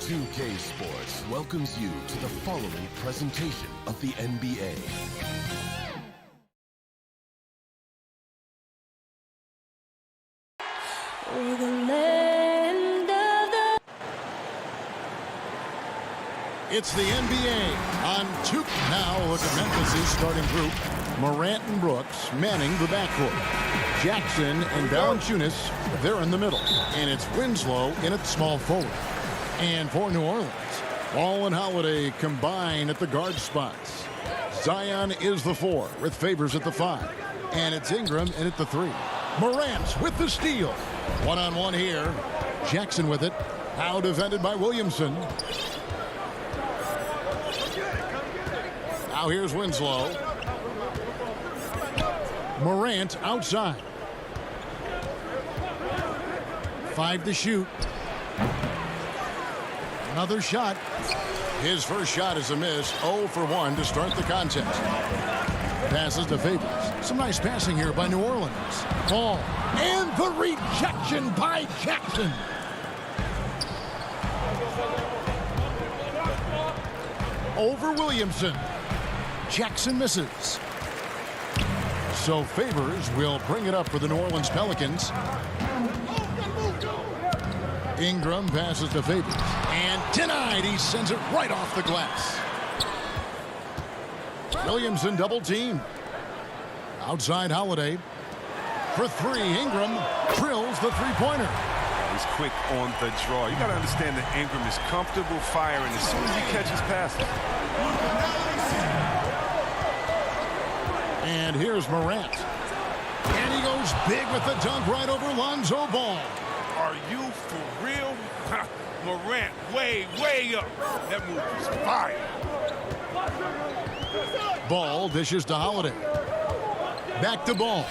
2K Sports welcomes you to the following presentation of the NBA. It's the NBA on 2. Now look at Memphis' starting group. Morant and Brooks manning the backcourt. Jackson and Valanciunas, they're in the middle. And it's Winslow in at small forward. And for New Orleans, Ball and Holiday combine at the guard spots. Zion is the 4 with Favors at the 5. And it's Ingram in at the 3. Morant with the steal. One-on-one here. Jackson with it. Now defended by Williamson. Now here's Winslow. Morant outside. 5 to shoot. Another shot. His first shot is a miss. 0 for 1 to start the contest. Passes to Favors. Some nice passing here by New Orleans. Ball. And the rejection by Jackson. Over Williamson. Jackson misses. So Favors will bring it up for the New Orleans Pelicans. Ingram passes to Favors. And denied. He sends it right off the glass. Williamson double team. Outside Holiday. For 3, Ingram drills the three-pointer. He's quick on the draw. You got to understand that Ingram is comfortable firing as soon as he catches passes. And here's Morant. And he goes big with the dunk right over Lonzo Ball. Are you for real? Morant way up. That move is fire. Ball dishes to Holiday. Back to Ball.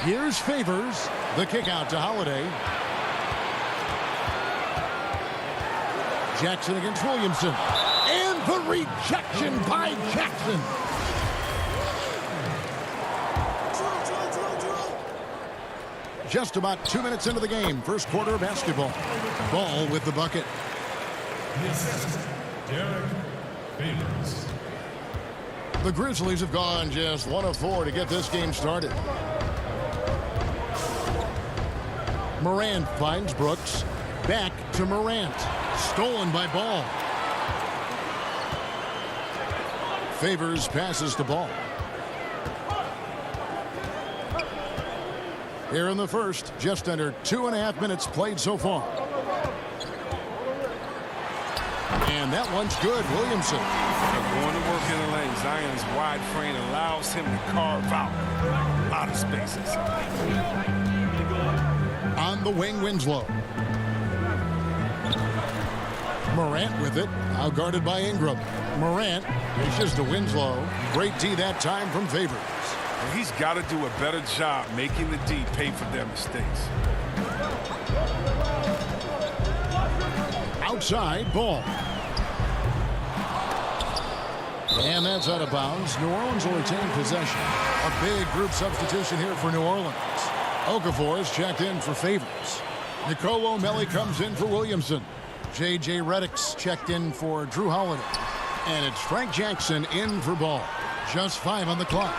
Here's Favors. The kick out to Holiday. Jackson against Williamson. And the rejection by Jackson. Just about 2 minutes into the game. First quarter of basketball. Ball with the bucket. The Grizzlies have gone just 1 of 4 to get this game started. Morant finds Brooks. Back to Morant. Stolen by Ball. Favors passes to Ball. Here in the first, just under 2.5 minutes played so far. And that one's good. Williamson. Going to work in the lane. Zion's wide frame allows him to carve out a lot of spaces. On the wing, Winslow. Morant with it. Now guarded by Ingram. Morant dishes to Winslow. Great D that time from Favors. And he's got to do a better job making the D pay for their mistakes. Outside, Ball. And that's out of bounds. New Orleans will retain possession. A big group substitution here for New Orleans. Okafor is checked in for Favors. Nicolo O'Malley comes in for Williamson. J.J. Redick's checked in for Drew Holiday. And it's Frank Jackson in for Ball. Just 5 on the clock.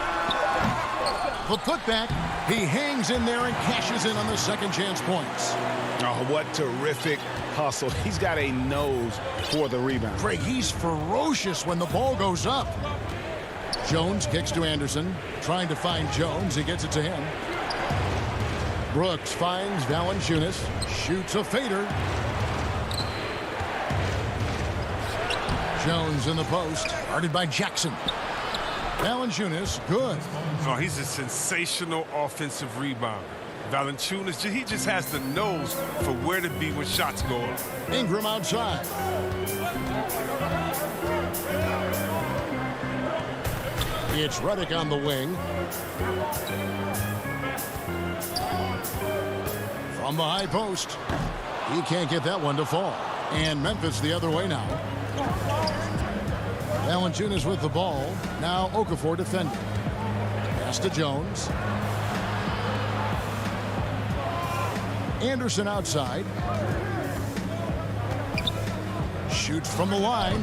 The putback. He hangs in there and cashes in on the second chance points. Oh, what terrific hustle. He's got a nose for the rebound. Greg, he's ferocious when the ball goes up. Jones kicks to Anderson. Trying to find Jones. He gets it to him. Brooks finds Valanciunas. Shoots a fader. Jones in the post. Guarded by Jackson. Valanciunas, good. Oh, he's a sensational offensive rebounder. Valanciunas, he just has the nose for where to be when shots go up. Ingram outside. It's Redick on the wing. From the high post. He can't get that one to fall. And Memphis the other way now. Valanciunas with the ball. Now Okafor defending. Pass to Jones. Anderson outside. Shoots from the line.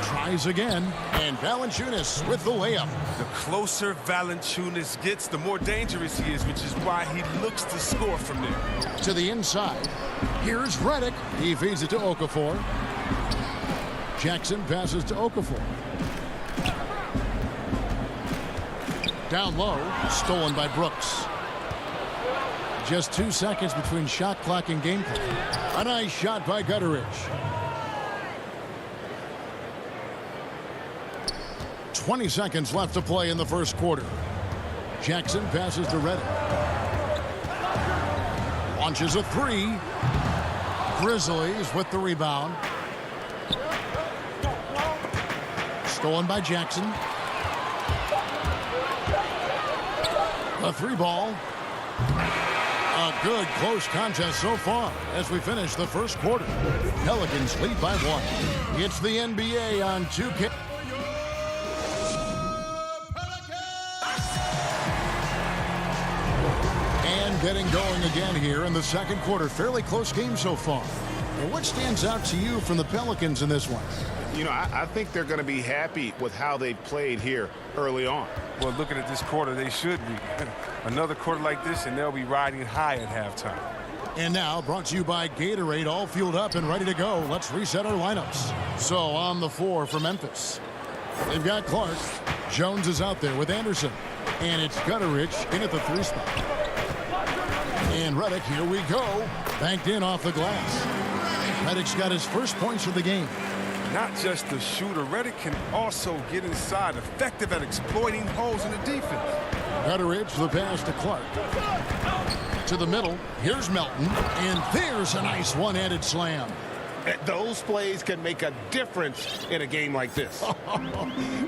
Tries again. And Valanciunas with the layup. The closer Valanciunas gets, the more dangerous he is, which is why he looks to score from there. To the inside. Here's Redick. He feeds it to Okafor. Jackson passes to Okafor. Down low. Stolen by Brooks. Just 2 seconds between shot clock and game clock. A nice shot by Gutteridge. 20 seconds left to play in the first quarter. Jackson passes to Redick. Launches a three. Grizzlies with the rebound. Stolen by Jackson. A three ball. A good close contest so far as we finish the first quarter. Pelicans lead by 1. It's the NBA on 2K. And getting going again here in the second quarter. Fairly close game so far. And what stands out to you from the Pelicans in this one? You know, I think they're going to be happy with how they played here early on. Well, looking at this quarter, they should be. Another quarter like this, and they'll be riding high at halftime. And now, brought to you by Gatorade, all fueled up and ready to go. Let's reset our lineups. So, on the floor for Memphis, they've got Clark. Jones is out there with Anderson. And it's Gutteridge in at the 3 spot. And Redick, here we go. Banked in off the glass. Redick's got his first points of the game. Not just the shooter, Redick can also get inside, effective at exploiting holes in the defense. Gutteridge, the pass to Clark. To the middle, here's Melton, and there's a nice one-handed slam. Those plays can make a difference in a game like this.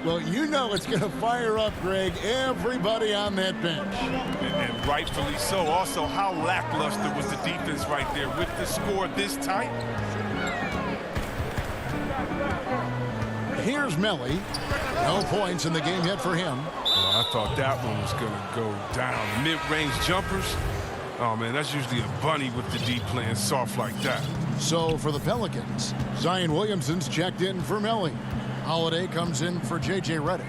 Well, you know it's going to fire up, Greg, everybody on that bench. And rightfully so. Also, how lackluster was the defense right there with the score this tight? Here's Melly. No points in the game yet for him. Well, I thought that one was going to go down. Mid-range jumpers. Oh, man, that's usually a bunny with the D playing soft like that. So for the Pelicans, Zion Williamson's checked in for Melly. Holiday comes in for J.J. Redick.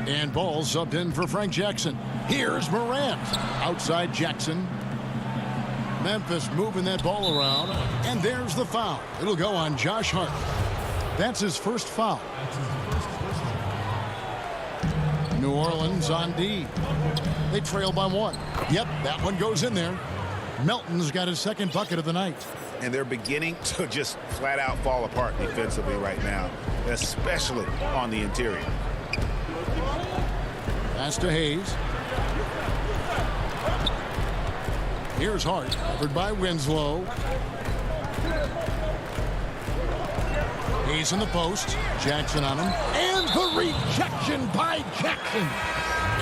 And Ball subbed in for Frank Jackson. Here's Morant. Outside Jackson. Memphis moving that ball around. And there's the foul. It'll go on Josh Hart. That's his first foul. New Orleans on D. They trail by 1. Yep, that one goes in there. Melton's got his second bucket of the night. And they're beginning to just flat out fall apart defensively right now, especially on the interior. Pass to Hayes. Here's Hart, covered by Winslow. Hayes in the post. Jackson on him. And the rejection by Jackson.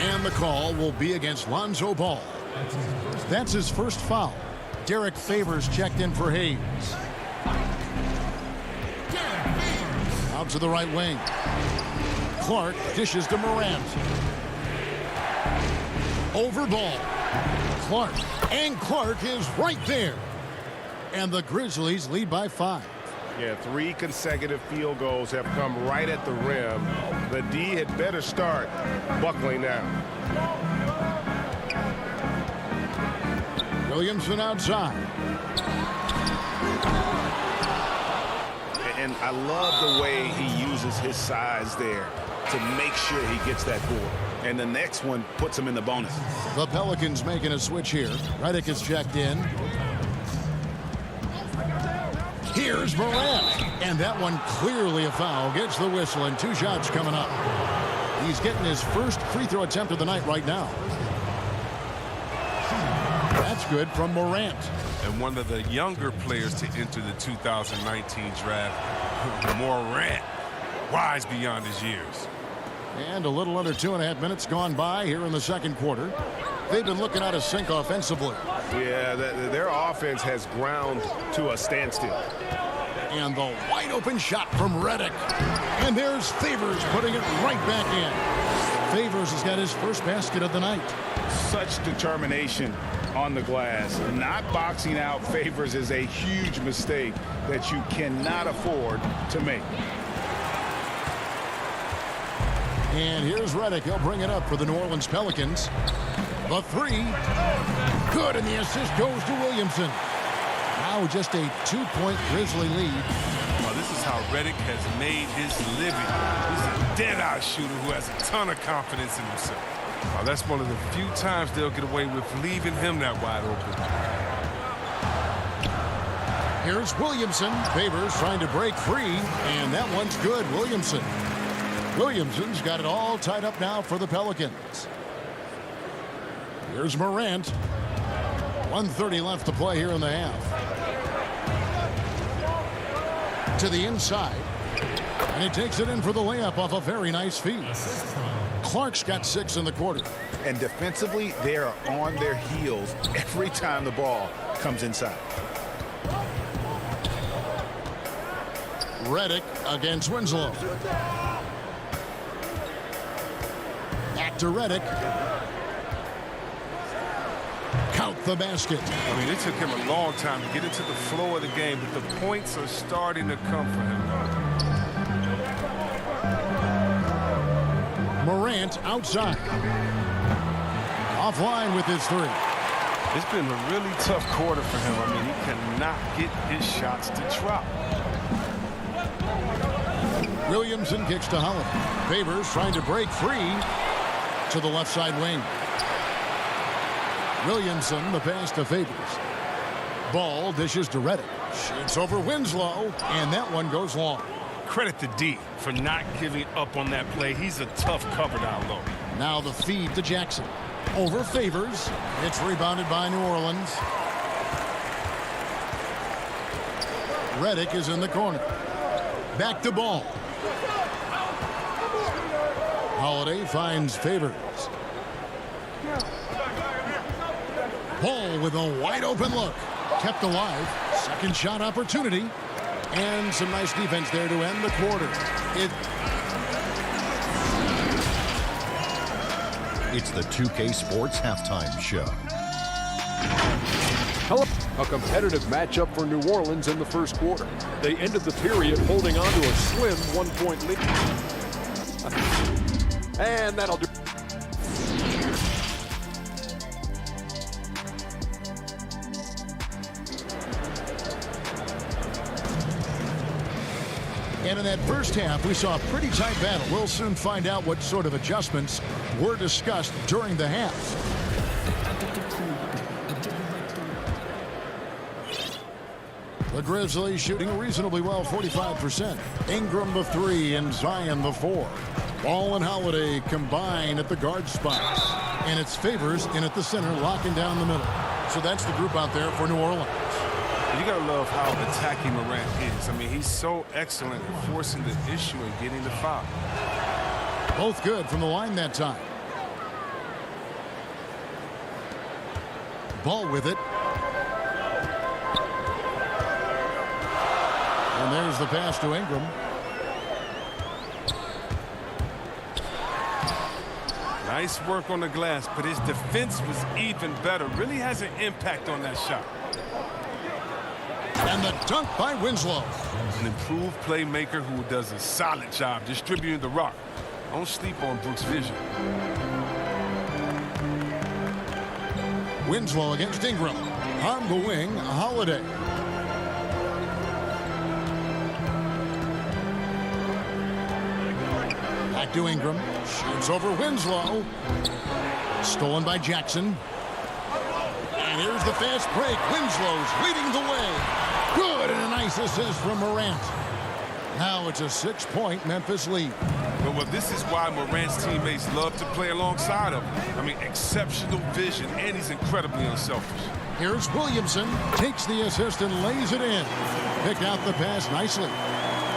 And the call will be against Lonzo Ball. That's his first foul. Derek Favors checked in for Hayes. Out to the right wing. Clark dishes to Morant. Over Ball. Clark. And Clark is right there. And the Grizzlies lead by 5. Yeah, 3 consecutive field goals have come right at the rim. The D had better start buckling now. Williamson outside. And I love the way he uses his size there to make sure he gets that board. And the next one puts him in the bonus. The Pelicans making a switch here. Redick is checked in. Here's Morant. And that one clearly a foul. Gets the whistle and 2 shots coming up. He's getting his first free throw attempt of the night right now. That's good from Morant. And one of the younger players to enter the 2019 draft, Morant, wise beyond his years. And a little under 2.5 minutes gone by here in the second quarter. They've been looking out of sync offensively. Yeah, their offense has ground to a standstill. And the wide open shot from Redick. And there's Favors putting it right back in. Favors has got his first basket of the night. Such determination on the glass. Not boxing out Favors is a huge mistake that you cannot afford to make. And here's Redick. He'll bring it up for the New Orleans Pelicans. The three. Good, and the assist goes to Williamson. Now just a 2-point Grizzly lead. Well, this is how Redick has made his living. He's a dead-eye shooter who has a ton of confidence in himself. Well, that's one of the few times they'll get away with leaving him that wide open. Here's Williamson. Favors trying to break free, and that one's good. Williamson's got it all tied up now for the Pelicans. Here's Morant. 1:30 left to play here in the half. To the inside. And he takes it in for the layup off a very nice feed. Clark's got 6 in the quarter. And defensively, they are on their heels every time the ball comes inside. Redick against Winslow. Back to Redick. Count the basket. I mean, it took him a long time to get into the flow of the game, but the points are starting to come for him. Morant outside. Offline with his 3. It's been a really tough quarter for him. I mean, he cannot get his shots to drop. Williamson kicks to Holiday. Favors trying to break free to the left side wing. Williamson, the pass to Favors. Ball dishes to Redick. Shoots over Winslow, and that one goes long. Credit to D for not giving up on that play. He's a tough cover down low. Now the feed to Jackson. Over Favors. It's rebounded by New Orleans. Redick is in the corner. Back to Ball. Holiday finds Favors. Ball with a wide open look. Kept alive. Second shot opportunity. And some nice defense there to end the quarter. It's the 2K Sports Halftime Show. Hello. A competitive matchup for New Orleans in the first quarter. They ended the period holding on to a slim 1-point lead. And that'll do. And in that first half, we saw a pretty tight battle. We'll soon find out what sort of adjustments were discussed during the half. The Grizzlies shooting reasonably well, 45%. Ingram the 3 and Zion the 4. Ball and Holiday combine at the guard spots. And it's Favors in at the center, locking down the middle. So that's the group out there for New Orleans. You gotta love how attacking Morant is. I mean, he's so excellent at forcing the issue and getting the foul. Both good from the line that time. Ball with it. And there's the pass to Ingram. Nice work on the glass, but his defense was even better. Really has an impact on that shot. And the dunk by Winslow. An improved playmaker who does a solid job distributing the rock. Don't sleep on Brooks' vision. Winslow against Ingram. On the wing, Holiday. Back to Ingram. Shoots over Winslow. Stolen by Jackson. And here's the fast break. Winslow's leading the way. Good, and a nice assist from Morant. Now it's a 6-point Memphis lead. Well, this is why Morant's teammates love to play alongside him. I mean, exceptional vision, and he's incredibly unselfish. Here's Williamson. Takes the assist and lays it in. Pick out the pass nicely.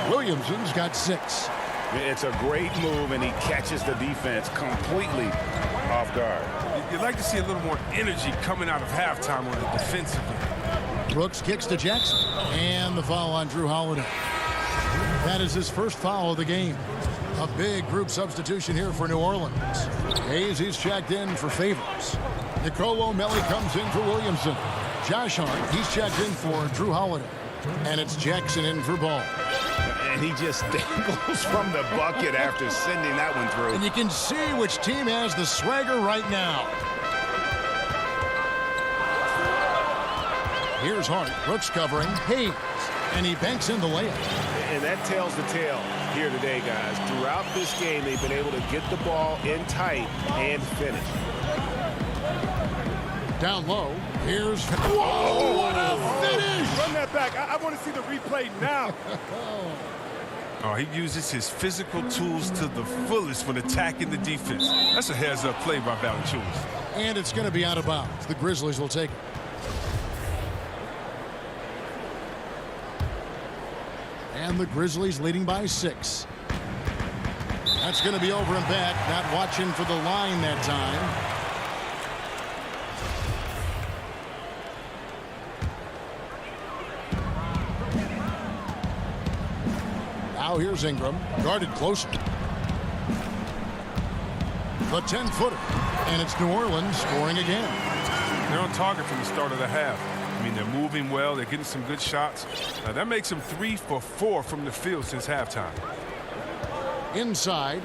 Williamson's got 6. It's a great move, and he catches the defense completely off guard. You'd like to see a little more energy coming out of halftime on the defensive end. Brooks kicks to Jackson. And the foul on Drew Holiday. That is his first foul of the game. A big group substitution here for New Orleans. Hayes, he's checked in for Favors. Nicole O'Malley comes in for Williamson. Josh Hart, he's checked in for Drew Holiday. And it's Jackson in for Ball. And he just dangles from the bucket after sending that one through. And you can see which team has the swagger right now. Here's Hart. Brooks covering. Hayes. And he banks in the layup. And that tells the tale here today, guys. Throughout this game, they've been able to get the ball in tight and finish. Down low. Here's... Whoa, what a finish! Run that back. I want to see the replay now. Oh, he uses his physical tools to the fullest when attacking the defense. That's a heads-up play by Valanciunas. And it's going to be out of bounds. The Grizzlies will take it. And the Grizzlies leading by 6. That's going to be over and back. Not watching for the line that time. Now here's Ingram, guarded closely. The 10-footer, and it's New Orleans scoring again. They're on target from the start of the half. I mean, they're moving well. They're getting some good shots. Now, that makes them 3 for 4 from the field since halftime. Inside,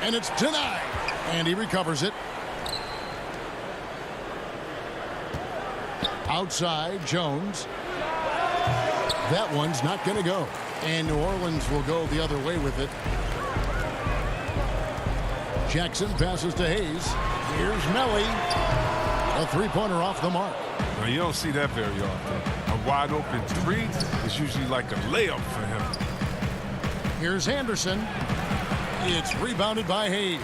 and it's denied, and he recovers it. Outside, Jones. That one's not going to go. And New Orleans will go the other way with it. Jackson passes to Hayes. Here's Melly. A three-pointer off the mark. Now, you don't see that very often. A wide-open 3 is usually like a layup for him. Here's Anderson. It's rebounded by Hayes.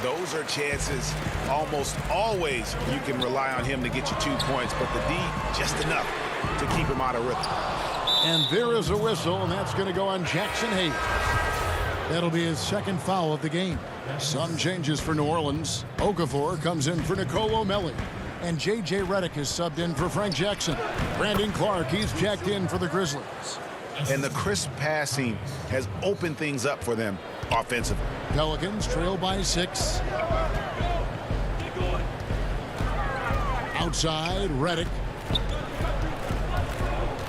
Those are chances almost always you can rely on him to get you 2 points, but the D, just enough to keep him out of rhythm. And there is a whistle, and that's going to go on Jackson Hayes. That'll be his second foul of the game. Some changes for New Orleans. Okafor comes in for Nicole O'Malley. And J.J. Redick is subbed in for Frank Jackson. Brandon Clark, he's checked in for the Grizzlies. And the crisp passing has opened things up for them offensively. Pelicans trail by 6. Outside, Redick.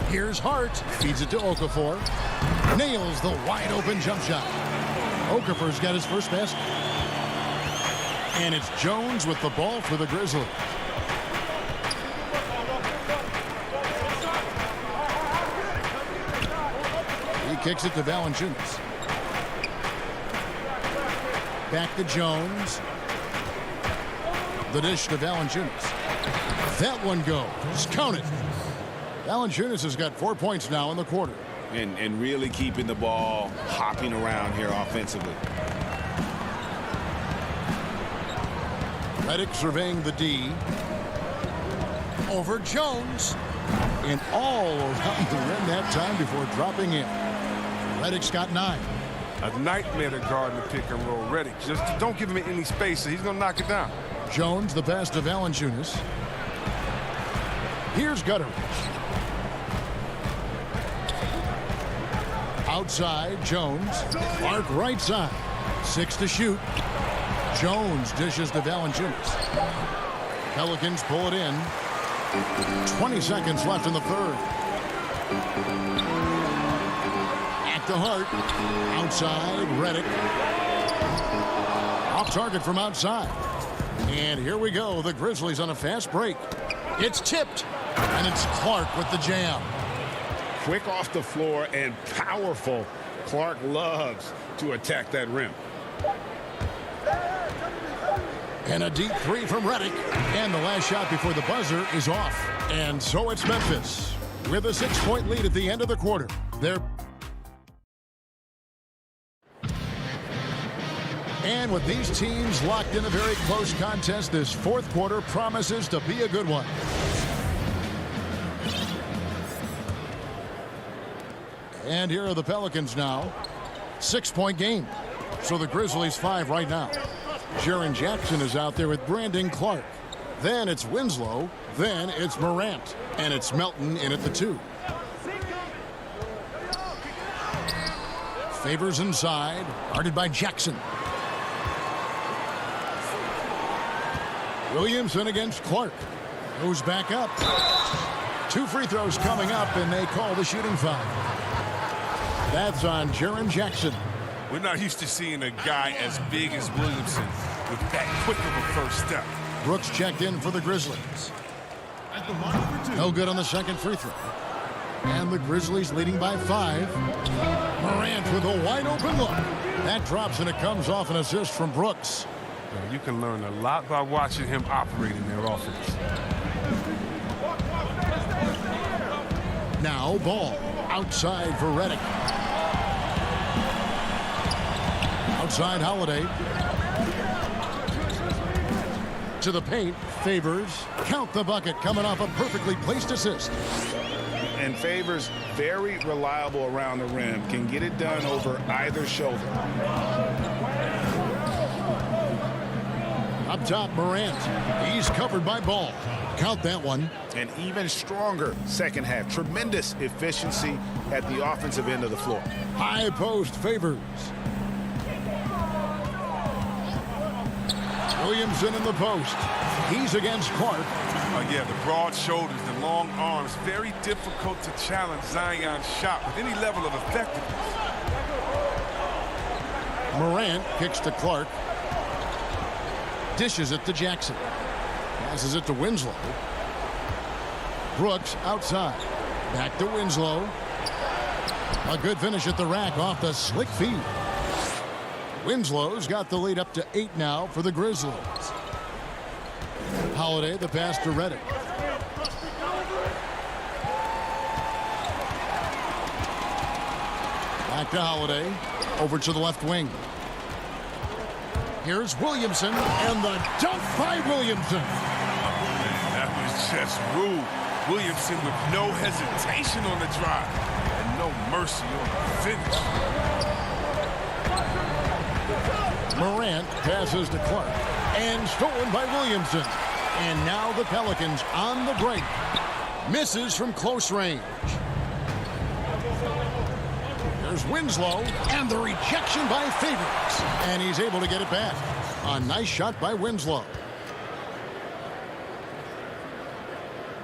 Here's Hart. Feeds it to Okafor. Nails the wide-open jump shot. Okafor's got his first basket. And it's Jones with the ball for the Grizzlies. He kicks it to Valanciunas. Back to Jones. The dish to Valanciunas. That one goes. Count it. Valanciunas has got 4 points now in the quarter. And really keeping the ball hopping around here offensively. Redick surveying the D. Over Jones. And all around the rim that time before dropping in. Redick's got 9. A nightmare to guard the pick and roll. Redick, just don't give him any space. He's going to knock it down. Jones, the pass to Valanciunas. Here's Gutteridge. Outside, Jones. Clark right side. 6 to shoot. Jones dishes to Valanciunas. Pelicans pull it in. 20 seconds left in the third. Back to Hart. Outside, Redick. Off target from outside. And here we go. The Grizzlies on a fast break. It's tipped. And it's Clark with the jam. Quick off the floor and powerful. Clark loves to attack that rim. And a deep 3 from Redick. And the last shot before the buzzer is off. And so it's Memphis with a 6-point lead at the end of the quarter. And with these teams locked in a very close contest, this fourth quarter promises to be a good one. And here are the Pelicans now. 6-point game. So the Grizzlies 5 right now. Jaren Jackson is out there with Brandon Clark. Then it's Winslow. Then it's Morant. And it's Melton in at the 2. Favors inside. Guarded by Jackson. Williamson against Clark. Goes back up. 2 free throws coming up, and they call the shooting foul. That's on Jaren Jackson. We're not used to seeing a guy as big as Williamson with that quick of a first step. Brooks checked in for the Grizzlies. No good on the second free throw. And the Grizzlies leading by 5. Morant with a wide open look. That drops, and it comes off an assist from Brooks. You can learn a lot by watching him operate in their offense. Now ball outside for Redick. Outside Holiday. To the paint, Favors. Count the bucket, coming off a perfectly placed assist. And Favors, very reliable around the rim, can get it done over either shoulder. Up top, Morant. He's covered by Ball. Count that one. An even stronger second half. Tremendous efficiency at the offensive end of the floor. High post, Favors. Williamson in the post. He's against Clark. Yeah, the broad shoulders, the long arms, very difficult to challenge Zion's shot with any level of effectiveness. Morant kicks to Clark. Dishes it to Jackson. Passes it to Winslow. Brooks outside. Back to Winslow. A good finish at the rack off the slick feed. Winslow's got the lead up to 8 now for the Grizzlies. Holiday, the pass to Redick. Back to Holiday. Over to the left wing. Here's Williamson, and the dunk by Williamson. That was just rude. Williamson with no hesitation on the drive and no mercy on the finish. Morant passes to Clark, and stolen by Williamson. And now the Pelicans on the break. Misses from close range. There's Winslow, and the rejection by Favors. And he's able to get it back. A nice shot by Winslow.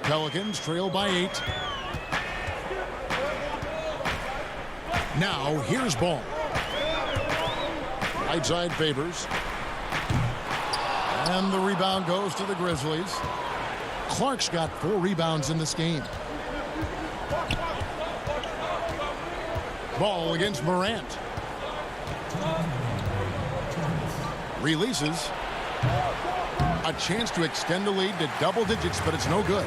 Pelicans trail by 8. Now here's Ball. Right side Favors. And the rebound goes to the Grizzlies. Clark's got 4 rebounds in this game. Ball against Morant. Releases. A chance to extend the lead to double digits, but it's no good.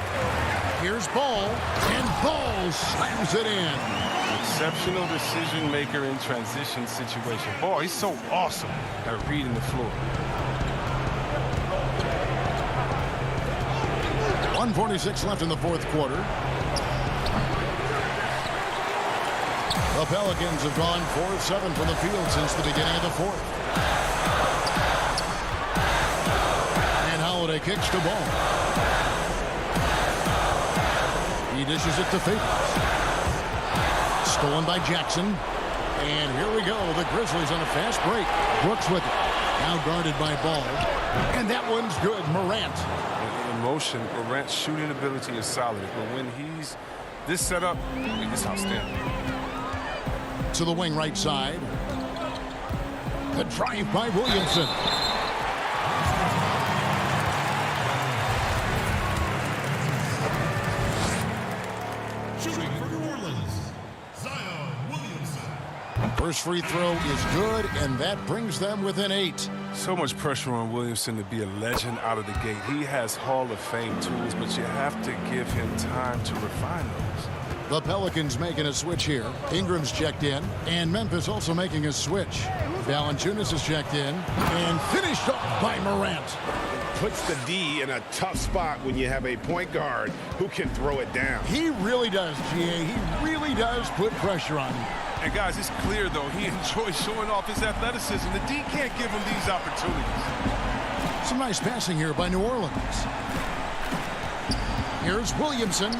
Here's Ball, and Ball slams it in. Exceptional decision maker in transition situation. Boy, he's so awesome at reading the floor. 1:46 left in the fourth quarter. The Pelicans have gone 4-7 from the field since the beginning of the fourth. And Holiday kicks the ball. He dishes it to Favors. Stolen by Jackson. And here we go. The Grizzlies on a fast break. Brooks with it. Now guarded by Ball. And that one's good. Morant. In motion, Morant's shooting ability is solid. But when he's this setup, it's outstanding. To the wing right side. The drive by Williamson. Shooting for New Orleans, Zion Williamson. First free throw is good, and that brings them within 8. So much pressure on Williamson to be a legend out of the gate. He has Hall of Fame tools, but you have to give him time to refine those. The Pelicans making a switch here. Ingram's checked in, and Memphis also making a switch. Valanciunas is checked in, and finished off by Morant. Puts the D in a tough spot when you have a point guard who can throw it down. He really does, G.A. He really does put pressure on him. And guys, it's clear, though, he enjoys showing off his athleticism. The D can't give him these opportunities. Some nice passing here by New Orleans. Here's Williamson.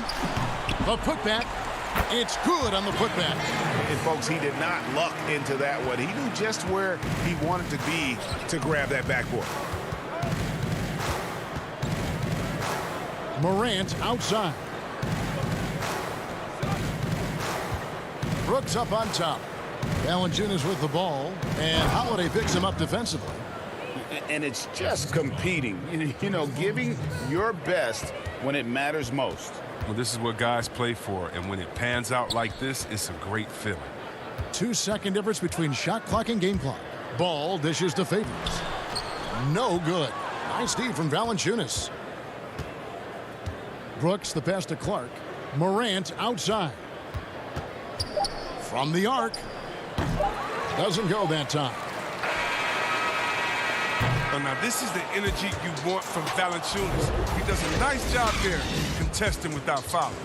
The putback. It's good on the putback. And, folks, he did not luck into that one. He knew just where he wanted to be to grab that backboard. Morant outside. Brooks up on top. Valanciunas with the ball, and Holiday picks him up defensively. And it's just competing, you know, giving your best when it matters most. Well, this is what guys play for, and when it pans out like this, it's a great feeling. 2-second difference between shot clock and game clock. Ball dishes to Favors. No good. Nice D from Valanciunas. Brooks the pass to Clark. Morant outside. From the arc. Doesn't go that time. Oh, now this is the energy you want from Valanciunas. He does a nice job there contesting without fouling.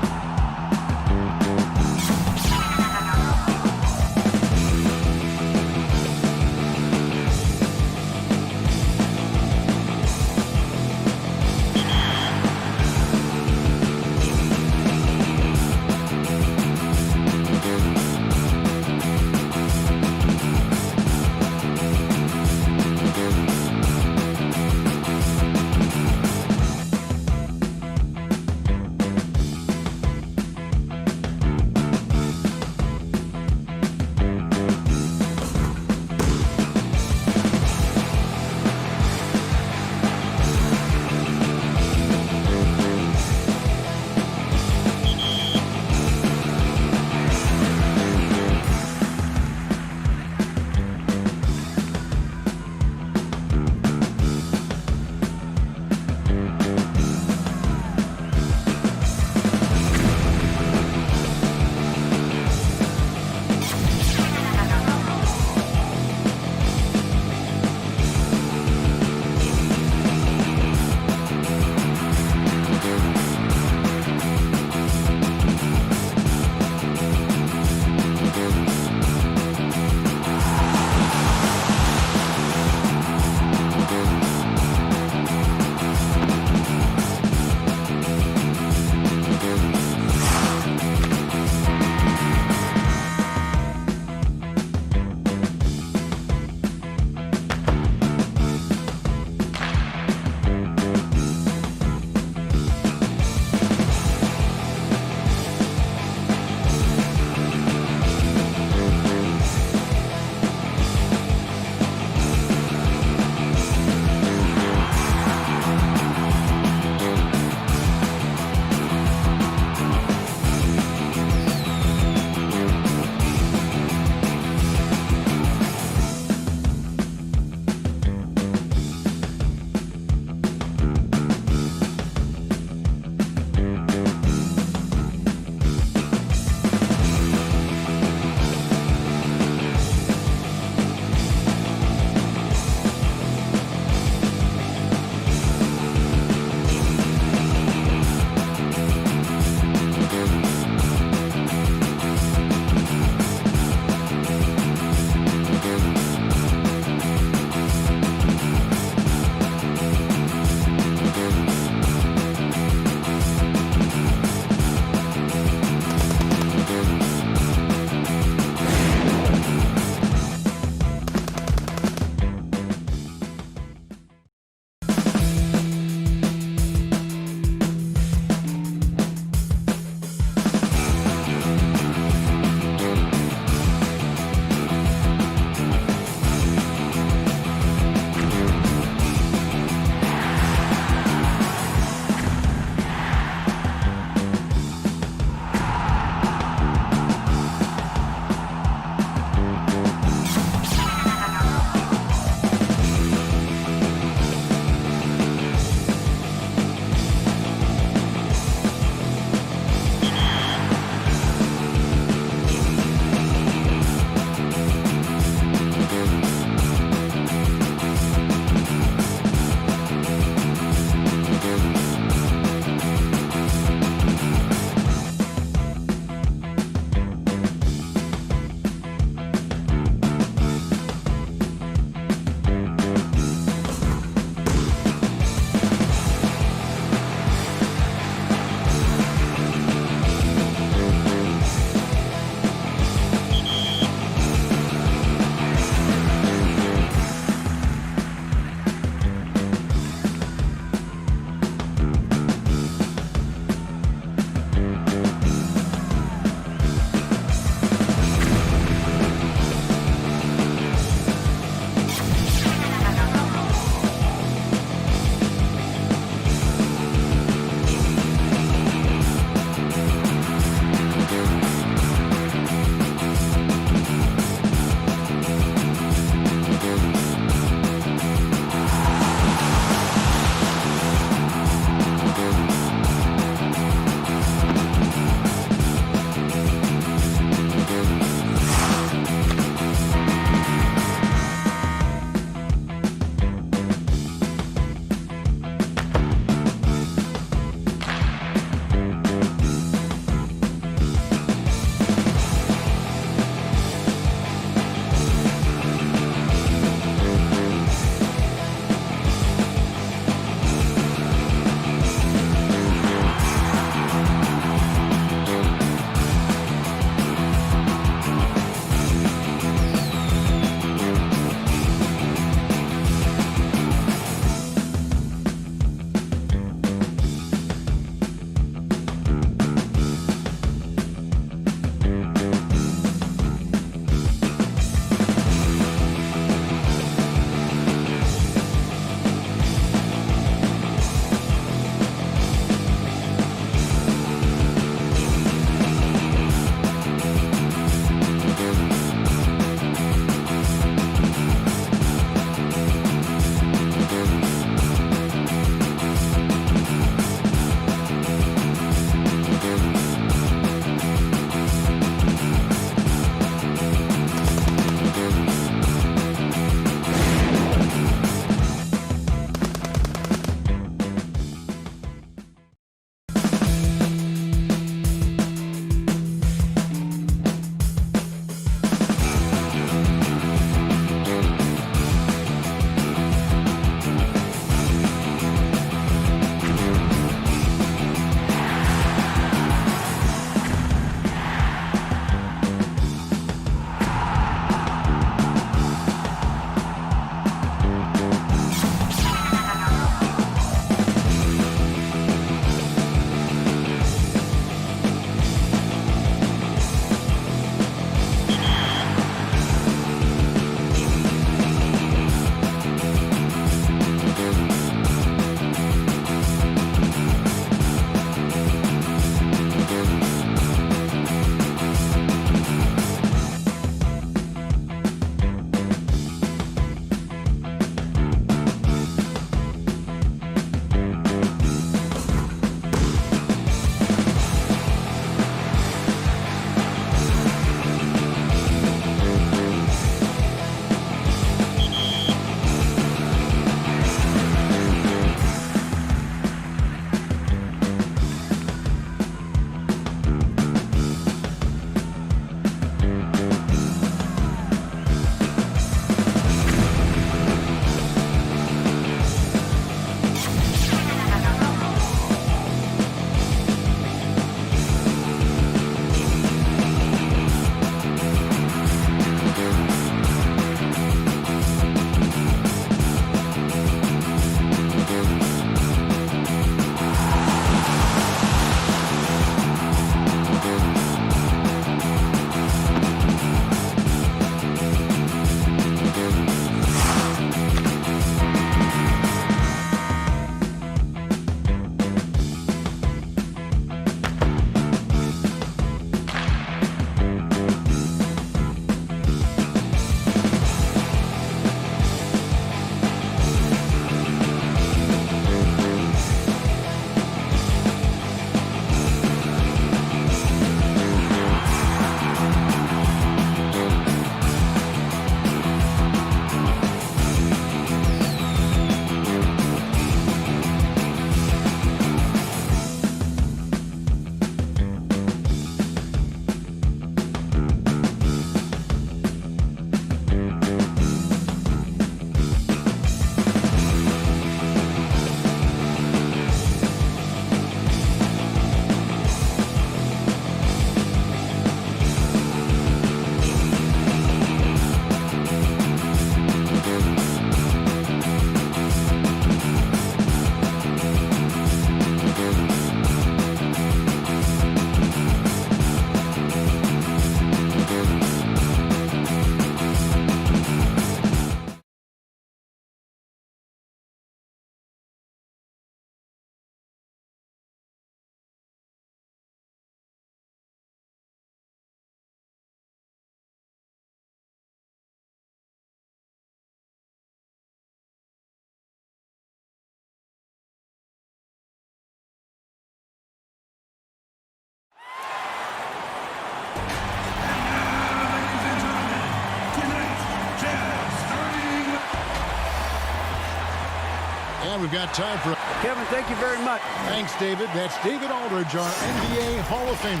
And we've got time for... Kevin, thank you very much. Thanks, David. That's David Aldridge, our NBA Hall of Famer.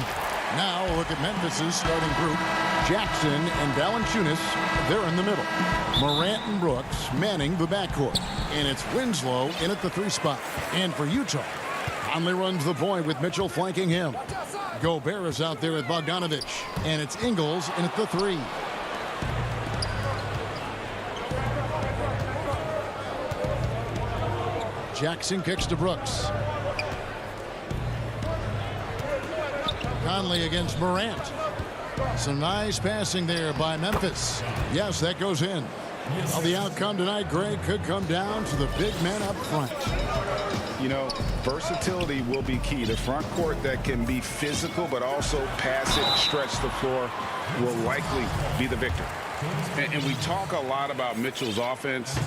Now we'll look at Memphis's starting group. Jackson and Valanciunas, they're in the middle. Morant and Brooks manning the backcourt. And it's Winslow in at the 3 spot. And for Utah, Conley runs the point with Mitchell flanking him. Gobert is out there with Bogdanovich. And it's Ingles in at the 3. Jackson kicks to Brooks. Conley against Morant. Some nice passing there by Memphis. Yes, that goes in. Well, the outcome tonight, Greg, could come down to the big men up front. You know, versatility will be key. The front court that can be physical but also pass it, stretch the floor will likely be the victor. And we talk a lot about Mitchell's offense,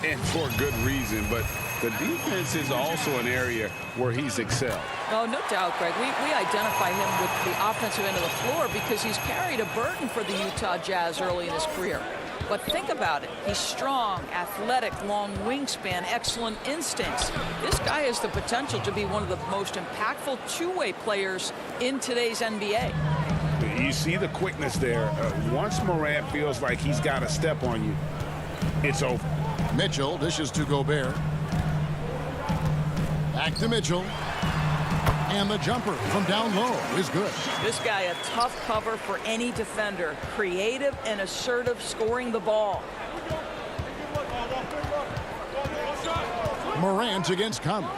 and for good reason, but the defense is also an area where he's excelled. Oh, no doubt, Greg. We identify him with the offensive end of the floor because he's carried a burden for the Utah Jazz early in his career. But think about it. He's strong, athletic, long wingspan, excellent instincts. This guy has the potential to be one of the most impactful two-way players in today's NBA. You see the quickness there. Once Morant feels like he's got a step on you, it's over. Mitchell dishes to Gobert. Back to Mitchell. And the jumper from down low is good. This guy a tough cover for any defender. Creative and assertive scoring the ball. Morant against Conley.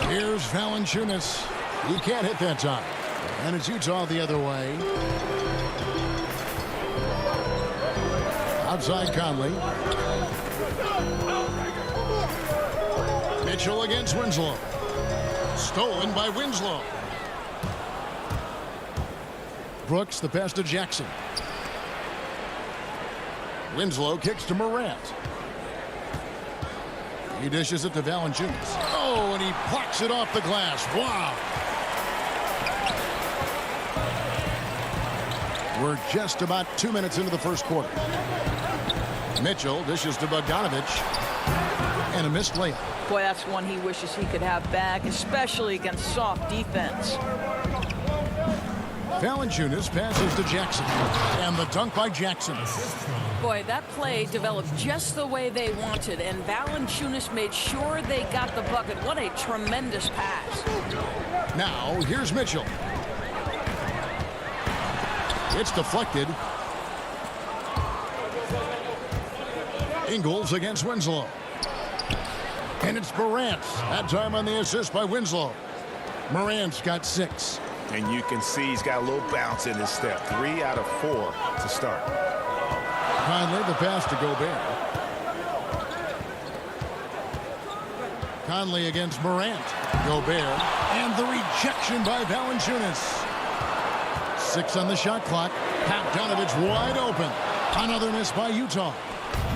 Here's Valanciunas. He can't hit that time. And it's Utah the other way. Outside Conley. Mitchell against Winslow. Stolen by Winslow. Brooks the pass to Jackson. Winslow kicks to Morant. He dishes it to Valanciunas. Oh, and he plucks it off the glass. Wow. We're just about 2 minutes into the first quarter. Mitchell dishes to Bogdanovich. And a missed layup. Boy, that's one he wishes he could have back, especially against soft defense. Valanciunas passes to Jackson. And the dunk by Jackson. Boy, that play developed just the way they wanted, and Valanciunas made sure they got the bucket. What a tremendous pass. Now, here's Mitchell. It's deflected. Ingles against Winslow. And it's Morant. That time on the assist by Winslow. Morant's got 6. And you can see he's got a little bounce in his step. 3 out of 4 to start. Conley the pass to Gobert. Conley against Morant. Gobert. And the rejection by Valanciunas. 6 on the shot clock. Bogdanovich wide open. Another miss by Utah.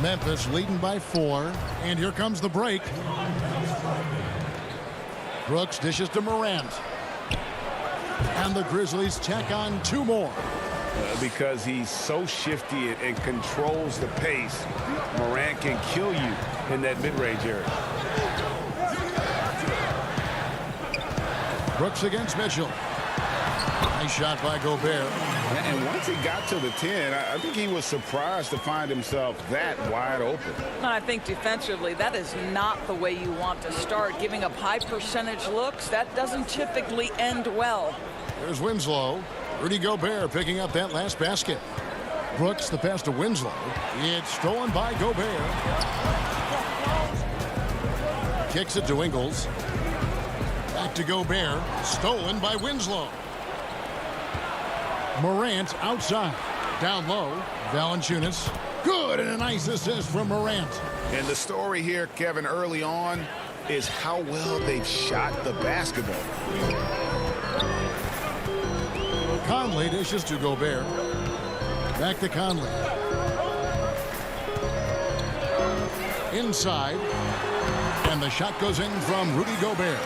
Memphis leading by 4. And here comes the break. Brooks dishes to Morant. And the Grizzlies tack on 2 more. Because he's so shifty and controls the pace, Morant can kill you in that mid-range area. Brooks against Mitchell. Nice shot by Gobert. And once he got to the 10, I think he was surprised to find himself that wide open. I think defensively, that is not the way you want to start. Giving up high percentage looks, that doesn't typically end well. There's Winslow. Rudy Gobert picking up that last basket. Brooks the pass to Winslow. It's stolen by Gobert. Kicks it to Ingles. Back to Gobert. Stolen by Winslow. Morant outside. Down low. Valanciunas. Good, and a nice assist from Morant. And the story here, Kevin, early on is how well they've shot the basketball. Conley dishes to Gobert. Back to Conley. Inside. And the shot goes in from Rudy Gobert.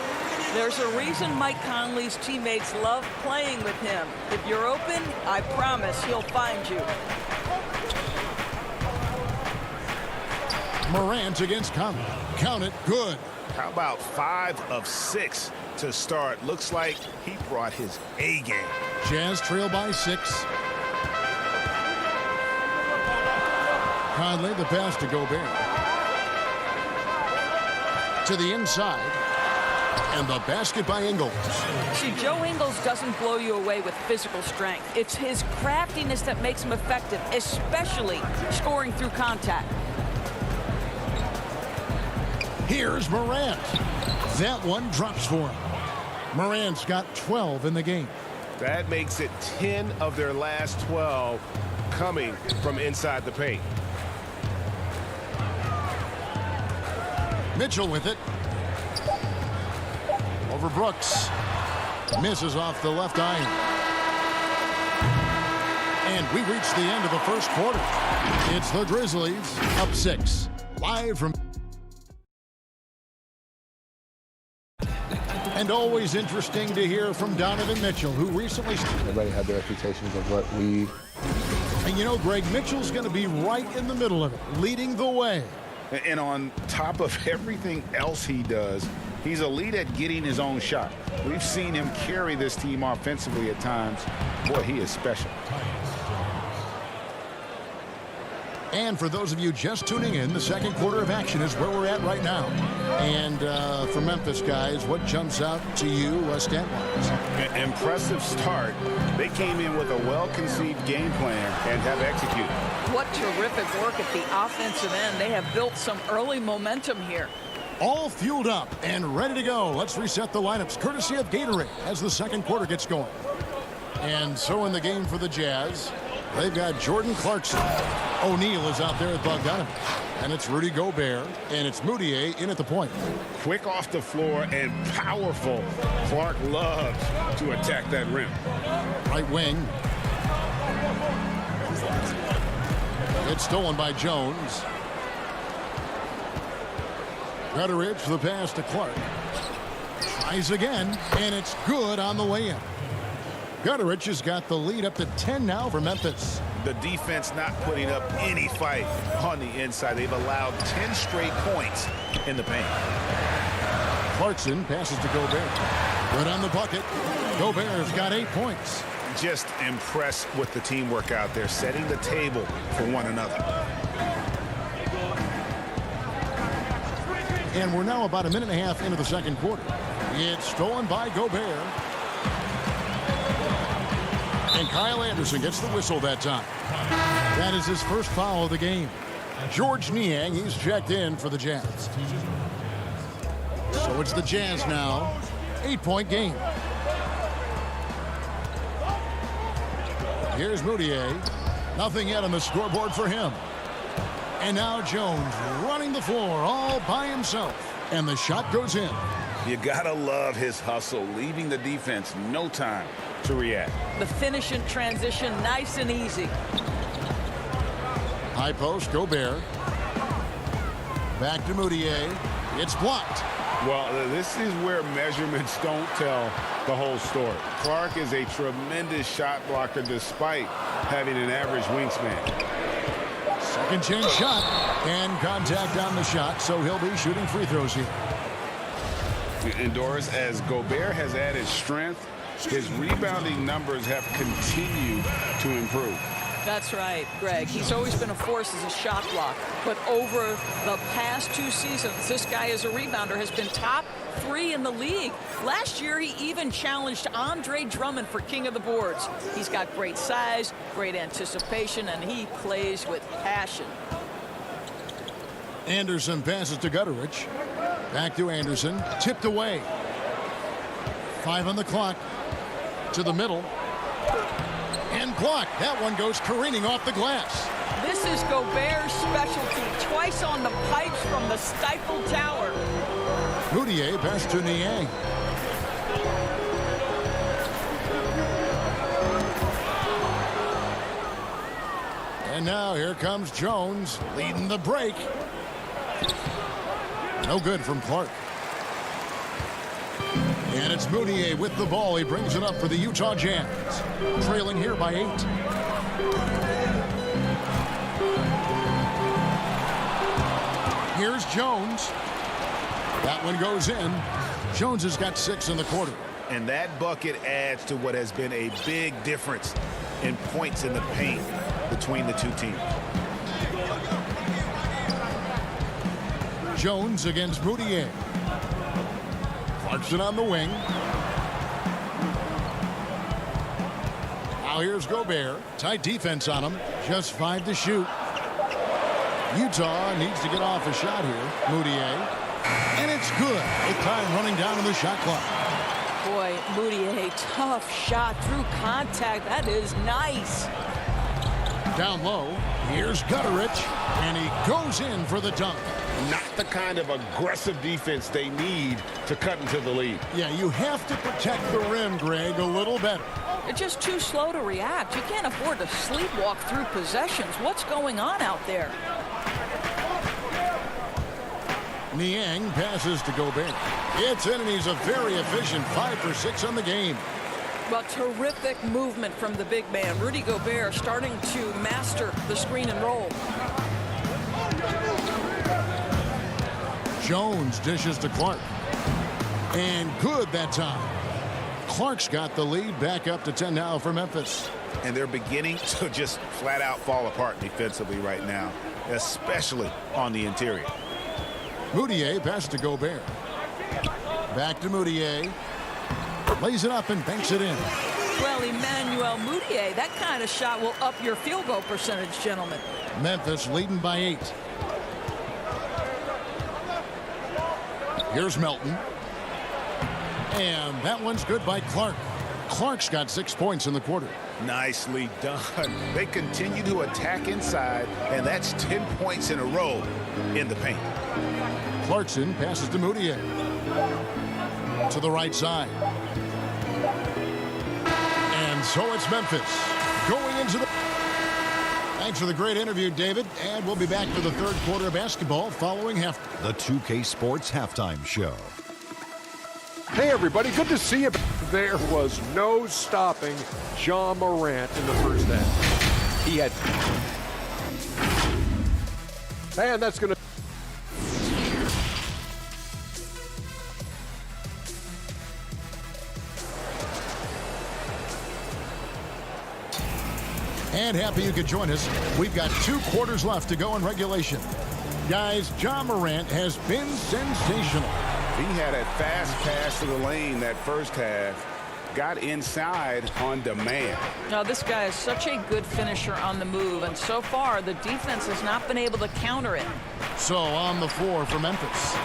There's a reason Mike Conley's teammates love playing with him. If you're open, I promise he'll find you. Morant against Conley. Count it. Good. How about 5 of 6 to start? Looks like he brought his A game. Jazz trail by 6. Conley, the pass to Gobert. To the inside. And the basket by Ingles. See, Joe Ingles doesn't blow you away with physical strength. It's his craftiness that makes him effective, especially scoring through contact. Here's Morant. That one drops for him. Morant's got 12 in the game. That makes it 10 of their last 12 coming from inside the paint. Mitchell with it. Over Brooks. Misses off the left iron. And we reach the end of the first quarter. It's the Grizzlies up 6. Live from... And always interesting to hear from Donovan Mitchell, who recently... Everybody had their expectations of what we... And you know, Greg, Mitchell's going to be right in the middle of it, leading the way. And on top of everything else he does, he's elite at getting his own shot. We've seen him carry this team offensively at times. Boy, he is special. And for those of you just tuning in, the second quarter of action is where we're at right now. And for Memphis, guys, what jumps out to you stat-wise? Impressive start. They came in with a well-conceived game plan and have executed. What terrific work at the offensive end. They have built some early momentum here. All fueled up and ready to go. Let's reset the lineups, courtesy of Gatorade, as the second quarter gets going. And so in the game for the Jazz, they've got Jordan Clarkson. O'Neal is out there at Bogdanovich. And it's Rudy Gobert, and it's Moutier in at the point. Quick off the floor and powerful. Clark loves to attack that rim. Right wing. It's stolen by Jones. Gutteridge, the pass to Clark. Tries again, and it's good on the way in. Gutteridge has got the lead up to 10 now for Memphis. The defense not putting up any fight on the inside. They've allowed 10 straight points in the paint. Clarkson passes to Gobert. Good on the bucket. Gobert's got 8 points. Just impressed with the teamwork out there, setting the table for one another. And we're now about a minute and a half into the second quarter. It's stolen by Gobert. And Kyle Anderson gets the whistle that time. That is his first foul of the game. George Niang, he's checked in for the Jazz. So it's the Jazz now. 8-point game. Here's Moutier. Nothing yet on the scoreboard for him. And now Jones running the floor all by himself. And the shot goes in. You gotta love his hustle, leaving the defense no time to react. The finish in transition, nice and easy. High post, Gobert. Back to Moutier. It's blocked. Well, this is where measurements don't tell the whole story. Clark is a tremendous shot blocker despite having an average wingspan. Second chance shot. And contact on the shot, so he'll be shooting free throws here. And Doris, as Gobert has added strength, his rebounding numbers have continued to improve. That's right, Greg. He's always been a force as a shot blocker. But over the past 2 seasons, this guy as a rebounder has been top 3 in the league. Last year, he even challenged Andre Drummond for king of the boards. He's got great size, great anticipation, and he plays with passion. Anderson passes to Gutteridge. Back to Anderson. Tipped away. 5 on the clock. To the middle. And blocked. That one goes careening off the glass. This is Gobert's specialty. Twice on the pipes from the stifled tower. Moutier pass to Niang. And now here comes Jones leading the break. No good from Clark. And it's Moutier with the ball. He brings it up for the Utah Jazz. Trailing here by 8. Here's Jones. That one goes in. Jones has got 6 in the quarter. And that bucket adds to what has been a big difference in points in the paint between the two teams. Jones against Moutier. Clarkson on the wing. Now here's Gobert. Tight defense on him. Just 5 to shoot. Utah needs to get off a shot here. Moutier. And it's good with time running down on the shot clock. Boy, Moutier, tough shot through contact. That is nice. Down low, here's Gutterich, and he goes in for the dunk. Not the kind of aggressive defense they need to cut into the lead. Yeah, you have to protect the rim, Greg, a little better. You're just too slow to react. You can't afford to sleepwalk through possessions. What's going on out there? Niang passes to Gobert. It's in, and he's a very efficient 5 for 6 on the game. Well, terrific movement from the big man. Rudy Gobert starting to master the screen and roll. Jones dishes to Clark. And good that time. Clark's got the lead back up to 10 now for Memphis. And they're beginning to just flat out fall apart defensively right now, especially on the interior. Moutier passes to Gobert. Back to Moutier. Lays it up and banks it in. Well, Emmanuel Moutier, that kind of shot will up your field goal percentage, gentlemen. Memphis leading by 8. Here's Melton. And that one's good by Clark. Clark's got 6 points in the quarter. Nicely done. They continue to attack inside, and that's 10 points in a row in the paint. Clarkson passes to Moutier. To the right side. And so it's Memphis going into the... Thanks for the great interview, David. And we'll be back for the third quarter of basketball following half. The 2K Sports Halftime Show. Hey, everybody. Good to see you. There was no stopping Ja Morant in the first half. He had... And that's going to... And happy you could join us. We've got 2 quarters left to go in regulation. Guys, Ja Morant has been sensational. He had a fast pass to the lane that first half. Got inside on demand. Now, this guy is such a good finisher on the move, and so far the defense has not been able to counter it. So on the floor for Memphis,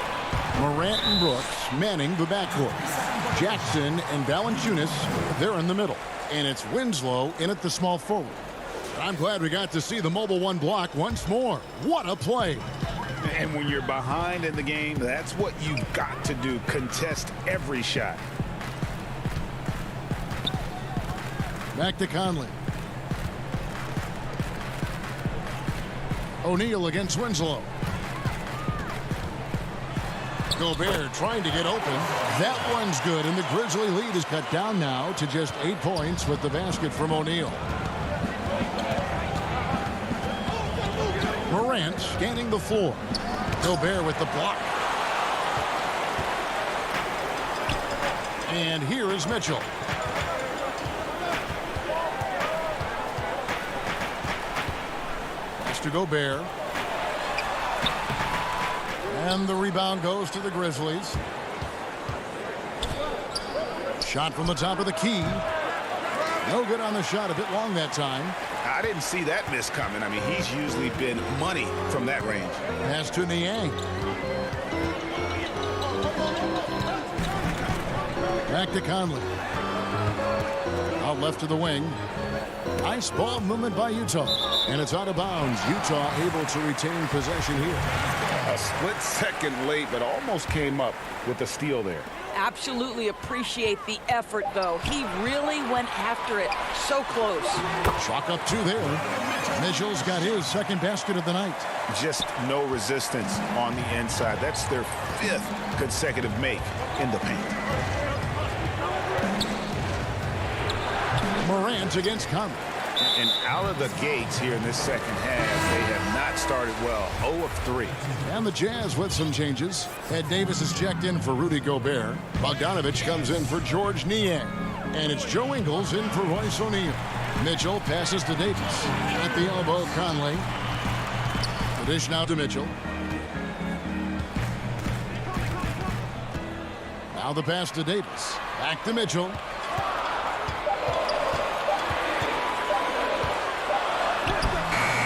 Morant and Brooks manning the backcourt. Jackson and Valanciunas, they're in the middle. And it's Winslow in at the small forward. I'm glad we got to see the mobile 1 block once more. What a play. And when you're behind in the game, that's what you've got to do. Contest every shot. Back to Conley. O'Neal against Winslow. Gobert trying to get open. That one's good, and the Grizzly lead is cut down now to just 8 points with the basket from O'Neal. Morant scanning the floor. Gobert with the block. And here is Mitchell. To Gobert. And the rebound goes to the Grizzlies. Shot from the top of the key. No good on the shot, a bit long that time. I didn't see that miss coming. I mean, he's usually been money from that range. Pass to Niang. Back to Conley. Out left to the wing. Nice ball movement by Utah. And it's out of bounds. Utah able to retain possession here. A split second late, but almost came up with the steal there. Absolutely appreciate the effort, though. He really went after it. So close. Chalk up 2 there. Mitchell's got his second basket of the night. Just no resistance on the inside. That's their 5th consecutive make in the paint. Morant against Conley. And out of the gates here in this second half, they have not started well. 0 of 3. And the Jazz with some changes. Ed Davis is checked in for Rudy Gobert. Bogdanovich comes in for George Niang. And it's Joe Ingles in for Royce O'Neal. Mitchell passes to Davis. At the elbow, Conley. The dish now to Mitchell. Now the pass to Davis. Back to Mitchell.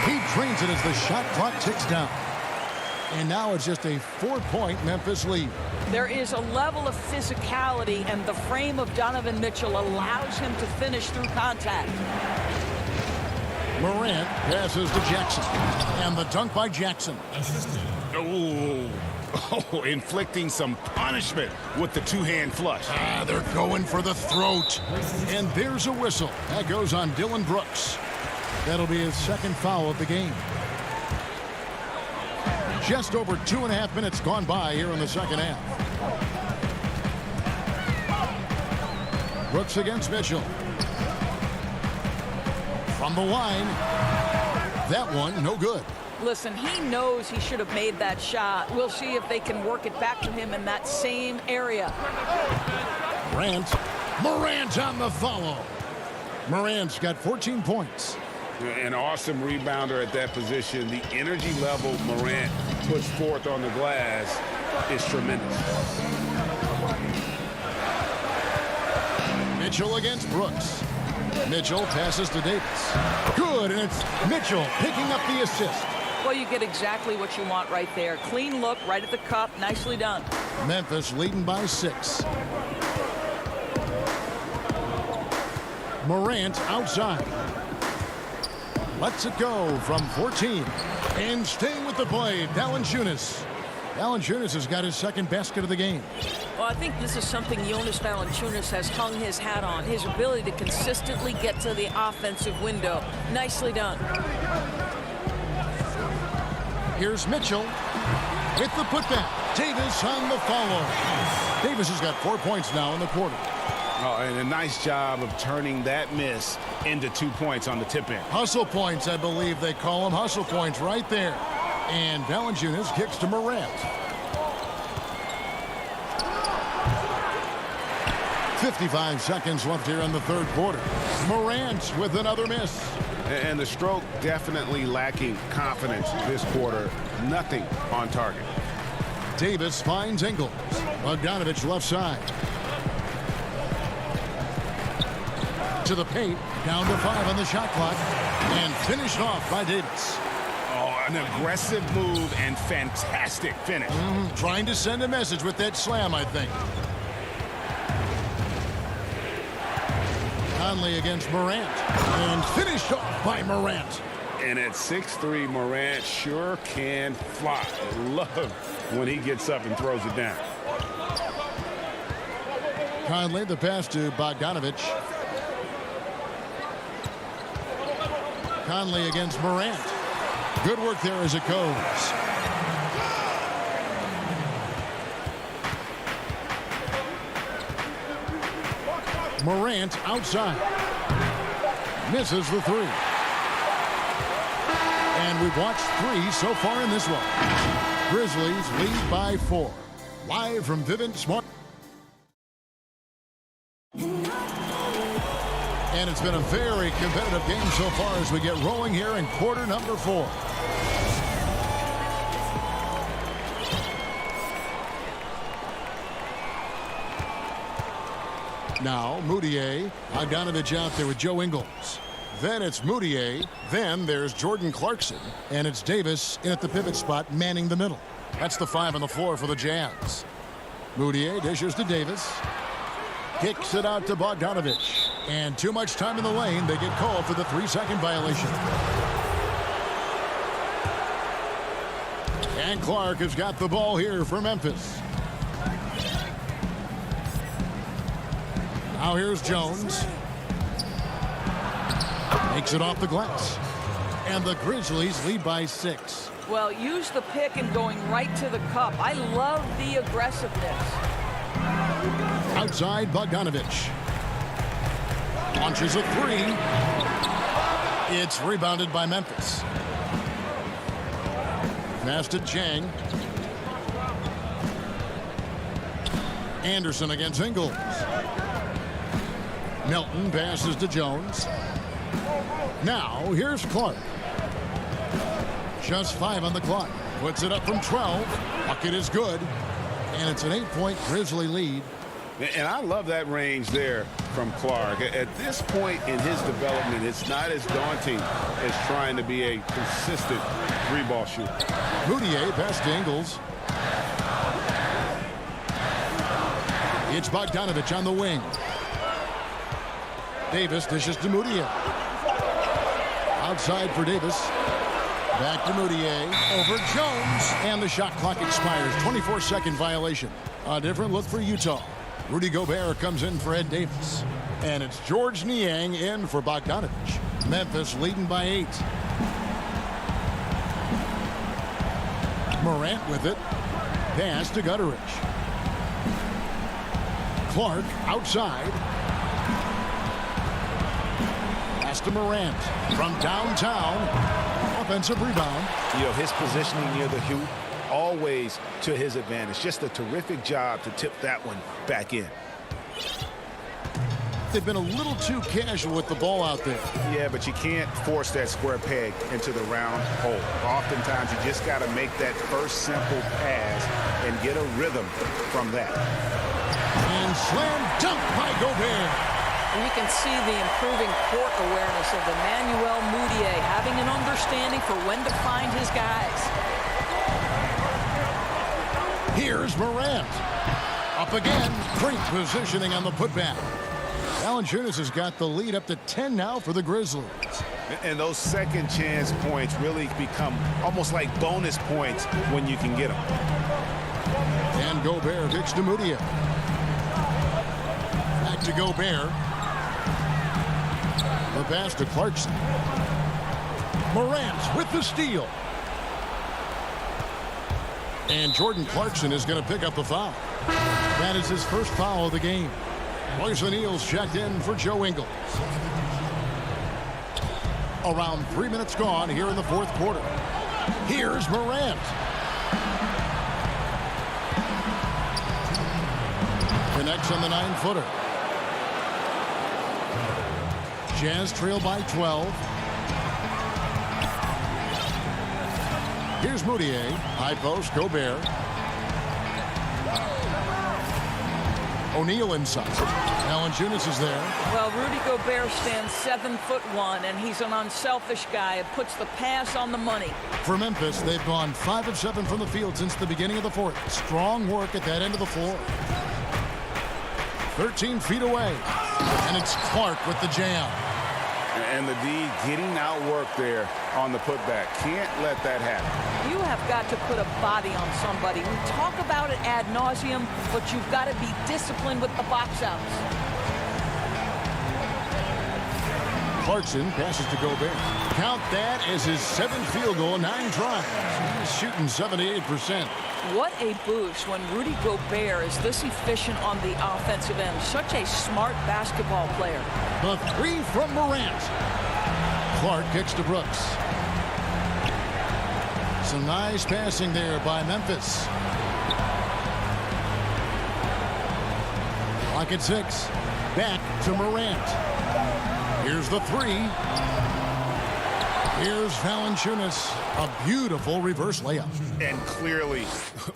He drains it as the shot clock ticks down. And now it's just a 4-point Memphis lead. There is a level of physicality, and the frame of Donovan Mitchell allows him to finish through contact. Morant passes to Jackson. And the dunk by Jackson. Oh, inflicting some punishment with the two-hand flush. They're going for the throat. And there's a whistle. That goes on Dylan Brooks. That'll be his second foul of the game. Just over 2.5 minutes gone by here in the second half. Brooks against Mitchell. From the line. That one, no good. Listen, he knows he should have made that shot. We'll see if they can work it back to him in that same area. Morant on the follow. Morant's got 14 points. An awesome rebounder at that position. The energy level Morant puts forth on the glass is tremendous. Mitchell against Brooks. Mitchell passes to Davis. Good, and it's Mitchell picking up the assist. Well, you get exactly what you want right there. Clean look, right at the cup. Nicely done. Memphis leading by 6. Morant outside. Lets it go from 14. And staying with the play, Valanciunas. Valanciunas has got his second basket of the game. Well, I think this is something Jonas Valanciunas has hung his hat on. His ability to consistently get to the offensive window. Nicely done. Here's Mitchell with the putback. Davis on the follow. Davis has got 4 points now in the quarter. Oh, and a nice job of turning that miss into 2 points on the tip in. Hustle points, I believe they call them. Hustle points right there. And Valanciunas kicks to Morant. 55 seconds left here in the third quarter. Morant with another miss. And the stroke definitely lacking confidence this quarter. Nothing on target. Davis finds Ingles. Bogdanovich left side. To the paint. Down to 5 on the shot clock. And finished off by Davis. Oh, an aggressive move and fantastic finish. Trying to send a message with that slam, I think. Conley against Morant. And finished off by Morant. And at 6'3", Morant sure can fly. I love when he gets up and throws it down. Conley, the pass to Bogdanovich. Conley against Morant. Good work there as it goes. Morant outside. Misses the 3. And we've watched 3 so far in this one. Grizzlies lead by 4. Live from Vivint Smart. And it's been a very competitive game so far as we get rolling here in quarter number 4. Now, Moutier. Bogdanovich out there with Joe Ingles. Then it's Moutier. Then there's Jordan Clarkson. And it's Davis in at the pivot spot, manning the middle. That's the 5 on the floor for the Jazz. Moutier dishes to Davis. Kicks it out to Bogdanovich. And too much time in the lane. They get called for the 3-second violation. And Clark has got the ball here for Memphis. Now here's Jones. Makes it off the glass. And the Grizzlies lead by 6. Well, use the pick and going right to the cup. I love the aggressiveness. Outside Bogdanovich. Launches a 3. It's rebounded by Memphis. Pass to Chang. Anderson against Ingles. Milton passes to Jones. Now here's Clark. Just 5 on the clock. Puts it up from 12. Bucket is good. And it's an 8-point Grizzly lead. And I love that range there from Clark. At this point in his development, it's not as daunting as trying to be a consistent three-ball shooter. Moutier pass to Ingles. It's Bogdanovich on the wing. Davis dishes to Moutier. Outside for Davis. Back to Moutier. Over Jones. And the shot clock expires. 24-second violation. A different look for Utah. Rudy Gobert comes in for Ed Davis. And it's George Niang in for Bogdanovich. Memphis leading by 8. Morant with it. Pass to Gutteridge. Clark outside. Pass to Morant from downtown. Offensive rebound. You know, his positioning near the hoop, always to his advantage. Just a terrific job to tip that one back in. They've been a little too casual with the ball out there. Yeah, but you can't force that square peg into the round hole. Oftentimes, you just got to make that first simple pass and get a rhythm from that. And slam dunk by Gobert. And you can see the improving court awareness of Emmanuel Moutier, having an understanding for when to find his guys. Here's Morant. Up again. Great positioning on the putback. Valanciunas has got the lead up to 10 now for the Grizzlies. And those second chance points really become almost like bonus points when you can get them. And Gobert kicks to Moutier. Back to Gobert. The pass to Clarkson. Morant with the steal. And Jordan Clarkson is going to pick up the foul. That is his first foul of the game. Royce O'Neal's checked in for Joe Ingles. Around 3 minutes gone here in the fourth quarter. Here's Morant. Connects on the 9-footer. Jazz trail by 12. Here's Moutier. High post, Gobert. O'Neal inside. Valanciunas is there. Well, Rudy Gobert stands 7'1", and he's an unselfish guy. It puts the pass on the money. For Memphis, they've gone 5 of 7 from the field since the beginning of the fourth. Strong work at that end of the floor. 13 feet away. And it's Clark with the jam. And the D getting outworked there on the putback. Can't let that happen. You have got to put a body on somebody. We talk about it ad nauseum, but you've got to be disciplined with the box outs. Clarkson passes to Gobert. Count that as his 7th field goal, 9 tries. He's shooting 78%. What a boost when Rudy Gobert is this efficient on the offensive end. Such a smart basketball player. The 3 from Morant. Clark kicks to Brooks. Some nice passing there by Memphis. Clock at 6. Back to Morant. Here's the 3. Here's Valanciunas. A beautiful reverse layup. And clearly,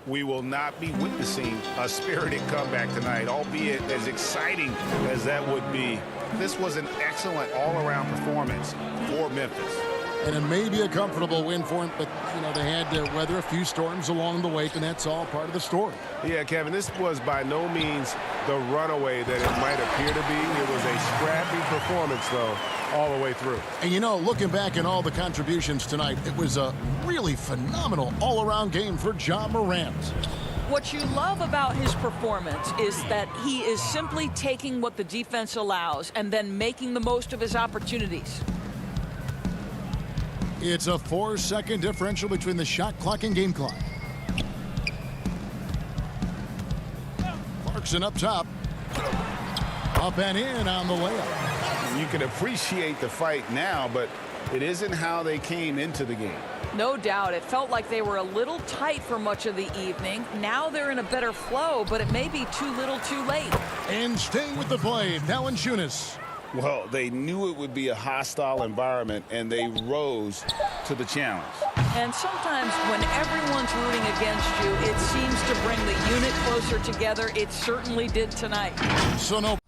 we will not be witnessing a spirited comeback tonight, albeit as exciting as that would be. This was an excellent all-around performance for Memphis. And it may be a comfortable win for him, but, you know, they had to weather a few storms along the way, and that's all part of the story. Yeah, Kevin, this was by no means the runaway that it might appear to be. It was a scrappy performance, though, all the way through. And, you know, looking back at all the contributions tonight, it was a really phenomenal all-around game for Ja Morant. What you love about his performance is that he is simply taking what the defense allows and then making the most of his opportunities. It's a 4-second differential between the shot clock and game clock. Clarkson up top. Up and in on the layup. You can appreciate the fight now, but It isn't how they came into the game. No doubt. It felt like they were a little tight for much of the evening. Now they're in a better flow, but it may be too little too late. And staying with the play, Valanciunas. Well, they knew it would be a hostile environment, and they rose to the challenge. And sometimes when everyone's rooting against you, it seems to bring the unit closer together. It certainly did tonight. So no.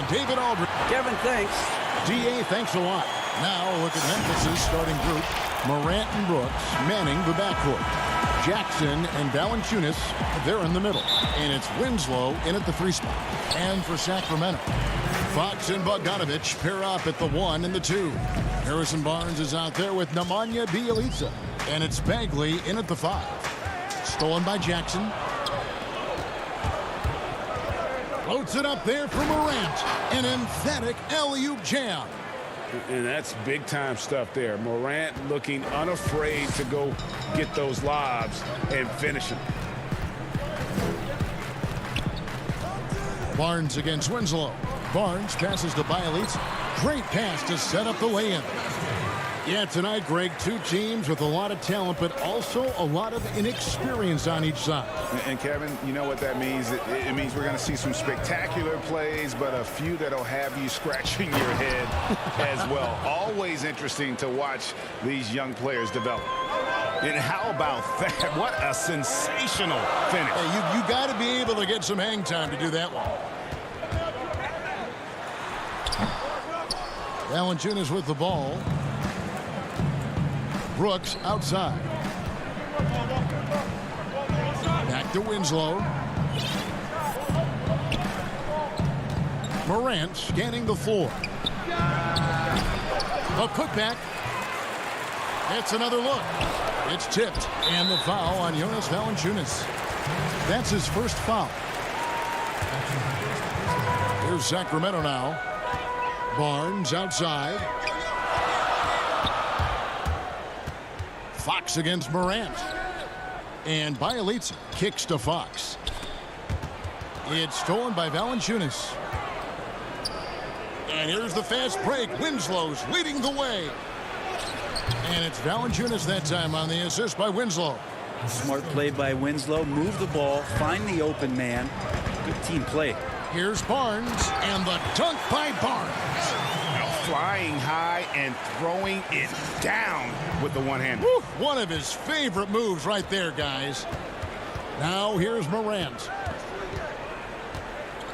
David Aldridge. Kevin, thanks. D.A., thanks a lot. Now look at Memphis's starting group. Morant and Brooks manning the backcourt. Jackson and Valanciunas, they're in the middle. And it's Winslow in at the 3 spot. And for Sacramento, Fox and Bogdanovich pair up at the 1 and the 2. Harrison Barnes is out there with Nemanja Bjelica. And it's Bagley in at the 5. Stolen by Jackson. Floats it up there for Morant. An emphatic alley-oop jam. And that's big-time stuff there. Morant looking unafraid to go get those lobs and finish them. Barnes against Winslow. Barnes passes to Bjelica. Great pass to set up the lay-in. Yeah, tonight, Greg, 2 teams with a lot of talent, but also a lot of inexperience on each side. And Kevin, you know what that means? It means we're going to see some spectacular plays, but a few that'll have you scratching your head as well. Always interesting to watch these young players develop. And how about that? What a sensational finish. Hey, you got to be able to get some hang time to do that one. Valanciunas with the ball. Brooks outside. Back to Winslow. Morant scanning the floor. A putback. It's another look. It's tipped. And the foul on Jonas Valanciunas. That's his first foul. Here's Sacramento now. Barnes outside. Fox against Morant. And Bjelica kicks to Fox. It's stolen by Valanciunas. And here's the fast break. Winslow's leading the way. And it's Valanciunas that time on the assist by Winslow. Smart play by Winslow. Move the ball. Find the open man. Good team play. Here's Barnes. And the dunk by Barnes. Flying high and throwing it down with the one-hand. One of his favorite moves right there, guys. Now here's Morant.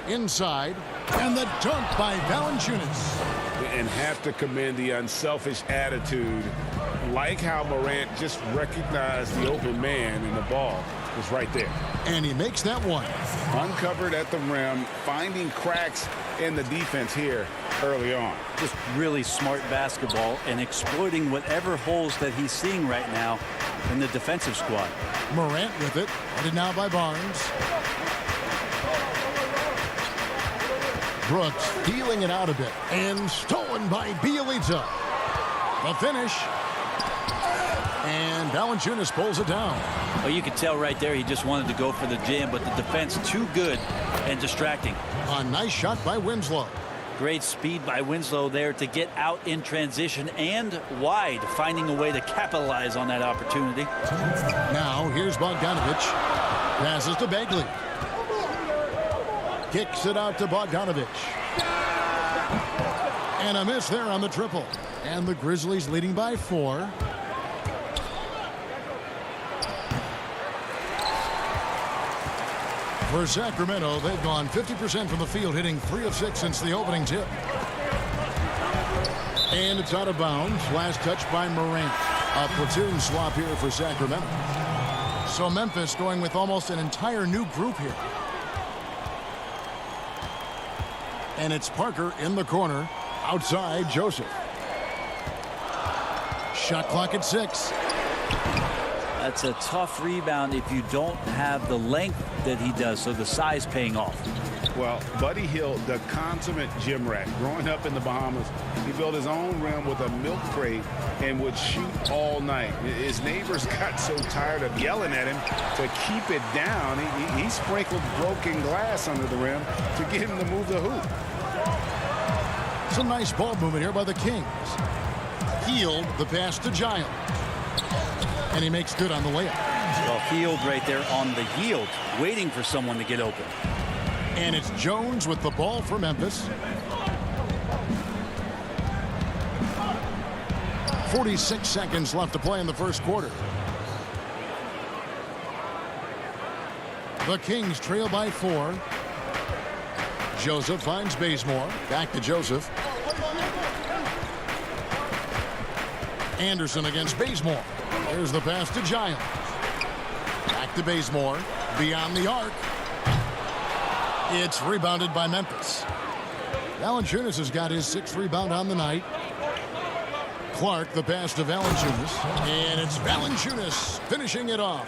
Inside. And the dunk by Valanciunas. And have to commend the unselfish attitude. Like how Morant just recognized the open man and the ball was right there. And he makes that one. Uncovered at the rim, finding cracks in the defense here early on. Just really smart basketball and exploiting whatever holes that he's seeing right now in the defensive squad. Morant with it. Headed now by Barnes. Brooks feeling it out a bit. And stolen by Bjelica. The finish. And Valanciunas pulls it down. Well, you could tell right there he just wanted to go for the jam, but the defense too good and distracting. A nice shot by Winslow. Great speed by Winslow there to get out in transition and wide, finding a way to capitalize on that opportunity. Now here's Bogdanovich. Passes to Bagley. Kicks it out to Bogdanovich. And a miss there on the triple. And the Grizzlies leading by 4. For Sacramento, they've gone 50% from the field, hitting 3 of 6 since the opening tip. And it's out of bounds. Last touch by Morant. A platoon swap here for Sacramento. So Memphis going with almost an entire new group here. And it's Parker in the corner. Outside, Joseph. Shot clock at 6. That's a tough rebound if you don't have the length that he does, so the size paying off. Well, Buddy Hield, the consummate gym rat. Growing up in the Bahamas, he built his own rim with a milk crate and would shoot all night. His neighbors got so tired of yelling at him to keep it down. He sprinkled broken glass under the rim to get him to move the hoop. Some nice ball movement here by the Kings. Hield the pass to Giles. And he makes good on the layup. Well, Hield right there on the yield, waiting for someone to get open. And it's Jones with the ball for Memphis. 46 seconds left to play in the first quarter. The Kings trail by 4. Joseph finds Bazemore. Back to Joseph. Anderson against Bazemore. There's the pass to Giles. Back to Bazemore. Beyond the arc. It's rebounded by Memphis. Valanciunas has got his 6th rebound on the night. Clark, the pass to Valanciunas. And it's Valanciunas finishing it off.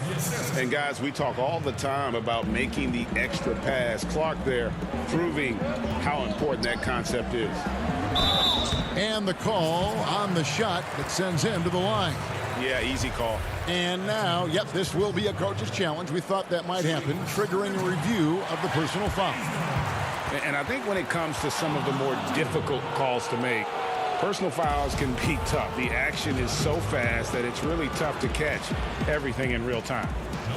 And guys, we talk all the time about making the extra pass. Clark there proving how important that concept is. And the call on the shot that sends him to the line. Yeah, easy call. And now, yep, this will be a coach's challenge. We thought that might happen, triggering a review of the personal foul. And I think when it comes to some of the more difficult calls to make, personal fouls can be tough. The action is so fast that it's really tough to catch everything in real time.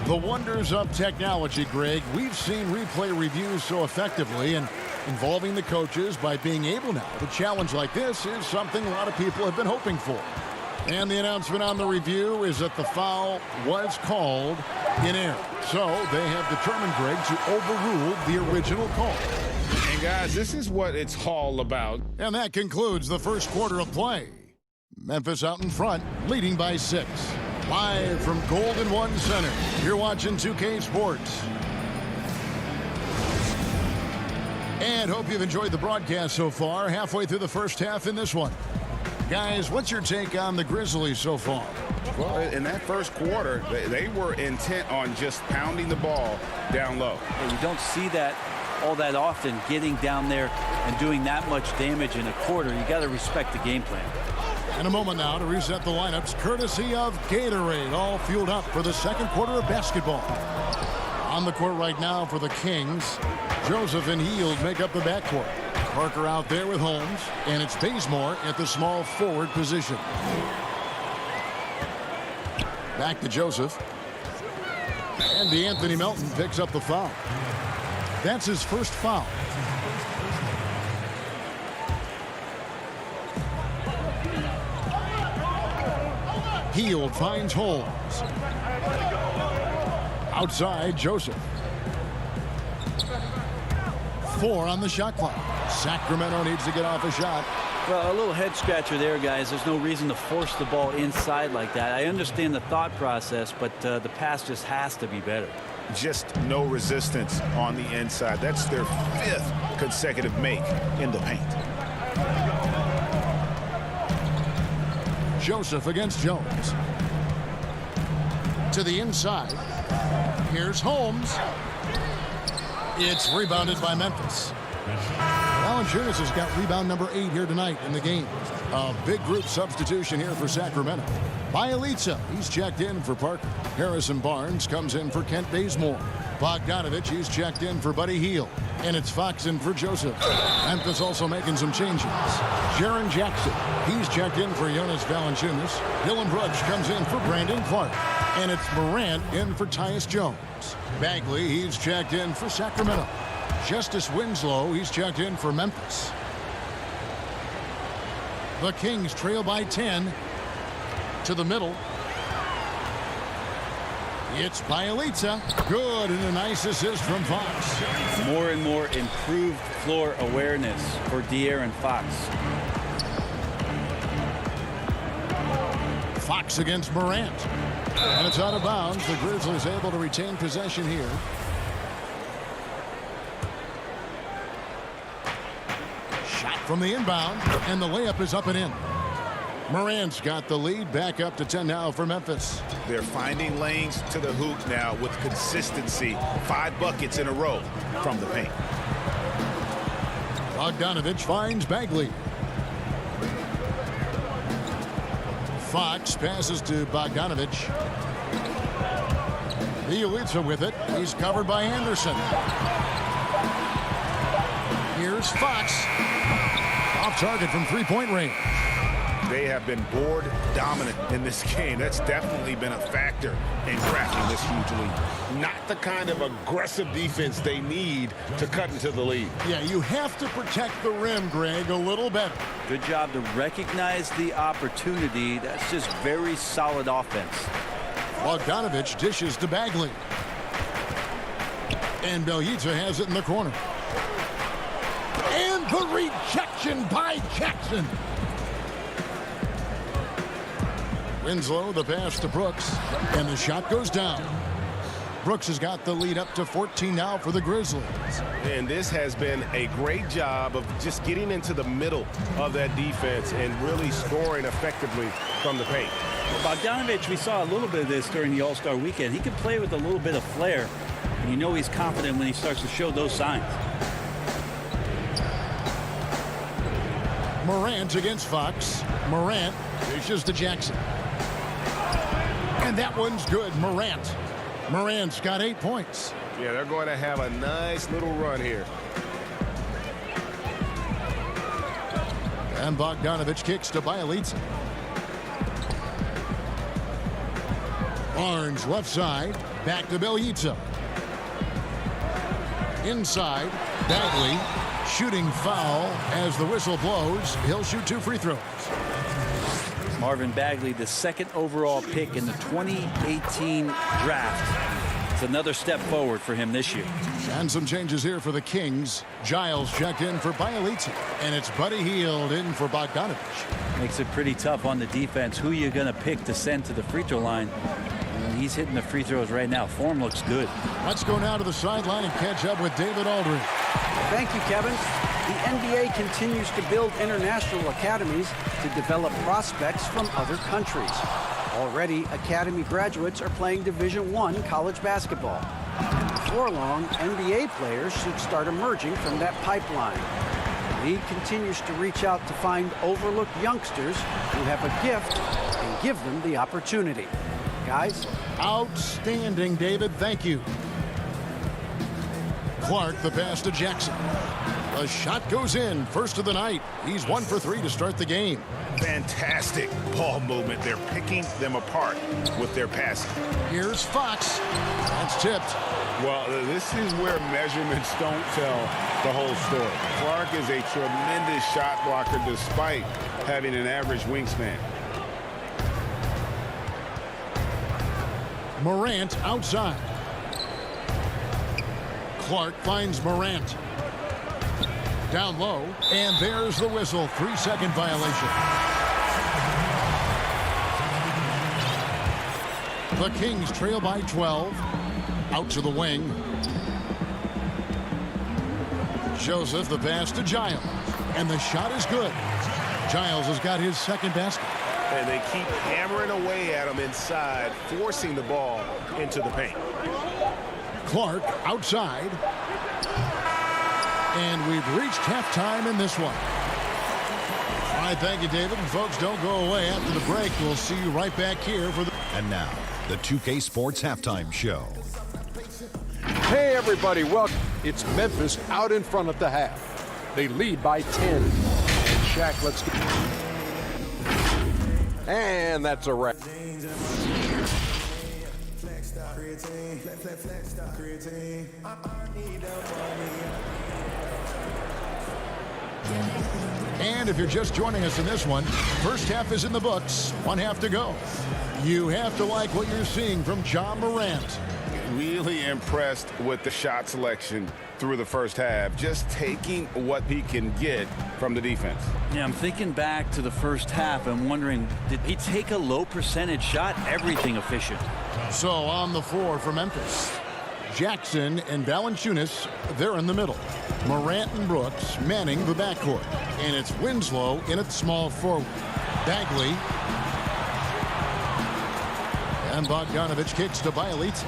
The wonders of technology, Greg. We've seen replay reviews so effectively, and involving the coaches by being able now to challenge like this is something a lot of people have been hoping for. And the announcement on the review is that the foul was called in error. So they have determined, Greg, to overrule the original call. And guys, this is what it's all about. And that concludes the first quarter of play. Memphis out in front, leading by 6. Live from Golden One Center, you're watching 2K Sports. And hope you've enjoyed the broadcast so far. Halfway through the first half in this one. Guys, what's your take on the Grizzlies so far? Well, in that first quarter, they were intent on just pounding the ball down low. And you don't see that all that often, getting down there and doing that much damage in a quarter. You got to respect the game plan. In a moment now to reset the lineups, courtesy of Gatorade, all fueled up for the second quarter of basketball. On the court right now for the Kings, Joseph and Hield make up the backcourt. Parker out there with Holmes, and it's Bazemore at the small forward position. Back to Joseph. And DeAnthony Melton picks up the foul. That's his first foul. Hield finds Holmes. Outside, Joseph. 4 on the shot clock. Sacramento needs to get off a shot. Well, a little head scratcher there, guys. There's no reason to force the ball inside like that. I understand the thought process, but the pass just has to be better. Just no resistance on the inside. That's their 5th consecutive make in the paint. Joseph against Jones. To the inside. Here's Holmes. It's rebounded by Memphis. Valanciunas has got rebound number 8 here tonight in the game. A big group substitution here for Sacramento. Bielitsa, he's checked in for Parker. Harrison Barnes comes in for Kent Bazemore. Bogdanovich, he's checked in for Buddy Hield. And it's Fox in for Joseph. Memphis also making some changes. Jaren Jackson, he's checked in for Jonas Valanciunas. Dylan Brooks comes in for Brandon Clark. And it's Morant in for Tyus Jones. Bagley, he's checked in for Sacramento. Justice Winslow, he's checked in for Memphis. The Kings trail by 10 to the middle. It's Bielitsa. Good, and a nice assist from Fox. More and more improved floor awareness for De'Aaron Fox. Fox against Morant. And it's out of bounds. The Grizzlies able to retain possession here. Shot from the inbound, and the layup is up and in. Morant's got the lead, back up to 10 now for Memphis. They're finding lanes to the hoop now with consistency. 5 buckets in a row from the paint. Bogdanovich finds Bagley. Fox passes to Bogdanovich. Bielitsa with it. He's covered by Anderson. Here's Fox. Off target from three-point range. They have been board dominant in this game. That's definitely been a factor in cracking this huge lead. Not the kind of aggressive defense they need to cut into the lead. Yeah, you have to protect the rim, Greg, a little better. Good job to recognize the opportunity. That's just very solid offense. Bogdanovich dishes to Bagley. And Bielitsa has it in the corner. The rejection by Jackson. Winslow, the pass to Brooks, and the shot goes down. Brooks has got the lead up to 14 now for the Grizzlies. And this has been a great job of just getting into the middle of that defense and really scoring effectively from the paint. Bogdanovich, we saw a little bit of this during the All-Star weekend. He can play with a little bit of flair, and you know he's confident when he starts to show those signs. Morant against Fox. Morant dishes to Jackson. And that one's good. Morant's got 8 points. Yeah, they're going to have a nice little run here. And Bogdanovich kicks to Bielitsa. Barnes left side. Back to Bielitsa. Inside. Bagley. Shooting foul as the whistle blows. He'll shoot 2 free throws. Marvin Bagley, the second overall pick in the 2018 draft. It's another step forward for him this year. And some changes here for the Kings. Giles checked in for Bielitsa. And it's Buddy Hield in for Bogdanovich. Makes it pretty tough on the defense. Who you're going to pick to send to the free throw line. And he's hitting the free throws right now. Form looks good. Let's go now to the sideline and catch up with David Aldridge. Thank you, Kevin. The NBA continues to build international academies to develop prospects from other countries. Already, academy graduates are playing Division I college basketball. And before long, NBA players should start emerging from that pipeline. The league continues to reach out to find overlooked youngsters who have a gift and give them the opportunity. Guys? Outstanding, David. Thank you. Clark, the pass to Jackson. A shot goes in. First of the night. He's 1 for 3 to start the game. Fantastic ball movement. They're picking them apart with their passing. Here's Fox. That's tipped. Well, this is where measurements don't tell the whole story. Clark is a tremendous shot blocker despite having an average wingspan. Morant outside. Clark finds Morant. Down low, and there's the whistle. 3-second violation. The Kings trail by 12. Out to the wing. Joseph, the pass to Giles. And the shot is good. Giles has got his second basket. And they keep hammering away at him inside, forcing the ball into the paint. Clark outside. And we've reached halftime in this one. All right, thank you, David. And folks, don't go away. After the break, we'll see you right back here for the... And now, the 2K Sports Halftime Show. Hey, everybody, welcome. It's Memphis out in front at the half. They lead by 10. And Shaq, let's get... And that's a wrap. And if you're just joining us in this one, first half is in the books. 1 half to go. You have to like what you're seeing from Ja Morant. Really impressed with the shot selection through the first half, just taking what he can get from the defense. Yeah, I'm thinking back to the first half and wondering, did he take a low percentage shot? Everything efficient. So on the floor for Memphis, Jackson and Valanciunas, they're in the middle. Morant and Brooks manning the backcourt. And it's Winslow in at small forward. Bagley. And Bogdanovich kicks to Bielitsa.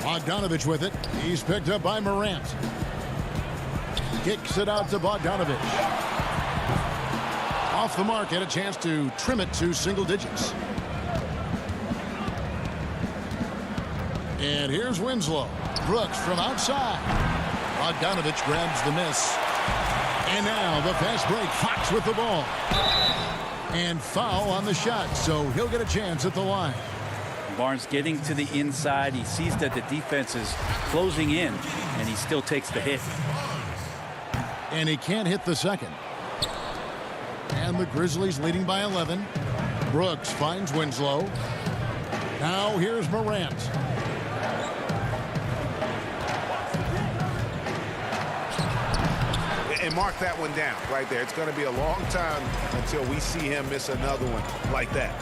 Bogdanovich with it. He's picked up by Morant. Kicks it out to Bogdanovich. Off the mark, had a chance to trim it to single digits. And here's Winslow. Brooks from outside. Bogdanovich grabs the miss. And now the fast break. Fox with the ball. And foul on the shot, so he'll get a chance at the line. Barnes getting to the inside. He sees that the defense is closing in, and he still takes the hit. And he can't hit the second. And the Grizzlies leading by 11. Brooks finds Winslow. Now here's Morant. And mark that one down right there. It's going to be a long time until we see him miss another one like that.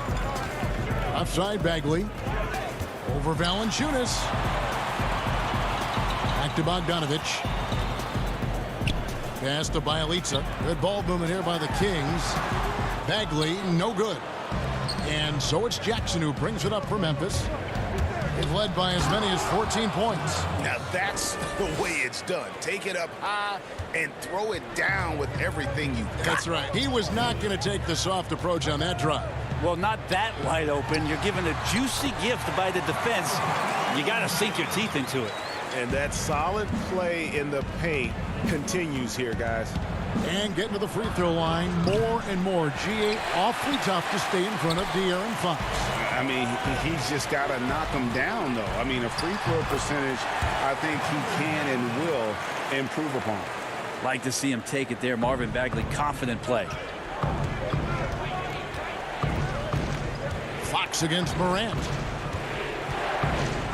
Offside Bagley. Over Valanciunas. Back to Bogdanovich. Pass to Bielitsa. Good ball movement here by the Kings. Bagley, no good. And so it's Jackson who brings it up for Memphis. They've led by as many as 14 points. Now that's the way it's done. Take it up high and throw it down with everything you got. That's right. He was not going to take the soft approach on that drive. Well, not that wide open. You're given a juicy gift by the defense. You got to sink your teeth into it. And that solid play in the paint continues here, guys. And getting to the free throw line more and more. G8 awfully tough to stay in front of De'Aaron Fox. I mean, he's just got to knock him down, though. I mean, a free throw percentage, I think he can and will improve upon. Like to see him take it there. Marvin Bagley, confident play. Fox against Morant.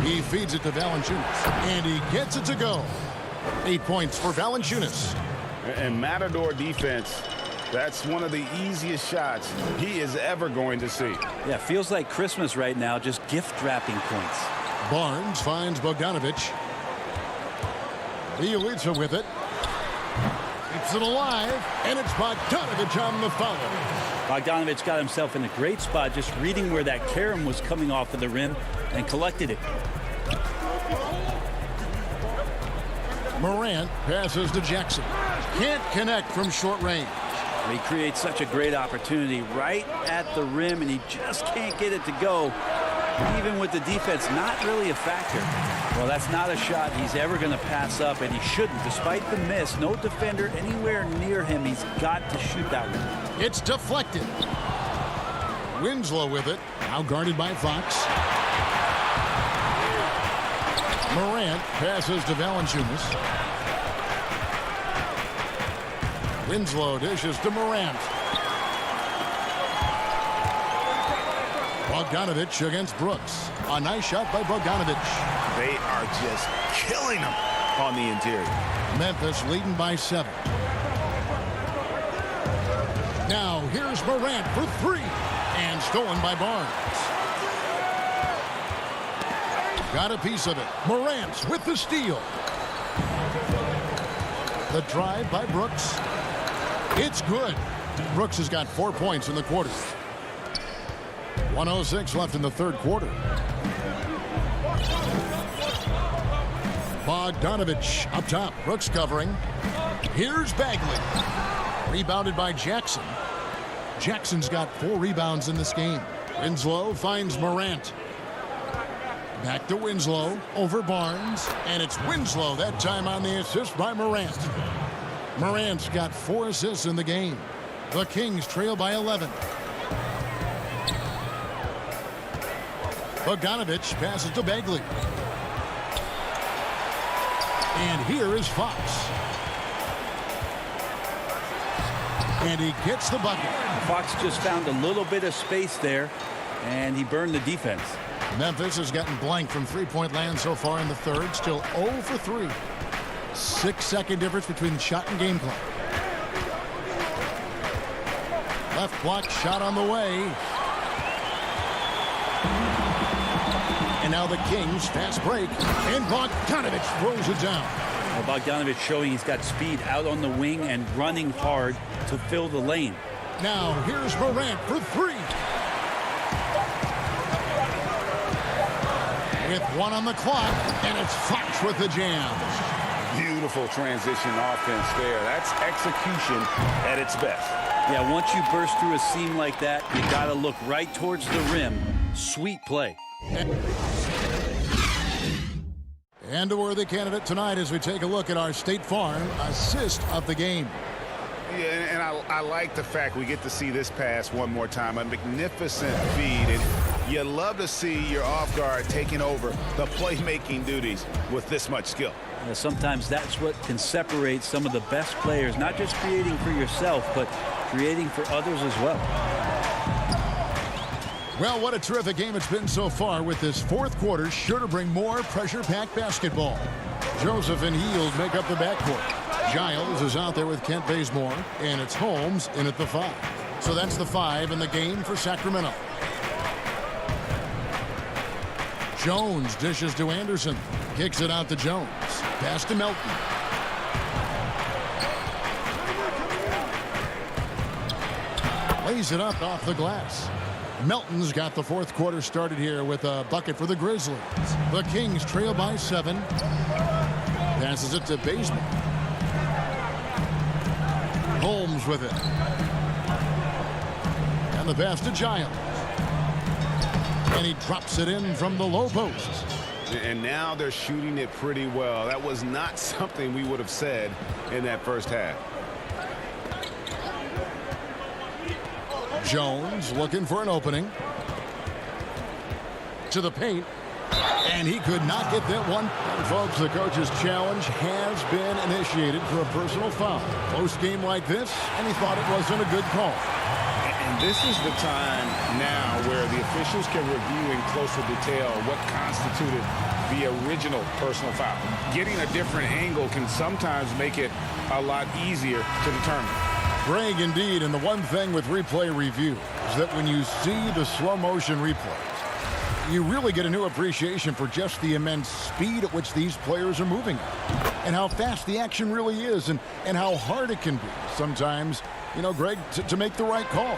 He feeds it to Valanciunas, and he gets it to go. 8 points for Valanciunas. And Matador defense, that's one of the easiest shots he is ever going to see. Yeah, feels like Christmas right now, just gift wrapping points. Barnes finds Bogdanovich. Bielitsa with it. Keeps it alive, and it's Bogdanovich on the foul. Bogdanovich got himself in a great spot, just reading where that carom was coming off of the rim and collected it. Morant passes to Jackson. Can't connect from short range. He creates such a great opportunity right at the rim, and he just can't get it to go. Even with the defense not really a factor. Well, that's not a shot he's ever going to pass up, and he shouldn't. Despite the miss, no defender anywhere near him. He's got to shoot that one. It's deflected. Winslow with it. Now guarded by Fox. Morant passes to Valanciunas. Winslow dishes to Morant. Bogdanovich against Brooks. A nice shot by Bogdanovich. They are just killing him on the interior. Memphis leading by 7. Now here's Morant for 3. And stolen by Barnes. Got a piece of it. Morant with the steal. The drive by Brooks. It's good. Brooks has got 4 points in the quarter. 1:06 left in the third quarter. Bogdanovich up top. Brooks covering. Here's Bagley. Rebounded by Jackson. Jackson's got 4 rebounds in this game. Winslow finds Morant. Back to Winslow over Barnes. And it's Winslow that time on the assist by Morant. Morant's got 4 assists in the game. The Kings trail by 11. Bogdanovich passes to Bagley. And here is Fox. And he gets the bucket. Fox just found a little bit of space there, and he burned the defense. Memphis has gotten blank from three-point land so far in the third. Still 0 for 3. 6-second difference between shot and game clock. Left block shot on the way. And now the Kings fast break. And Bogdanovich throws it down. Well, Bogdanovich showing he's got speed out on the wing and running hard to fill the lane. Now here's Morant for 3. With 1 on the clock, and it's Fox with the jam. Beautiful transition offense there. That's execution at its best. Yeah, once you burst through a seam like that, you got to look right towards the rim. Sweet play. And a worthy candidate tonight as we take a look at our State Farm assist of the game. Yeah, and I like the fact we get to see this pass one more time. A magnificent feed. And you love to see your off guard taking over the playmaking duties with this much skill. Yeah, sometimes that's what can separate some of the best players, not just creating for yourself, but creating for others as well. Well, what a terrific game it's been so far, with this fourth quarter sure to bring more pressure-packed basketball. Joseph and Hield make up the backcourt. Giles is out there with Kent Bazemore, and it's Holmes in at the 5. So that's the 5 in the game for Sacramento. Jones dishes to Anderson. Kicks it out to Jones. Pass to Melton. Lays it up off the glass. Melton's got the fourth quarter started here with a bucket for the Grizzlies. The Kings trail by 7. Passes it to Bazemore. Holmes with it. And the pass to Giles. And he drops it in from the low post. And now they're shooting it pretty well. That was not something we would have said in that first half. Jones looking for an opening. To the paint. And he could not get that one. And folks, the coach's challenge has been initiated for a personal foul. Close game like this, and he thought it wasn't a good call. And this is the time now where the officials can review in closer detail what constituted the original personal foul. Getting a different angle can sometimes make it a lot easier to determine. Greg, indeed, and the one thing with replay review is that when you see the slow motion replays, you really get a new appreciation for just the immense speed at which these players are moving and how fast the action really is and how hard it can be sometimes, you know, Greg, to make the right call.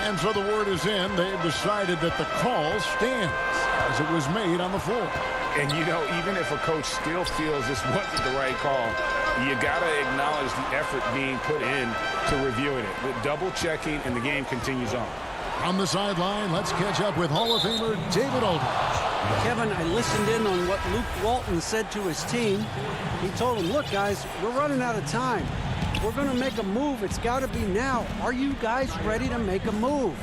And so the word is in. They've decided that the call stands as it was made on the floor. And, you know, even if a coach still feels this wasn't the right call, you got to acknowledge the effort being put in to reviewing it. With double checking, and the game continues on. On the sideline, let's catch up with Hall of Famer David Aldridge. Kevin, I listened in on what Luke Walton said to his team. He told them, look, guys, we're running out of time. We're going to make a move. It's got to be now. Are you guys ready to make a move?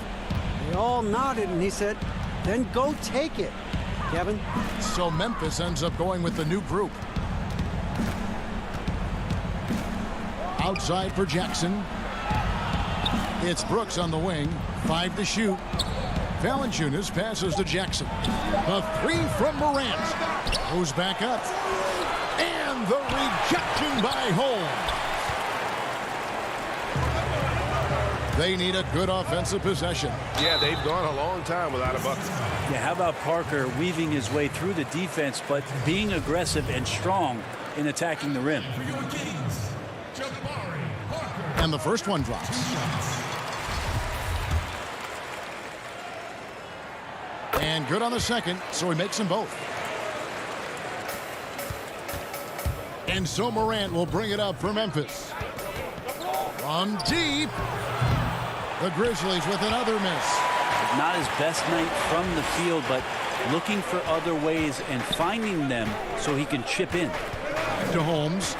They all nodded, and he said, then go take it. Kevin? So Memphis ends up going with the new group. Outside for Jackson. It's Brooks on the wing. 5 to shoot. Valanciunas passes to Jackson. The 3 from Morant. Goes back up. And the rejection by Holmes. They need a good offensive possession. Yeah, they've gone a long time without a bucket. Yeah, how about Parker weaving his way through the defense, but being aggressive and strong in attacking the rim. And the first one drops. And good on the second, so he makes them both. And so Morant will bring it up for Memphis. From deep. The Grizzlies with another miss. Not his best night from the field, but looking for other ways and finding them so he can chip in. To Holmes.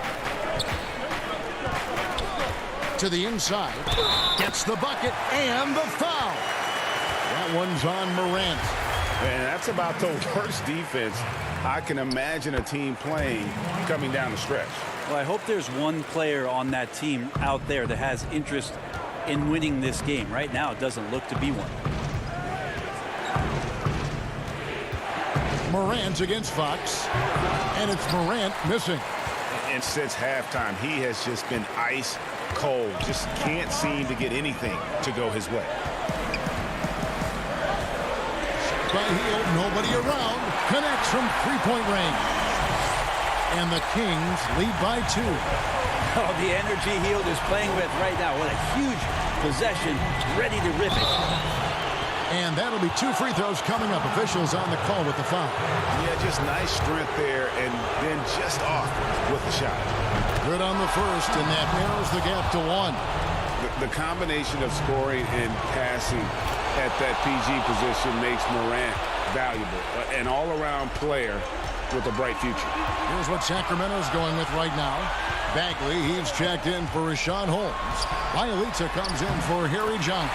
To the inside. Gets the bucket and the foul. That one's on Morant. And that's about the worst defense I can imagine a team playing coming down the stretch. Well, I hope there's one player on that team out there that has interest in winning this game. Right now, it doesn't look to be one. Morant against Fox. And it's Morant missing. And since halftime, he has just been ice cold. Just can't seem to get anything to go his way. By Hield, nobody around. Connects from three-point range. And the Kings lead by 2. Oh, the energy Hield is playing with right now. What a huge possession, ready to rip it. And that'll be 2 free throws coming up. Officials on the call with the foul. Yeah, just nice strength there, and then just off with the shot. Good on the first, and that narrows the gap to 1. The combination of scoring and passing at that PG position makes Morant valuable. An all-around player with a bright future. Here's what Sacramento's going with right now. Bagley, he's checked in for Rashawn Holmes. Bielitsa comes in for Harry John.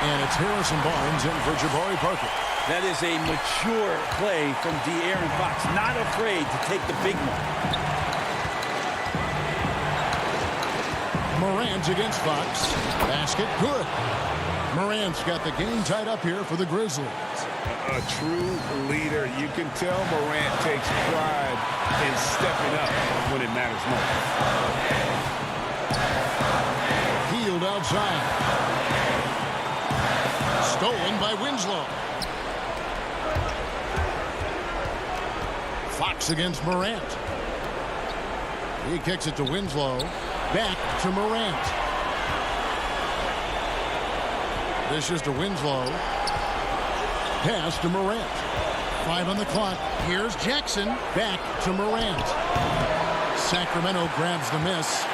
And it's Harrison Barnes in for Jabari Parker. That is a mature play from De'Aaron Fox. Not afraid to take the big one. Morant against Fox. Basket good. Morant's got the game tied up here for the Grizzlies. A true leader. You can tell Morant takes pride and stepping up when it matters most. Field outside. Stolen by Winslow. Fox against Morant. He kicks it to Winslow. Back to Morant. This is to Winslow. Pass to Morant. 5 on the clock. Here's Jackson. Back to Morant. Sacramento grabs the miss.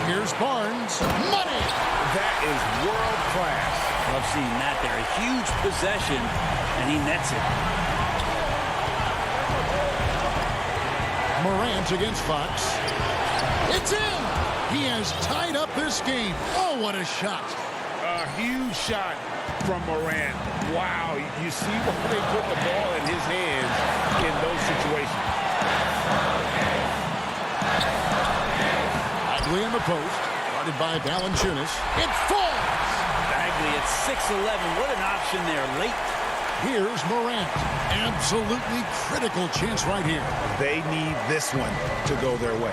Here's Barnes. Money! That is world class. Love seeing that there. A huge possession, and he nets it. Morant against Fox. It's in! He has tied up this game. Oh, what a shot. A huge shot from Morant. Wow, you see why they put the ball in his hands in those situations. Bagley in the post, guarded by Valanciunas. It falls! Bagley at 6'11". What an option there late. Here's Morant. Absolutely critical chance right here. They need this one to go their way.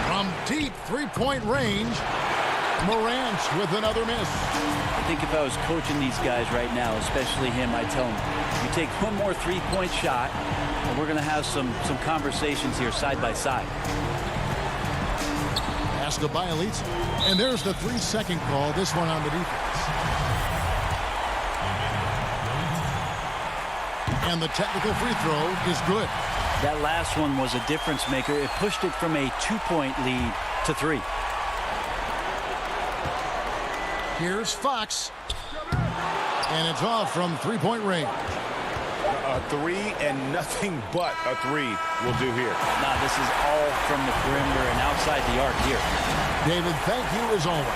From deep three-point range, Morant with another miss. I think if I was coaching these guys right now, especially him, I'd tell him, you take one more three-point shot, and we're going to have some conversations here side by side. Pass to Bielitsa. And there's the 3-second call, this one on the defense. And the technical free throw is good. That last one was a difference maker. It pushed it from a 2-point lead to 3. Here's Fox. And it's off from three-point range. A 3 and nothing but a 3 will do here. Now this is all from the perimeter and outside the arc here. David, thank you as always.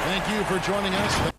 Thank you for joining us.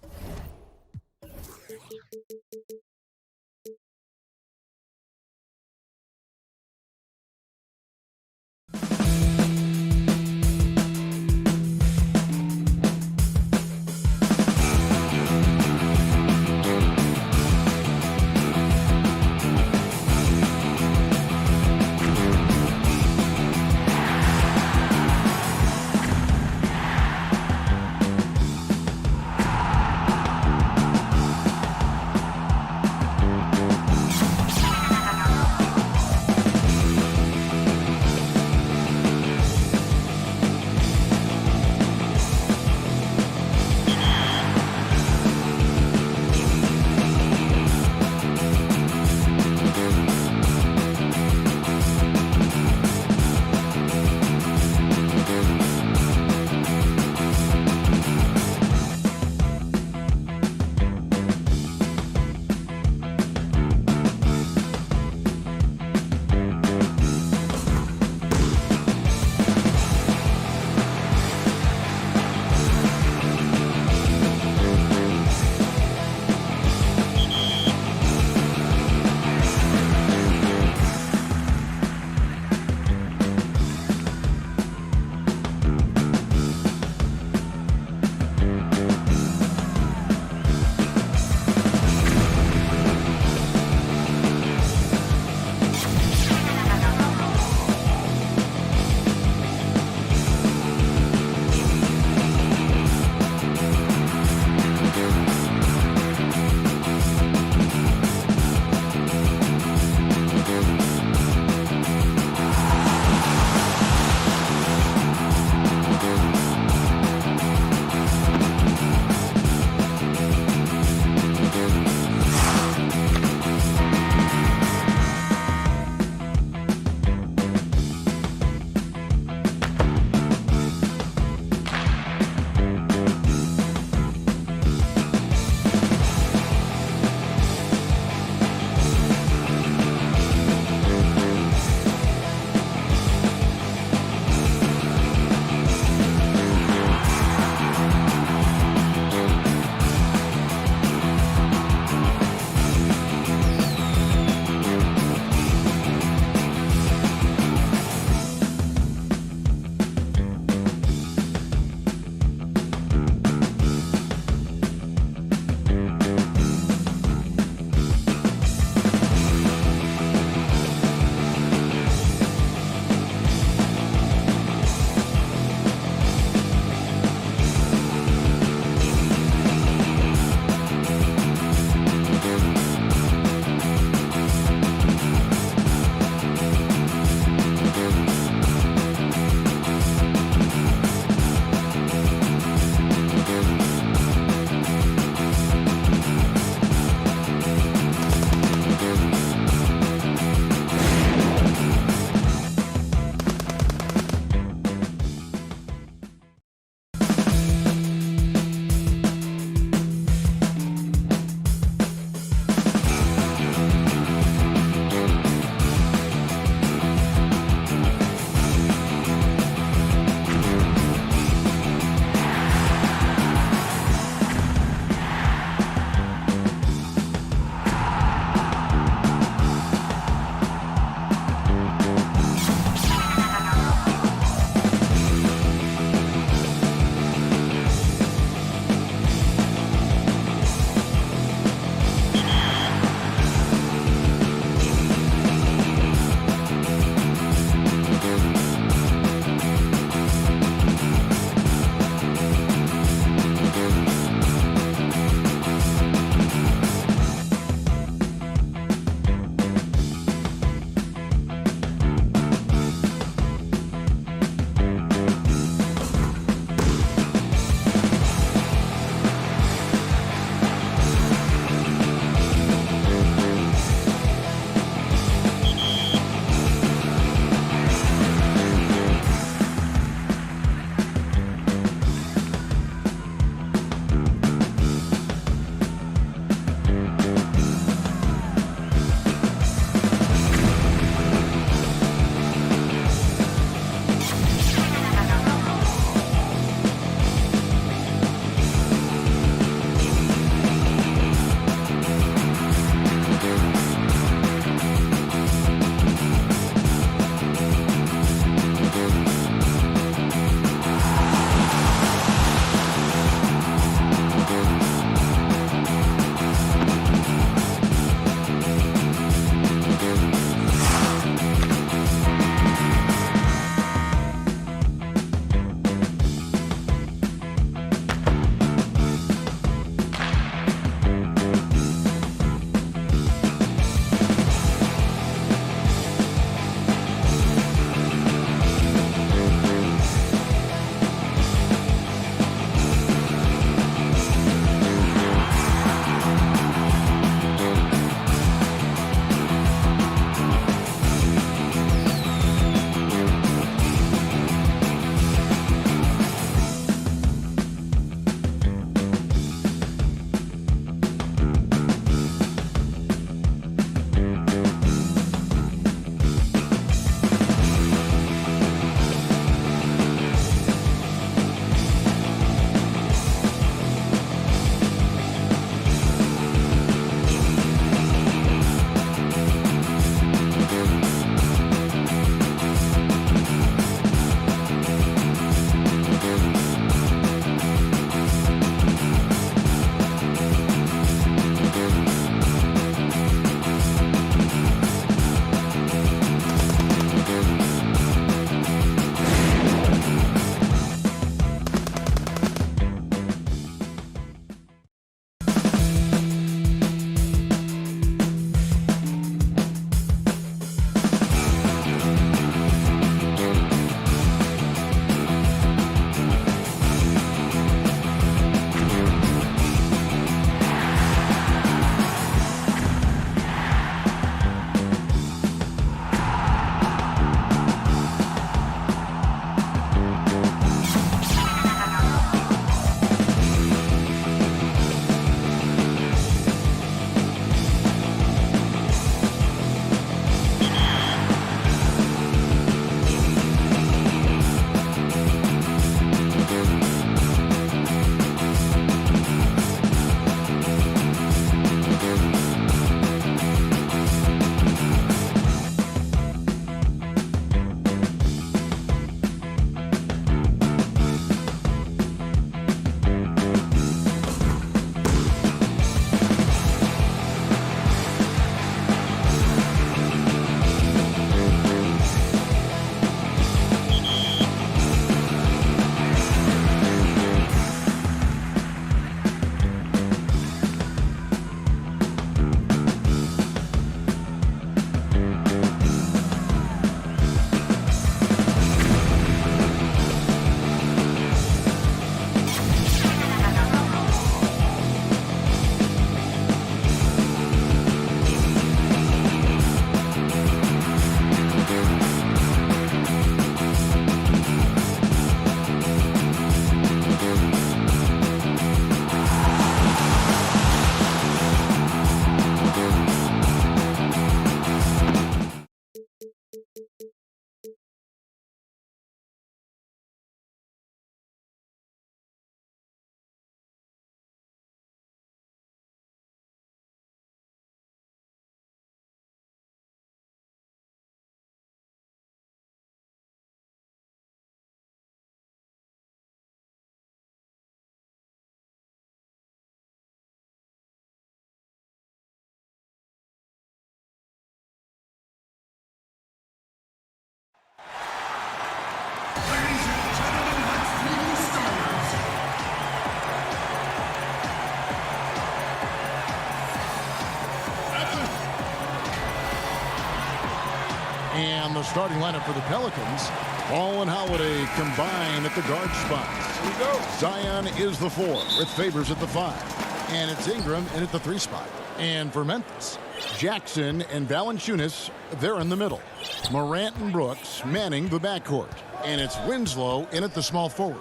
the starting lineup for the Pelicans. Ball and Holiday combine at the guard spots. Here we go. Zion is the 4 with Favors at the 5. And it's Ingram in at the 3 spot. And for Memphis, Jackson and Valanciunas, they're in the middle. Morant and Brooks manning the backcourt. And it's Winslow in at the small forward.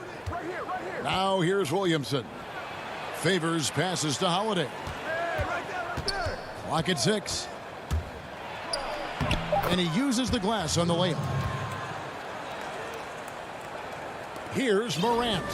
Now here's Williamson. Favors passes to Holiday. Clock at 6. And he uses the glass on the layup. Here's Morant.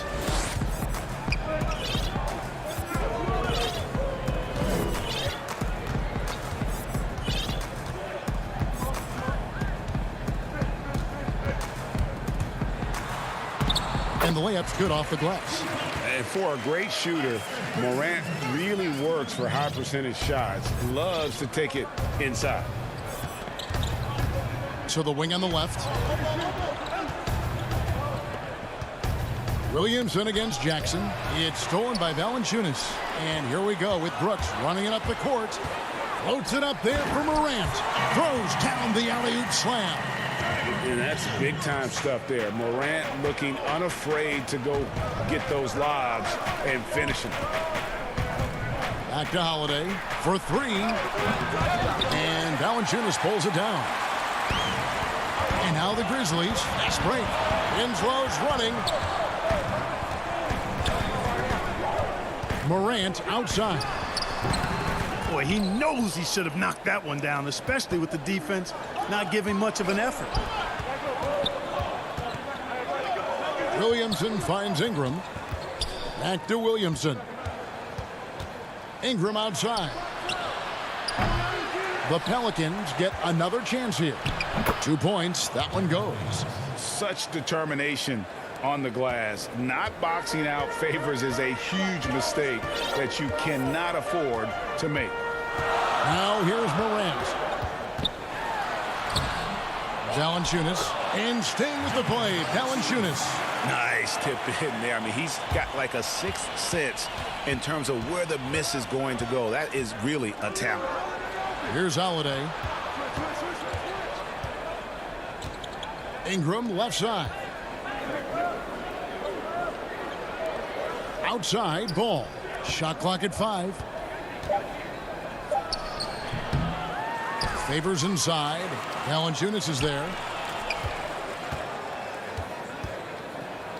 And the layup's good off the glass. And for a great shooter, Morant really works for high percentage shots. Loves to take it inside. To the wing on the left. Williamson against Jackson. It's stolen by Valanciunas. And here we go with Brooks running it up the court. Floats it up there for Morant. Throws down the alley-oop slam. And that's big-time stuff there. Morant looking unafraid to go get those lobs and finish them. Back to Holiday for 3. And Valanciunas pulls it down. And now the Grizzlies. Fast break. Winslow's running. Morant outside. Boy, he knows he should have knocked that one down, especially with the defense not giving much of an effort. Williamson finds Ingram. Back to Williamson. Ingram outside. The Pelicans get another chance here. 2 points. That one goes. Such determination on the glass. Not boxing out Favors is a huge mistake that you cannot afford to make. Now here's Morant. Valanciunas. And staying with the play, Valanciunas. Nice tip in there. I mean, he's got like a sixth sense in terms of where the miss is going to go. That is really a talent. Here's Holiday. Ingram left side. Outside ball. Shot clock at 5. Favors inside. Valanciunas is there.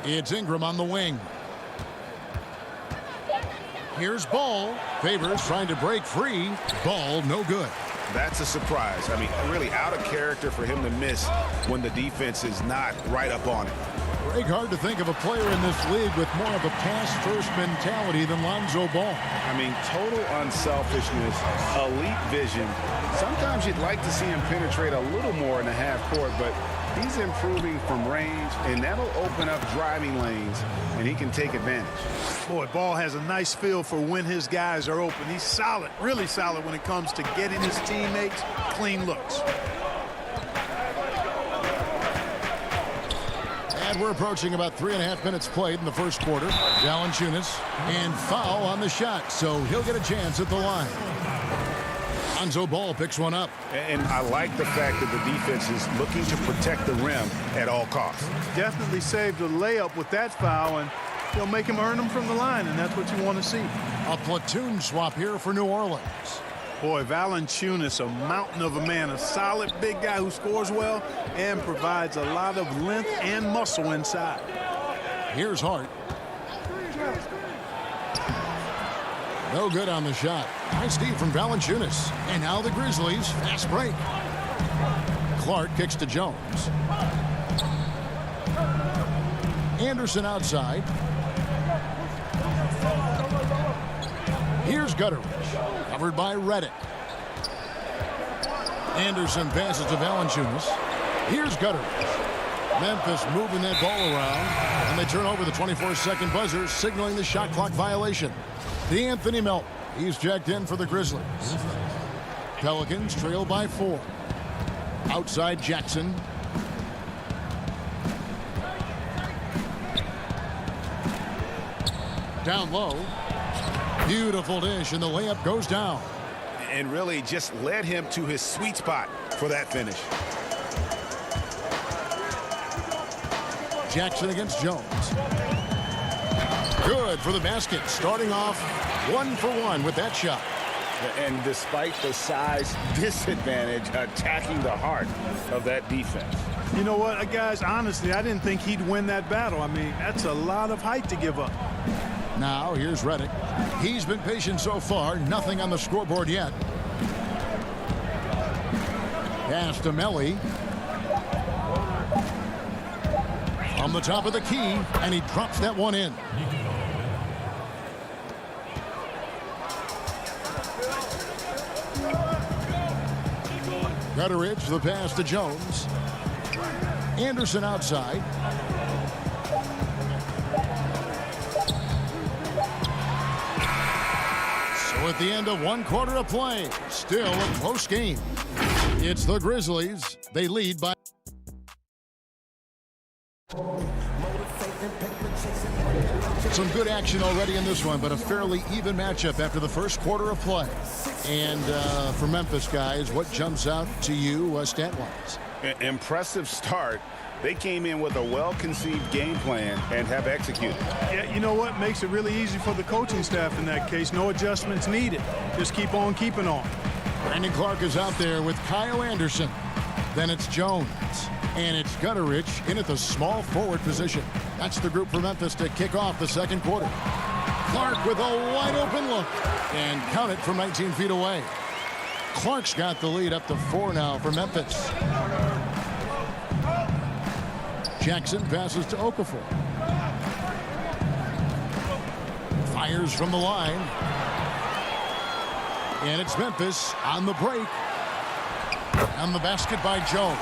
It's Ingram on the wing. Here's Ball. Favors trying to break free. Ball no good. That's a surprise. I mean, really out of character for him to miss when the defense is not right up on it. Greg, hard to think of a player in this league with more of a pass-first mentality than Lonzo Ball. I mean, total unselfishness, elite vision. Sometimes you'd like to see him penetrate a little more in the half court, but he's improving from range, and that'll open up driving lanes, and he can take advantage. Boy, Ball has a nice feel for when his guys are open. He's solid, really solid when it comes to getting his teammates clean looks. And we're approaching about 3.5 minutes played in the first quarter. Valanciunas and foul on the shot, so he'll get a chance at the line. Lonzo Ball picks one up. And I like the fact that the defense is looking to protect the rim at all costs. Definitely saved a layup with that foul, and he'll make him earn them from the line, and that's what you want to see. A platoon swap here for New Orleans. Boy, Valanciunas, a mountain of a man, a solid big guy who scores well and provides a lot of length and muscle inside. Here's Hart. No good on the shot. Nice D from Valanciunas. And now the Grizzlies. Fast break. Clark kicks to Jones. Anderson outside. Here's Gutteridge. Covered by Reddick. Anderson passes to Valanciunas. Here's Gutteridge. Memphis moving that ball around. And they turn over the 24-second buzzer, signaling the shot clock violation. D'Anthony Melton. He's checked in for the Grizzlies. Pelicans trail by 4. Outside Jackson. Down low. Beautiful dish, and the layup goes down. And really just led him to his sweet spot for that finish. Jackson against Jones. Good for the basket. Starting off 1 for 1 with that shot. And despite the size disadvantage, attacking the heart of that defense. You know what, guys, honestly, I didn't think he'd win that battle. I mean, that's a lot of height to give up. Now here's Redick. He's been patient so far. Nothing on the scoreboard yet. Pass to Melly. On the top of the key, and he drops that one in. Gutteridge, the pass to Jones. Anderson outside. So at the end of 1 quarter of play, still a close game. It's the Grizzlies. They lead by... Some good action already in this one, but a fairly even matchup after the first quarter of play. And for Memphis, guys, what jumps out to you stat-wise? Impressive start. They came in with a well-conceived game plan and have executed. Yeah, you know what? Makes it really easy for the coaching staff in that case. No adjustments needed. Just keep on keeping on. Brandon Clark is out there with Kyle Anderson. Then it's Jones. And it's Gutteridge in at the small forward position. That's the group for Memphis to kick off the second quarter. Clark with a wide open look. And count it from 19 feet away. Clark's got the lead up to 4 now for Memphis. Jackson passes to Okafor. Fires from the line. And it's Memphis on the break. And the basket by Jones.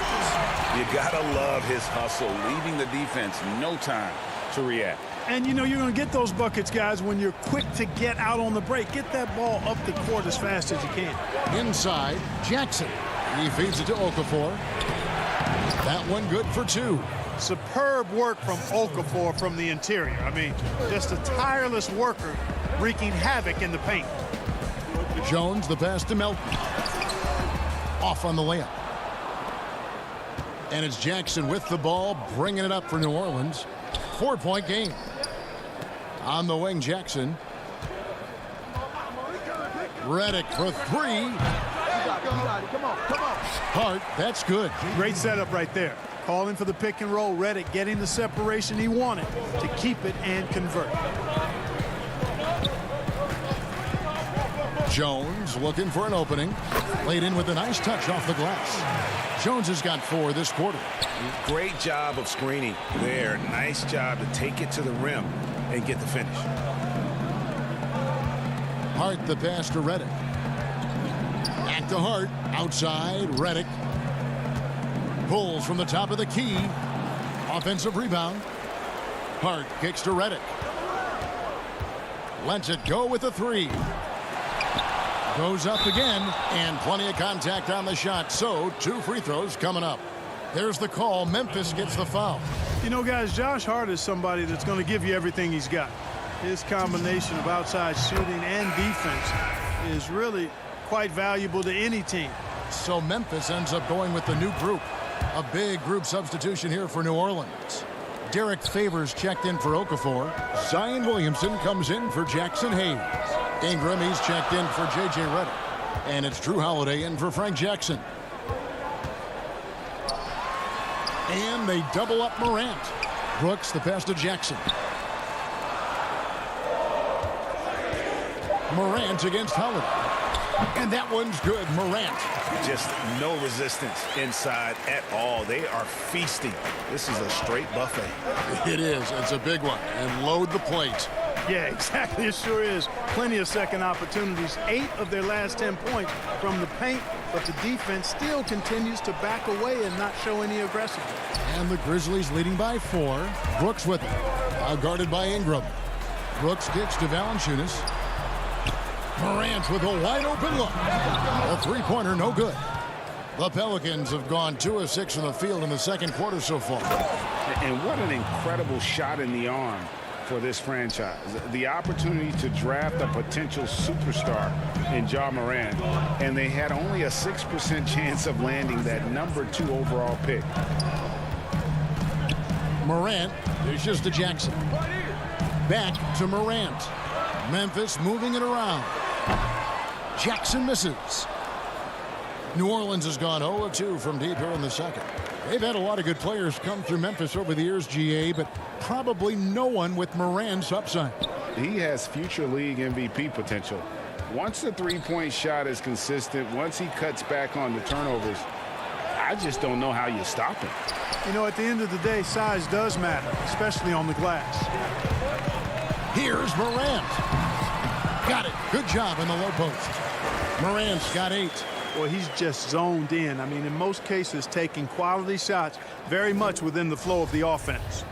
You gotta love his hustle, leaving the defense no time to react. And you know you're going to get those buckets, guys, when you're quick to get out on the break. Get that ball up the court as fast as you can. Inside, Jackson. He feeds it to Okafor. That one good for 2. Superb work from Okafor from the interior. I mean, just a tireless worker wreaking havoc in the paint. Jones, the pass to Melton. Off on the layup. And it's Jackson with the ball, bringing it up for New Orleans. 4-point game. On the wing, Jackson. Redick for 3. Come on. Hart, that's good. Great setup right there. Calling for the pick and roll. Redick getting the separation he wanted to keep it and convert. Jones looking for an opening. Laid in with a nice touch off the glass. Jones has got 4 this quarter. Great job of screening there. Nice job to take it to the rim and get the finish. Hart the pass to Redick. Back to Hart. Outside, Redick. Pulls from the top of the key. Offensive rebound. Hart kicks to Redick. Lets it go with a 3. Goes up again, and plenty of contact on the shot. So 2 free throws coming up. There's the call. Memphis gets the foul. You know, guys, Josh Hart is somebody that's going to give you everything he's got. His combination of outside shooting and defense is really quite valuable to any team. So Memphis ends up going with the new group. A big group substitution here for New Orleans. Derek Favors checked in for Okafor. Zion Williamson comes in for Jackson Hayes. Ingram, he's checked in for J.J. Redick. And it's Drew Holiday in for Frank Jackson. And they double up Morant. Brooks, the pass to Jackson. Morant against Holiday. And that one's good. Morant. Just no resistance inside at all. They are feasting. This is a straight buffet. It is. It's a big one. And load the plate. Yeah, exactly. It sure is. Plenty of second opportunities. 8 of their last 10 points from the paint, but the defense still continues to back away and not show any aggressiveness. And the Grizzlies leading by 4. Brooks with it. Guarded by Ingram. Brooks kicks to Valanciunas. Morant with a wide open look. A 3-pointer, no good. The Pelicans have gone 2 of 6 from the field in the second quarter so far. And what an incredible shot in the arm for this franchise. The opportunity to draft a potential superstar in Ja Morant, and they had only a 6% chance of landing that number 2 overall pick. Morant dishes to Jackson. Back to Morant. Memphis moving it around. Jackson misses. New Orleans has gone 0-2 from deep here in the second. They've had a lot of good players come through Memphis over the years, GA, but probably no one with Morant's upside. He has future league MVP potential. Once the three-point shot is consistent, once he cuts back on the turnovers, I just don't know how you stop him. You know, at the end of the day, size does matter, especially on the glass. Here's Morant. Got it. Good job in the low post. Morant's got 8. Well, he's just zoned in. I mean, in most cases, taking quality shots very much within the flow of the offense.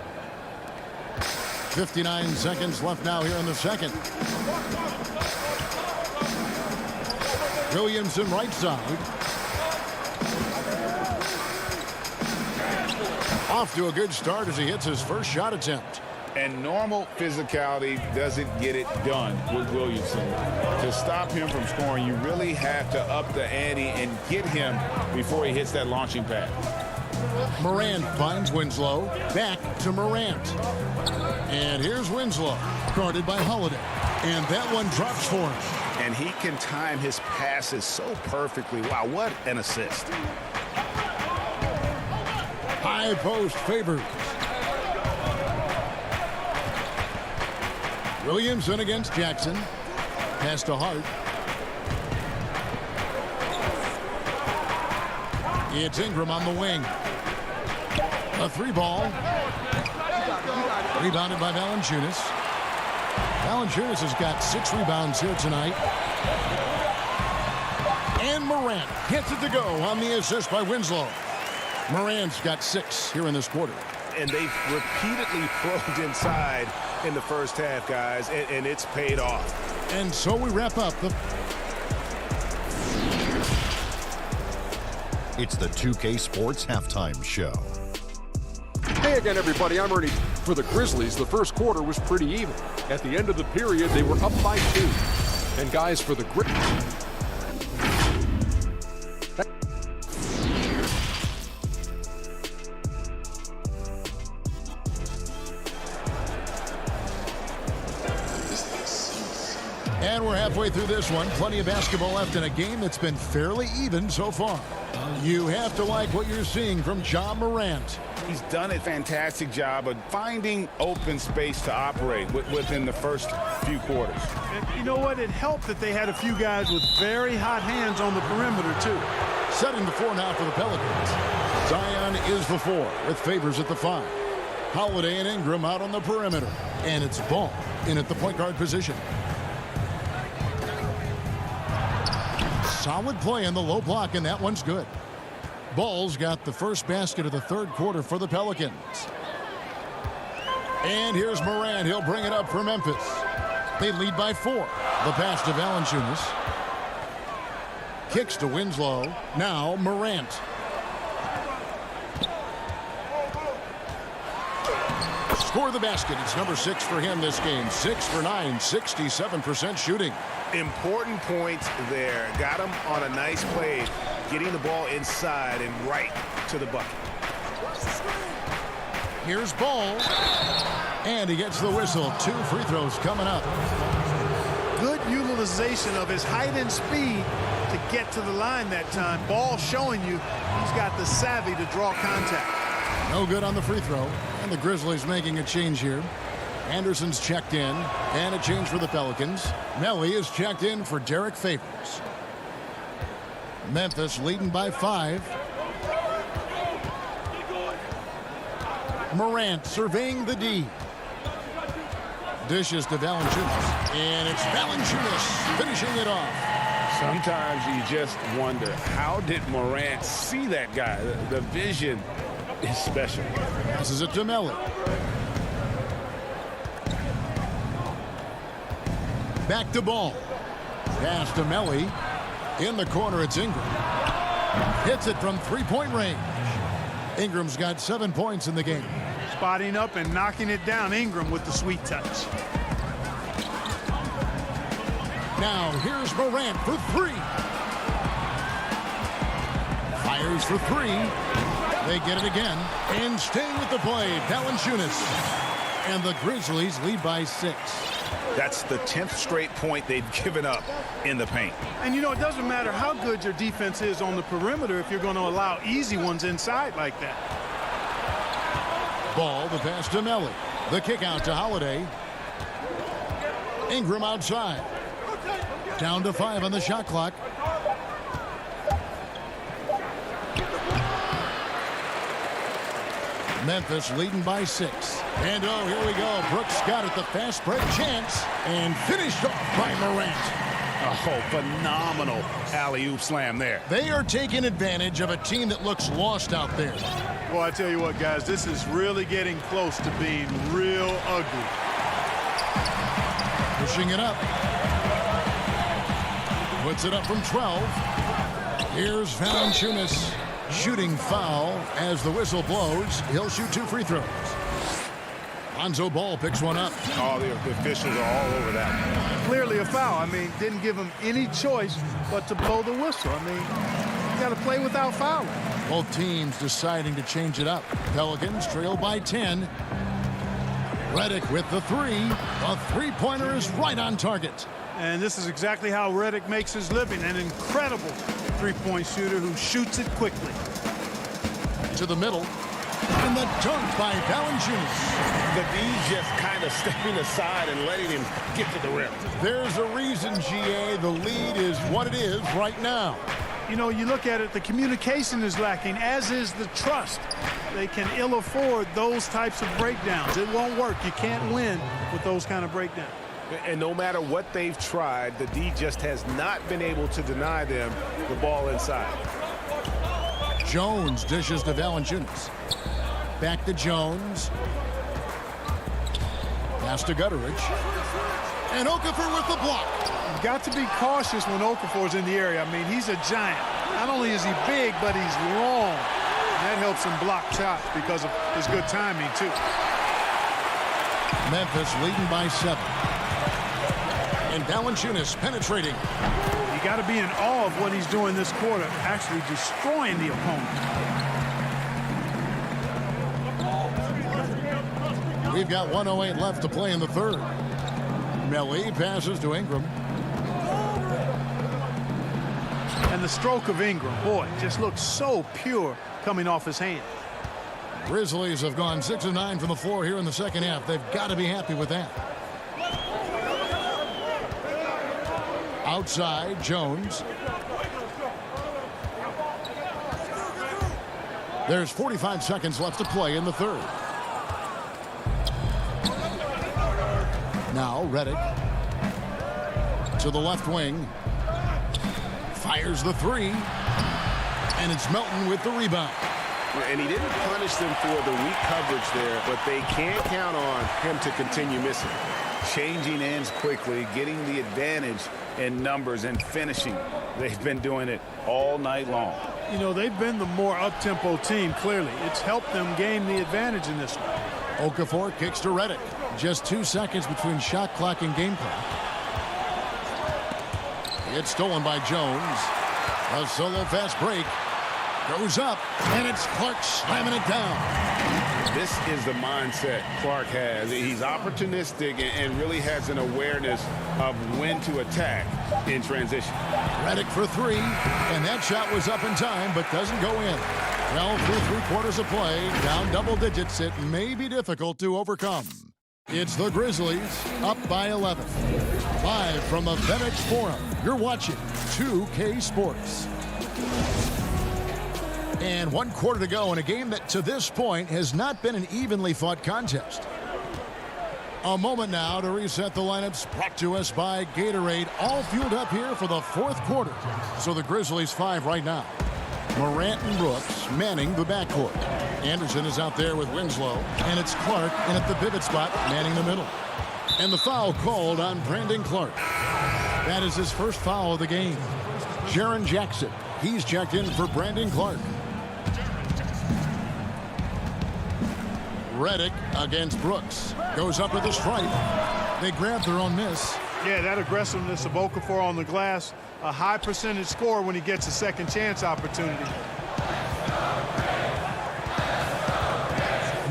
59 seconds left now here in the second. Williamson right side. Off to a good start as he hits his first shot attempt. And normal physicality doesn't get it done with Williamson. To stop him from scoring, you really have to up the ante and get him before he hits that launching pad. Morant finds Winslow. Back to Morant. And here's Winslow, guarded by Holiday. And that one drops for him. And he can time his passes so perfectly. Wow, what an assist. High post Favors. Williamson against Jackson. Pass to Hart. It's Ingram on the wing. A 3-ball. Rebounded by Valanciunas. Valanciunas has got 6 rebounds here tonight. And Morant gets it to go on the assist by Winslow. Morant's got 6 here in this quarter. And they've repeatedly probed inside in the first half, guys, and it's paid off. And so we wrap up the... It's the 2K Sports Halftime Show. Hey again, everybody. I'm Ernie. For the Grizzlies, the first quarter was pretty even. At the end of the period, they were up by 2. And guys, for the Grizzlies... And we're halfway through this one. Plenty of basketball left in a game that's been fairly even so far. You have to like what you're seeing from Ja Morant. He's done a fantastic job of finding open space to operate within the first few quarters. And you know what? It helped that they had a few guys with very hot hands on the perimeter, too. Setting the 4 now for the Pelicans. Zion is the 4 with Favors at the 5. Holiday and Ingram out on the perimeter. And it's Ball in at the point guard position. Solid play in the low block, and that one's good. Ball's got the first basket of the third quarter for the Pelicans. And here's Morant. He'll bring it up for Memphis. They lead by 4. The pass to Valanciunas. Kicks to Winslow. Now Morant. Score the basket. It's number 6 for him this game. 6 for 9, 67% shooting. Important points there. Got him on a nice play, getting the ball inside and right to the bucket. Here's Ball. And he gets the whistle. 2 free throws coming up. Good utilization of his height and speed to get to the line that time. Ball showing you he's got the savvy to draw contact. No good on the free throw. And the Grizzlies making a change here. Anderson's checked in, and a change for the Pelicans. Melly is checked in for Derek Favors. Memphis leading by 5. Morant surveying the D. Dishes to Valanciunas, and it's Valanciunas finishing it off. Sometimes you just wonder, how did Morant see that guy? The vision is special. Passes it to Melly. Back to Ball. Pass to Melly. In the corner, it's Ingram. Hits it from 3-point range. Ingram's got 7 points in the game. Spotting up and knocking it down. Ingram with the sweet touch. Now here's Morant for 3. Fires for 3. They get it again. And staying with the play, Valanciunas. And the Grizzlies lead by 6. That's the 10th straight point they've given up in the paint. And, you know, it doesn't matter how good your defense is on the perimeter if you're going to allow easy ones inside like that. Ball, the pass to Melly. The kick out to Holiday. Ingram outside. Down to 5 on the shot clock. Memphis leading by 6. And oh, here we go. Brooks got it. The fast break chance. And finished off by Morant. Oh, phenomenal alley-oop slam there. They are taking advantage of a team that looks lost out there. Well, I tell you what, guys, this is really getting close to being real ugly. Pushing it up. Puts it up from 12. Here's Valanciunas. Shooting foul as the whistle blows. He'll shoot 2 free throws. Lonzo Ball picks one up. Oh, the officials are all over that. Clearly a foul. I mean, didn't give him any choice but to blow the whistle. I mean, you got to play without fouling. Both teams deciding to change it up. Pelicans trail by 10. Redick with the 3. The three-pointer is right on target. And this is exactly how Redick makes his living. An incredible three-point shooter who shoots it quickly. To the middle. And the dunk by Valanciunas. The D just kind of stepping aside and letting him get to the rim. There's a reason, GA, the lead is what it is right now. You know, you look at it, the communication is lacking, as is the trust. They can ill afford those types of breakdowns. It won't work. You can't win with those kind of breakdowns. And no matter what they've tried, the D just has not been able to deny them the ball inside. Jones dishes to Valanciunas. Back to Jones. Pass to Gutteridge. And Okafor with the block. You've got to be cautious when Okafor's in the area. I mean, he's a giant. Not only is he big, but he's long. That helps him block shots because of his good timing, too. Memphis leading by 7. And Valanciunas penetrating. You got to be in awe of what he's doing this quarter, actually destroying the opponent. We've got 1:08 left to play in the third. Melly passes to Ingram. And the stroke of Ingram, boy, just looks so pure coming off his hand. Grizzlies have gone 6 of 9 from the floor here in the second half. They've got to be happy with that. Outside, Jones. There's 45 seconds left to play in the third. Now Redick to the left wing. Fires the 3. And it's Melton with the rebound. And he didn't punish them for the weak coverage there, but they can't count on him to continue missing. Changing ends quickly, getting the advantage in numbers and finishing. They've been doing it all night long. You know, they've been the more up-tempo team, clearly. It's helped them gain the advantage in this one. Okafor kicks to Redick. Just 2 seconds between shot clock and game clock. It's stolen by Jones. A solo fast break. Goes up, and it's Clark slamming it down. This is the mindset Clark has. He's opportunistic and really has an awareness of when to attack in transition. Redick for 3, and that shot was up in time, but doesn't go in. Well, through 3/4 of play, down double digits, it may be difficult to overcome. It's the Grizzlies up by 11. Live from the FedEx Forum, you're watching 2K Sports. And 1/4 to go in a game that to this point has not been an evenly fought contest. A moment now to reset the lineups, brought to us by Gatorade, all fueled up here for the 4th quarter. So the Grizzlies 5 right now. Morant and Brooks manning the backcourt. Anderson is out there with Winslow, and it's Clark in at the pivot spot manning the middle. And the foul called on Brandon Clark. That is his first foul of the game. Jaren Jackson, he's checked in for Brandon Clark. Redick against Brooks. Goes up with a strike. They grab their own miss. Yeah, that aggressiveness of Okafor on the glass, a high percentage score when he gets a second chance opportunity.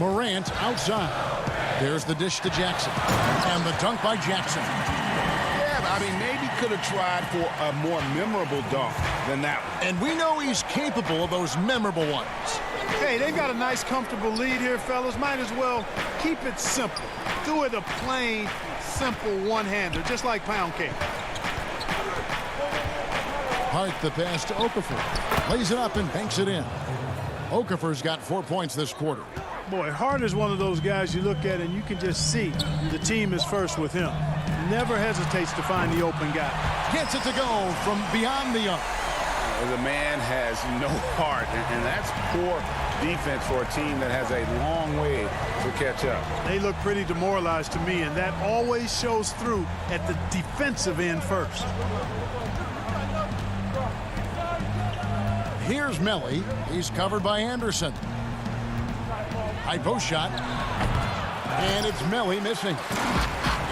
Morant outside. There's the dish to Jackson. And the dunk by Jackson. Yeah, I mean, maybe could have tried for a more memorable dunk than that one. And we know he's capable of those memorable ones. Hey, they've got a nice, comfortable lead here, fellas. Might as well keep it simple. Do it a plain, simple one-hander, just like pound cake. Hart the pass to Okafor. Lays it up and banks it in. Okafor's got 4 points this quarter. Boy, Hart is one of those guys you look at and you can just see the team is first with him. Never hesitates to find the open guy. Gets it to go from beyond the arc. The man has no heart, and that's poor defense for a team that has a long way to catch up. They look pretty demoralized to me, and that always shows through at the defensive end first. Here's Melly. He's covered by Anderson. High post shot. And it's Melly missing.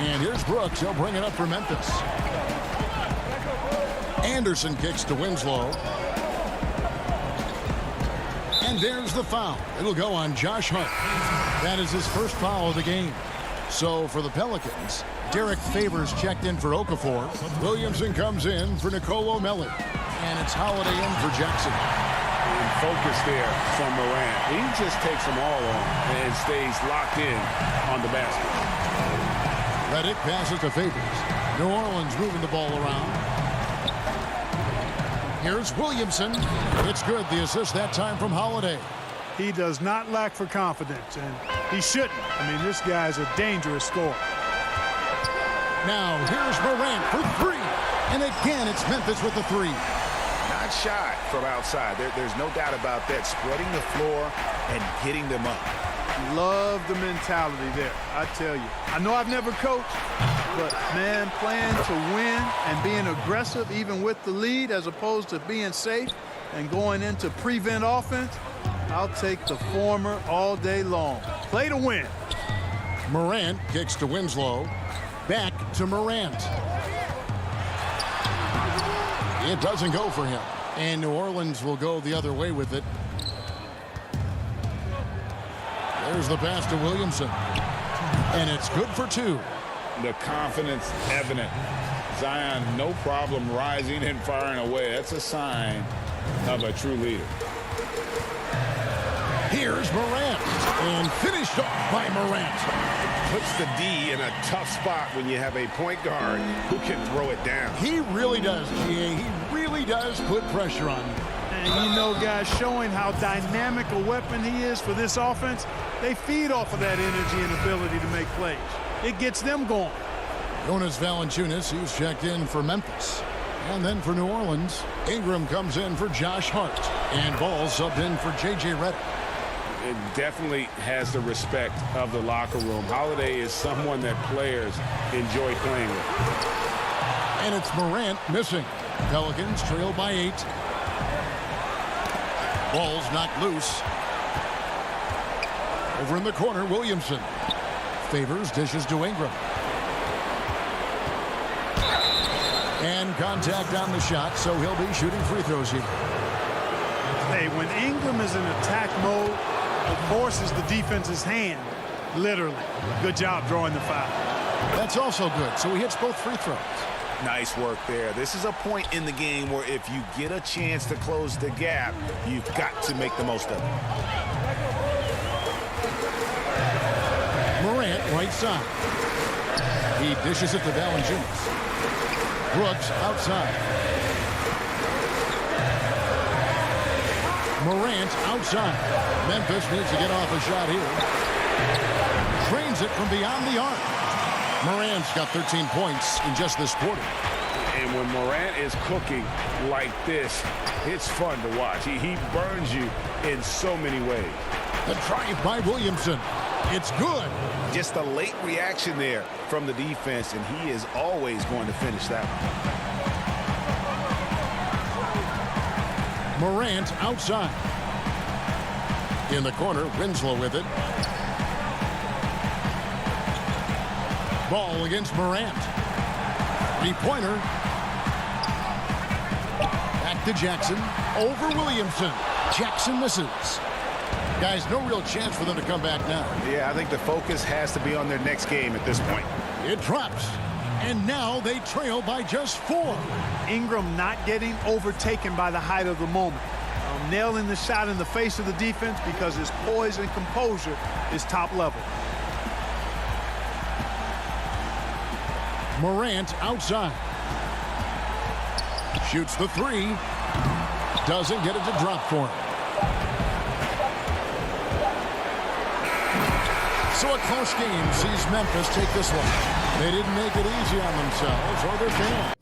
And here's Brooks. He'll bring it up for Memphis. Anderson kicks to Winslow. And there's the foul. It'll go on Josh Hart. That is his first foul of the game. So for the Pelicans, Derek Favors checked in for Okafor. Williamson comes in for Nicolo Melli. And it's Holiday in for Jackson. And focus there from Morant. He just takes them all on and stays locked in on the basket. Redick passes to Favors. New Orleans moving the ball around. Here's Williamson. It's good. The assist that time from Holiday. He does not lack for confidence, and he shouldn't. I mean, this guy's a dangerous scorer. Now, here's Morant for three. And again, it's Memphis with the three. Not shy from outside. There's no doubt about that. Spreading the floor and getting them up. Love the mentality there, I tell you. I know I've never coached, but, man, playing to win and being aggressive even with the lead as opposed to being safe and going into prevent offense, I'll take the former all day long. Play to win. Morant kicks to Winslow. Back to Morant. It doesn't go for him. And New Orleans will go the other way with it. There's the pass to Williamson. And it's good for two. The confidence evident. Zion, no problem rising and firing away. That's a sign of a true leader. Here's Morant. And finished off by Morant. Puts the D in a tough spot when you have a point guard who can throw it down. He really does, GA. He really does put pressure on him. And you know, guys, showing how dynamic a weapon he is for this offense, they feed off of that energy and ability to make plays. It gets them going. Jonas Valanciunas, he's checked in for Memphis. And then for New Orleans, Ingram comes in for Josh Hart. And Ball subbed in for J.J. Redick. It definitely has the respect of the locker room. Holiday is someone that players enjoy playing with. And it's Morant missing. Pelicans trail by 8. Ball's knocked loose. Over in the corner, Williamson. Favors dishes to Ingram. And contact on the shot, so he'll be shooting free throws here. Hey, when Ingram is in attack mode, it forces the defense's hand, literally. Good job drawing the foul. That's also good, so he hits both free throws. Nice work there. This is a point in the game where if you get a chance to close the gap, you've got to make the most of it. Morant, right side. He dishes it to Valanciunas. Brooks outside. Morant outside. Memphis needs to get off a shot here. Drains it from beyond the arc. Morant's got 13 points in just this quarter. And when Morant is cooking like this, it's fun to watch. He burns you in so many ways. The drive by Williamson. It's good. Just a late reaction there from the defense, and he is always going to finish that one. Morant outside. In the corner, Winslow with it. Ball against Morant. Three-pointer. Back to Jackson. Over Williamson. Jackson misses. Guys, no real chance for them to come back now. Yeah, I think the focus has to be on their next game at this point. It drops. And now they trail by just 4. Ingram not getting overtaken by the height of the moment. Nailing the shot in the face of the defense because his poise and composure is top level. Morant outside. Shoots the 3. Doesn't get it to drop for him. So a close game sees Memphis take this one. They didn't make it easy on themselves or their fans.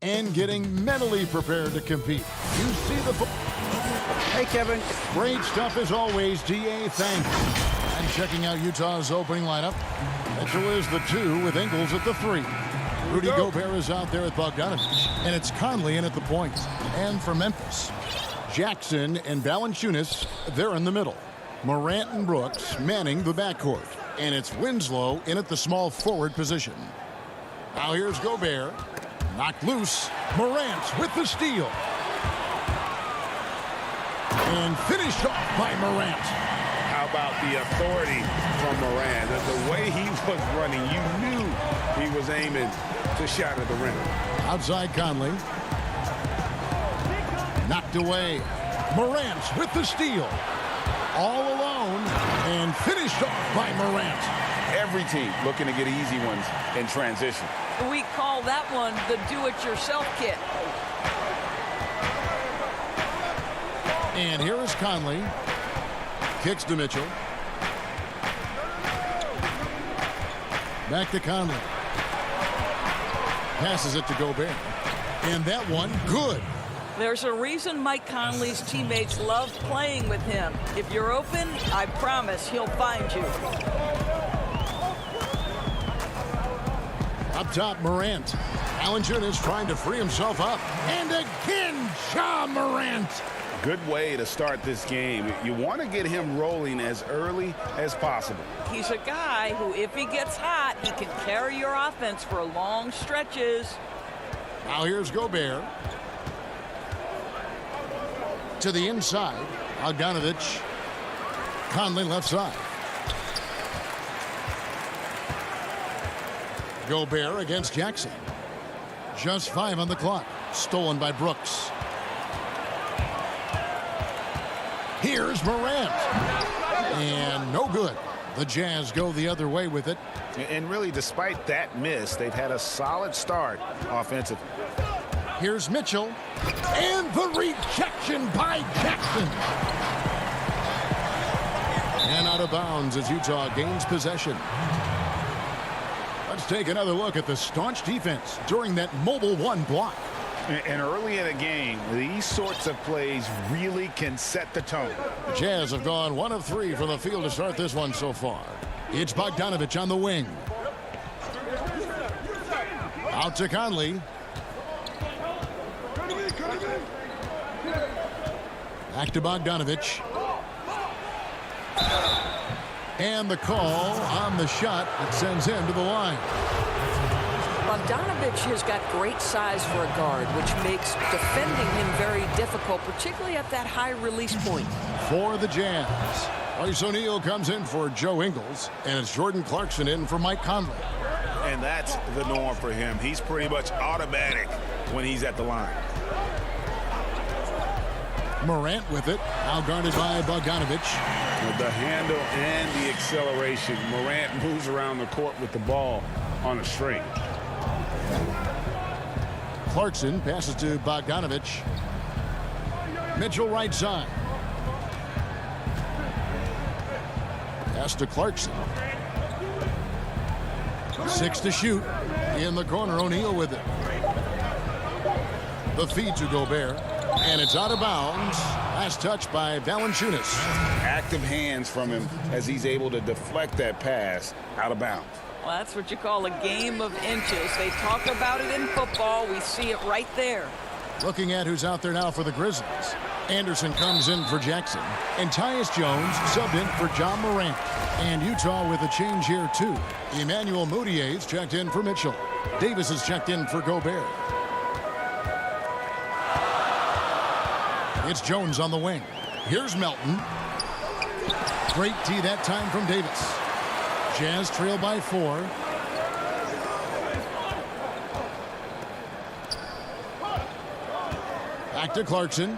and getting mentally prepared to compete. You see the... Hey, Kevin. Great stuff as always, DA. Thanks. And checking out Utah's opening lineup. Mitchell is the 2 with Ingles at the 3. Rudy Gobert is out there at Bogdanovich, and it's Conley in at the point. And for Memphis, Jackson and Valanciunas, they're in the middle. Morant and Brooks manning the backcourt, and it's Winslow in at the small forward position. Now here's Gobert, knocked loose. Morant with the steal. And finished off by Morant. How about the authority from Morant? The way he was running, you knew he was aiming to shatter the rim. Outside Conley. Knocked away. Morant with the steal. All alone and finished off by Morant. Every team looking to get easy ones in transition. We call that one the do-it-yourself kit. And here is Conley. Kicks to Mitchell. Back to Conley. Passes it to Gobert. And that one, good. There's a reason Mike Conley's teammates love playing with him. If you're open, I promise he'll find you. Up top, Morant. Valanciunas trying to free himself up. And again, Ja Morant. Good way to start this game. You want to get him rolling as early as possible. He's a guy who, if he gets hot, he can carry your offense for long stretches. Now here's Gobert. To the inside. Bogdanovich. Conley left side. Gobert against Jackson. Just 5 on the clock. Stolen by Brooks. Here's Morant. And no good. The Jazz go the other way with it. And really, despite that miss, they've had a solid start offensively. Here's Mitchell. And the rejection by Jackson. And out of bounds as Utah gains possession. Let's take another look at the staunch defense during that mobile 1 block. And early in the game, these sorts of plays really can set the tone. The Jazz have gone 1 of 3 from the field to start this one so far. It's Bogdanovich on the wing. Out to Conley. Back to Bogdanovich. And the call on the shot that sends him to the line. Bogdanovich has got great size for a guard, which makes defending him very difficult, particularly at that high release point. For the Jazz, Royce O'Neal comes in for Joe Ingles, and it's Jordan Clarkson in for Mike Conley. And that's the norm for him. He's pretty much automatic when he's at the line. Morant with it, now guarded by Bogdanovich. The handle and the acceleration. Morant moves around the court with the ball on a string. Clarkson passes to Bogdanovich. Mitchell right side. Pass to Clarkson. 6 to shoot. In the corner, O'Neal with it. The feed to Gobert. And it's out of bounds. Last touch by Valanciunas. Active hands from him as he's able to deflect that pass out of bounds. Well, that's what you call a game of inches. They talk about it in football. We see it right there. Looking at who's out there now for the Grizzlies. Anderson comes in for Jackson. And Tyus Jones subbed in for John Morant. And Utah with a change here, too. Emmanuel Mudiay's checked in for Mitchell. Davis is checked in for Gobert. It's Jones on the wing. Here's Melton. Great tee that time from Davis. Jazz trail by 4. Back to Clarkson.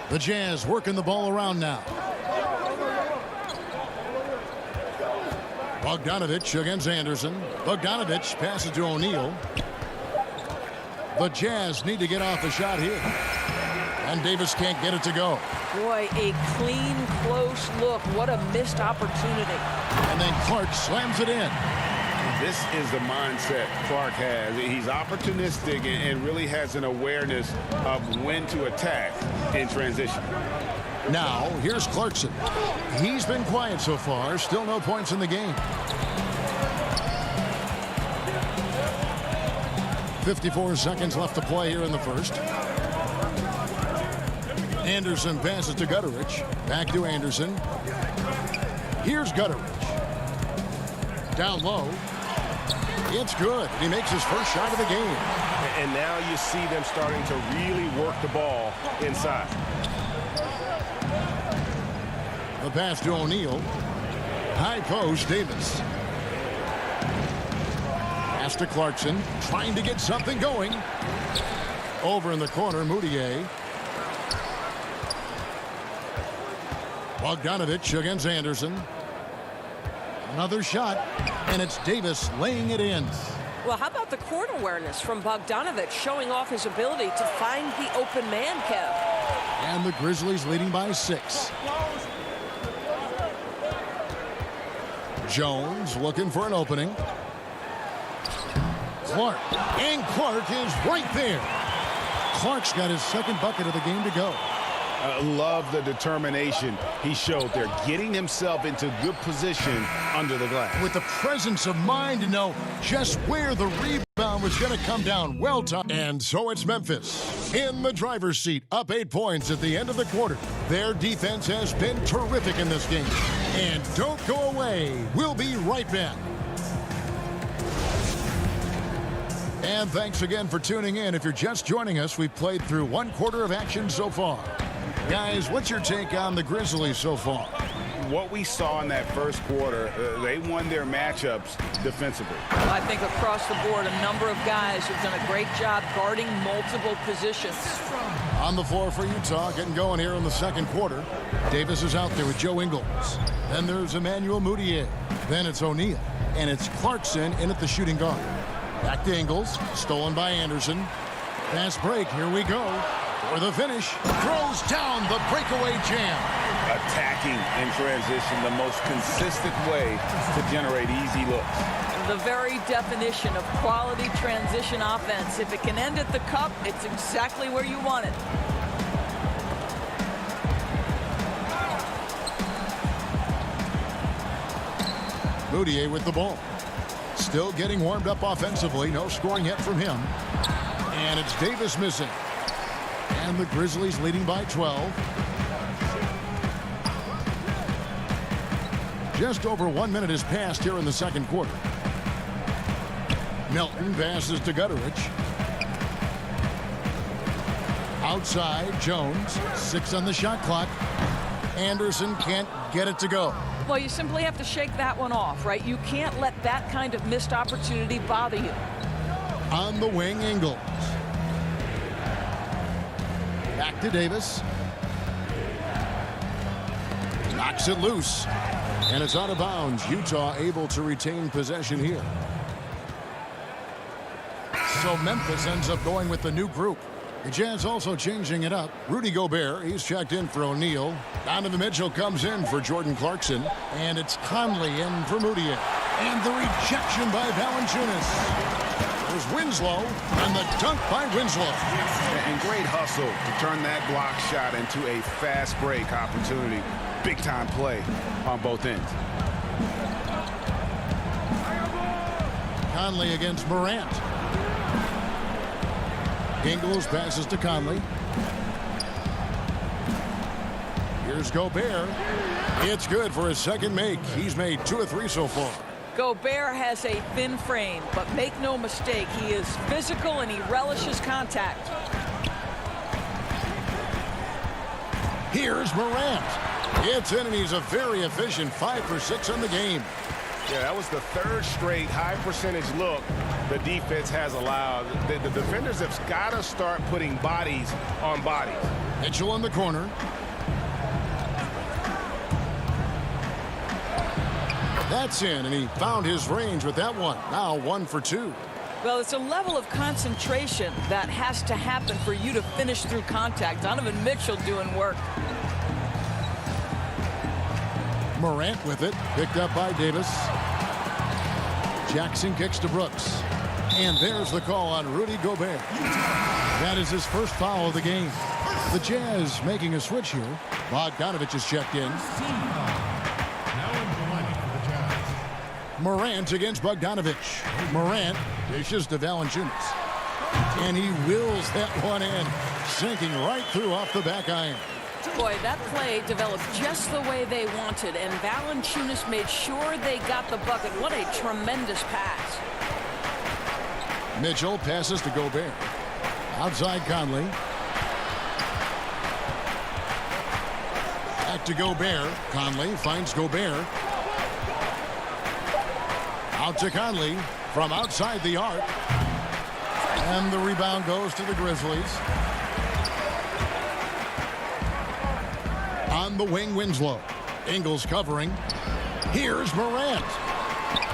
The Jazz working the ball around now. Bogdanovich against Anderson. Bogdanovich passes to O'Neal. The Jazz need to get off the shot here. And Davis can't get it to go. Boy, a clean, close look. What a missed opportunity. And then Clark slams it in. This is the mindset Clark has. He's opportunistic and really has an awareness of when to attack in transition. Now, here's Clarkson. He's been quiet so far. Still no points in the game. 54 seconds left to play here in the first. Anderson passes to Gutterich. Back to Anderson. Here's Gutterich. Down low. It's good. He makes his first shot of the game. And now you see them starting to really work the ball inside. The pass to O'Neal. High post, Davis. Pass to Clarkson. Trying to get something going. Over in the corner, Moutier. Bogdanovich against Anderson. Another shot, and it's Davis laying it in. Well, how about the court awareness from Bogdanovich showing off his ability to find the open man, Kev? And the Grizzlies leading by 6. Jones looking for an opening. Clark, and Clark is right there. Clark's got his second bucket of the game to go. Love the determination he showed there, getting himself into good position under the glass. With the presence of mind to know just where the rebound was going to come down. Well done. And so it's Memphis in the driver's seat, up 8 points at the end of the quarter. Their defense has been terrific in this game. And don't go away. We'll be right back. And thanks again for tuning in. If you're just joining us, we've played through 1 quarter of action so far. Guys, what's your take on the Grizzlies so far? What we saw in that first quarter, they won their matchups defensively. I think across the board, a number of guys have done a great job guarding multiple positions. On the floor for Utah, getting going here in the second quarter. Davis is out there with Joe Ingles. Then there's Emmanuel Moutier. Then it's O'Neal. And it's Clarkson in at the shooting guard. Back to Ingles. Stolen by Anderson. Fast break. Here we go. For the finish. Throws down the breakaway jam. Attacking in transition, the most consistent way to generate easy looks. The very definition of quality transition offense. If it can end at the cup, it's exactly where you want it. Moutier with the ball. Still getting warmed up offensively. No scoring yet from him. And it's Davis missing. And the Grizzlies leading by 12. Just over 1 minute has passed here in the second quarter. Melton passes to Gutterich. Outside, Jones. 6 on the shot clock. Anderson can't get it to go. Well, you simply have to shake that one off, right? You can't let that kind of missed opportunity bother you. On the wing, Ingles. Back to Davis. Knocks it loose. And it's out of bounds. Utah able to retain possession here. So Memphis ends up going with the new group. The Jazz also changing it up. Rudy Gobert, he's checked in for O'Neal. Donovan Mitchell comes in for Jordan Clarkson. And it's Conley in for Moutier. And the rejection by Valanciunas. There's Winslow, and the dunk by Winslow. And great hustle to turn that block shot into a fast break opportunity. Big time play on both ends. Conley against Morant. Ingles passes to Conley. Here's Gobert. It's good for his second make. He's made 2 of 3 so far. Gobert has a thin frame, but make no mistake, he is physical and he relishes contact. Here's Morant. It's in, and he's a very efficient 5 for 6 on the game. Yeah, that was the 3rd straight high percentage look the defense has allowed. The defenders have got to start putting bodies on bodies. Mitchell in the corner. That's in, and he found his range with that one. Now 1 for 2. Well, it's a level of concentration that has to happen for you to finish through contact. Donovan Mitchell doing work. Morant with it, picked up by Davis. Jackson kicks to Brooks. And there's the call on Rudy Gobert. That is his first foul of the game. The Jazz making a switch here. Bogdanovich is checked in. Morant against Bogdanovich. Morant dishes to Valanciunas. And he wills that one in, sinking right through off the back iron. Boy, that play developed just the way they wanted, and Valanciunas made sure they got the bucket. What a tremendous pass. Mitchell passes to Gobert. Outside Conley. Back to Gobert. Conley finds Gobert. Out to Conley from outside the arc. And the rebound goes to the Grizzlies. On the wing, Winslow. Ingles covering. Here's Morant.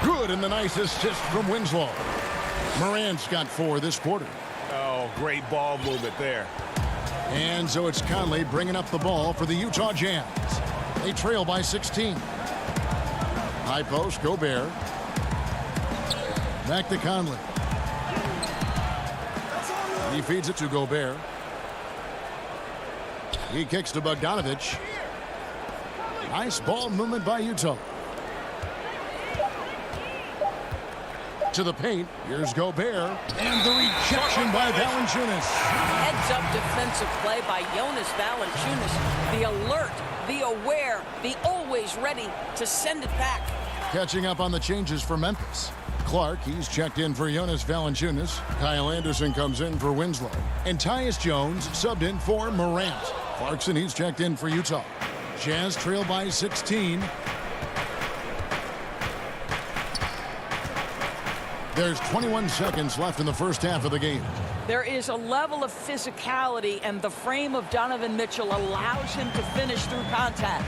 Good, and the nice assist from Winslow. Morant's got 4 this quarter. Oh, great ball movement there. And so it's Conley bringing up the ball for the Utah Jazz. They trail by 16. High post, Gobert. Back to Conley. He feeds it to Gobert. He kicks to Bogdanovich. Nice ball movement by Utah. To the paint. Here's Gobert. And the rejection by Valanciunas. Heads-up defensive play by Jonas Valanciunas. The alert, the aware, the always ready to send it back. Catching up on the changes for Memphis. Clark, he's checked in for Jonas Valanciunas. Kyle Anderson comes in for Winslow. And Tyus Jones subbed in for Morant. Clarkson, he's checked in for Utah. Jazz trail by 16. There's 21 seconds left in the first half of the game. There is a level of physicality, and the frame of Donovan Mitchell allows him to finish through contact.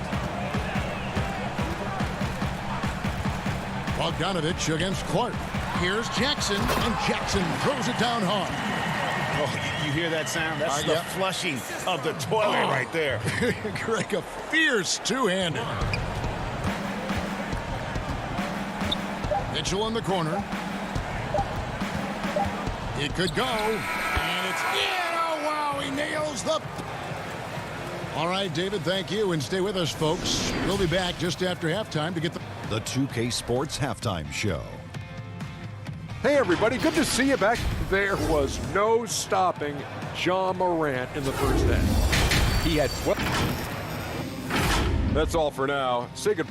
Bogdanovich against Clark. Here's Jackson, and Jackson throws it down hard. Oh, you hear that sound? That's the flushing of the toilet right there. Greg, a fierce two-hander. Mitchell in the corner. It could go, and it's in. Oh, wow, he nails the... All right, David, thank you, and stay with us, folks. We'll be back just after halftime to get the 2K Sports Halftime Show. Hey, everybody, good to see you back. There was no stopping Ja Morant in the first half. He had 12. That's all for now. Say good.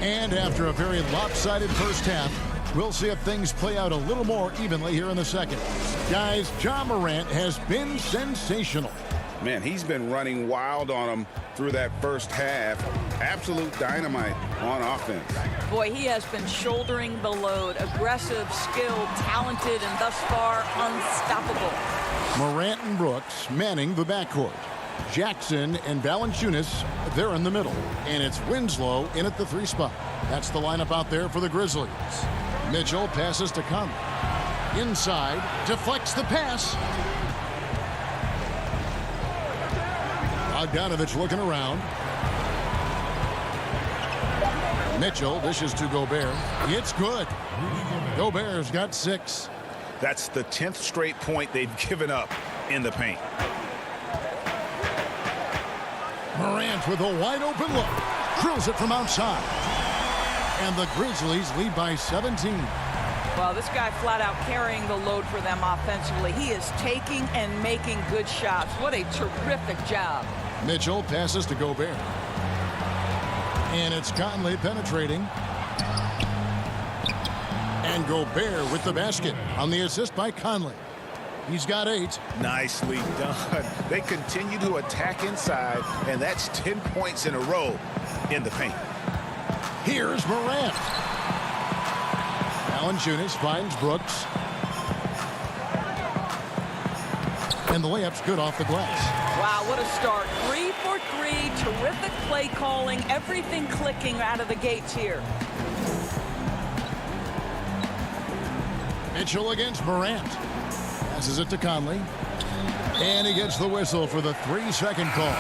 And after a very lopsided first half, we'll see if things play out a little more evenly here in the second. Guys, Ja Morant has been sensational. Man, he's been running wild on him through that first half. Absolute dynamite on offense. Boy, he has been shouldering the load. Aggressive, skilled, talented, and thus far unstoppable. Morant and Brooks manning the backcourt. Jackson and Valanciunas, they're in the middle. And it's Winslow in at the 3 spot. That's the lineup out there for the Grizzlies. Mitchell passes to Conley. Inside, deflects the pass. Bogdanovich looking around. Mitchell dishes to Gobert. It's good. Gobert's got 6. That's the 10th straight point they've given up in the paint. Morant with a wide open look. Drills it from outside. And the Grizzlies lead by 17. Well, this guy flat out carrying the load for them offensively. He is taking and making good shots. What a terrific job. Mitchell passes to Gobert. And it's Conley penetrating. And Gobert with the basket on the assist by Conley. He's got 8. Nicely done. They continue to attack inside, and that's 10 points in a row in the paint. Here's Morant. Valanciunas finds Brooks. And the layup's good off the glass. Wow, what a start. 3 for 3. Terrific play calling. Everything clicking out of the gates here. Mitchell against Morant. Passes it to Conley. And he gets the whistle for the 3-second call.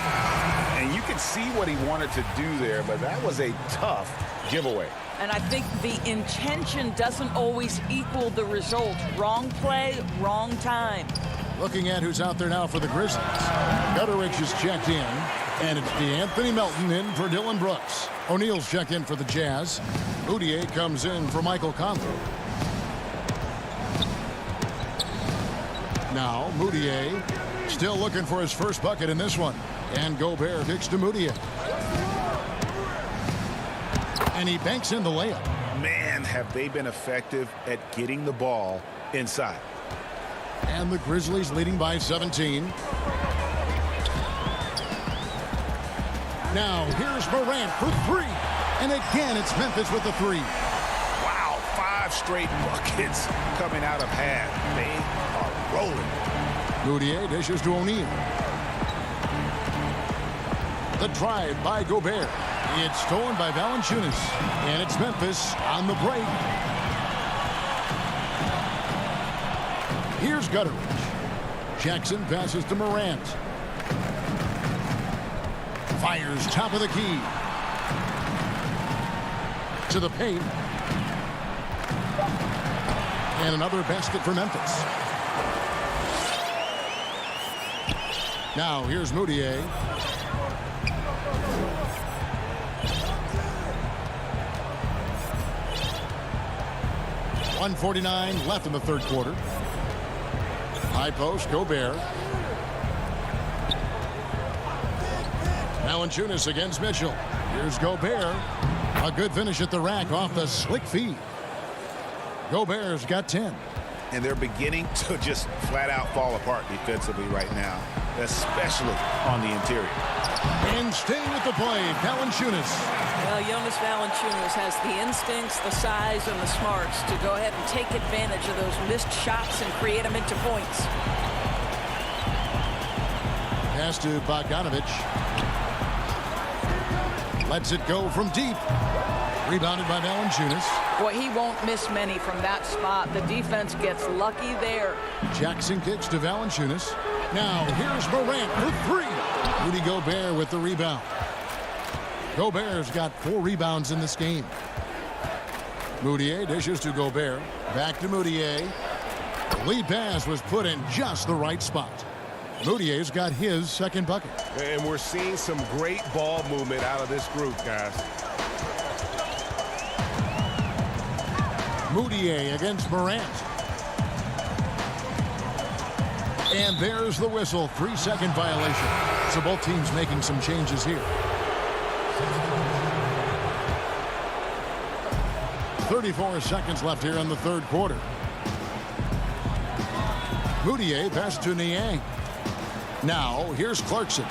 And you can see what he wanted to do there, but that was a tough giveaway. And I think the intention doesn't always equal the result. Wrong play, wrong time. Looking at who's out there now for the Grizzlies. Gutterich is checked in, and it's DeAnthony Melton in for Dylan Brooks. O'Neal's checked in for the Jazz. Moutier comes in for Michael Conley. Now, Moutier still looking for his first bucket in this one. And Gobert kicks to Moutier. And he banks in the layup. Man, have they been effective at getting the ball inside. And the Grizzlies leading by 17. Now, here's Morant for 3. And again, it's Memphis with the 3. Wow, 5 straight buckets coming out of half. They are rolling. Moutier dishes to O'Neal. The drive by Gobert. It's stolen by Valanciunas. And it's Memphis on the break. Here's Gutterich. Jackson passes to Morant. Fires top of the key. To the paint. And another basket for Memphis. Now here's Moutier. .149 left in the third quarter. High post, Gobert. Valanciunas against Mitchell. Here's Gobert. A good finish at the rack off the slick feed. Gobert's got 10. And they're beginning to just flat out fall apart defensively right now, especially on the interior. And staying with the play, Valanciunas. Well, Jonas Valanciunas has the instincts, the size, and the smarts to go ahead and take advantage of those missed shots and create them into points. Pass to Bogdanovic. Lets it go from deep. Rebounded by Valanciunas. Boy, he won't miss many from that spot. The defense gets lucky there. Jackson kicks to Valanciunas. Now, here's Morant for 3. Rudy Gobert with the rebound. Gobert's got 4 rebounds in this game. Moutier dishes to Gobert. Back to Moutier. The lead pass was put in just the right spot. Moutier's got his second bucket. And we're seeing some great ball movement out of this group, guys. Moutier against Morant. And there's the whistle. 3-second violation. So both teams making some changes here. 34 seconds left here in the third quarter. Moutier passes to Niang. Now, here's Clarkson.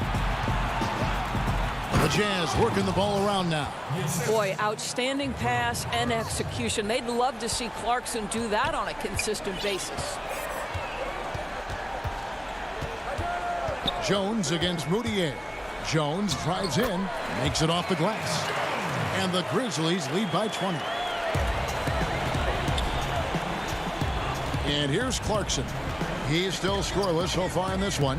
The Jazz working the ball around now. Boy, outstanding pass and execution. They'd love to see Clarkson do that on a consistent basis. Jones against Moutier. Jones drives in, makes it off the glass. And the Grizzlies lead by 20. And here's Clarkson. He's still scoreless so far in this one.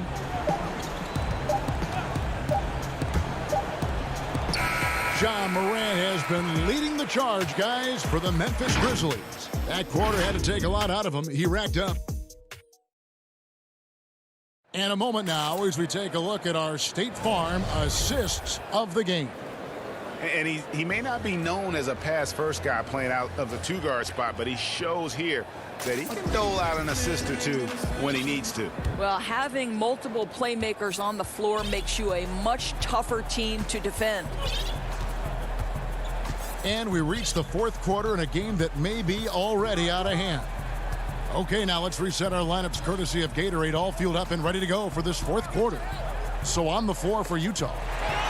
Ja Morant has been leading the charge, guys, for the Memphis Grizzlies. That quarter had to take a lot out of him. He racked up. And a moment now as we take a look at our State Farm assists of the game. And he may not be known as a pass-first guy playing out of the 2-guard spot, but he shows here that he can dole out an assist or 2 when he needs to. Well, having multiple playmakers on the floor makes you a much tougher team to defend. And we reach the fourth quarter in a game that may be already out of hand. Okay, now let's reset our lineups courtesy of Gatorade, all fueled up and ready to go for this fourth quarter. So on the floor for Utah.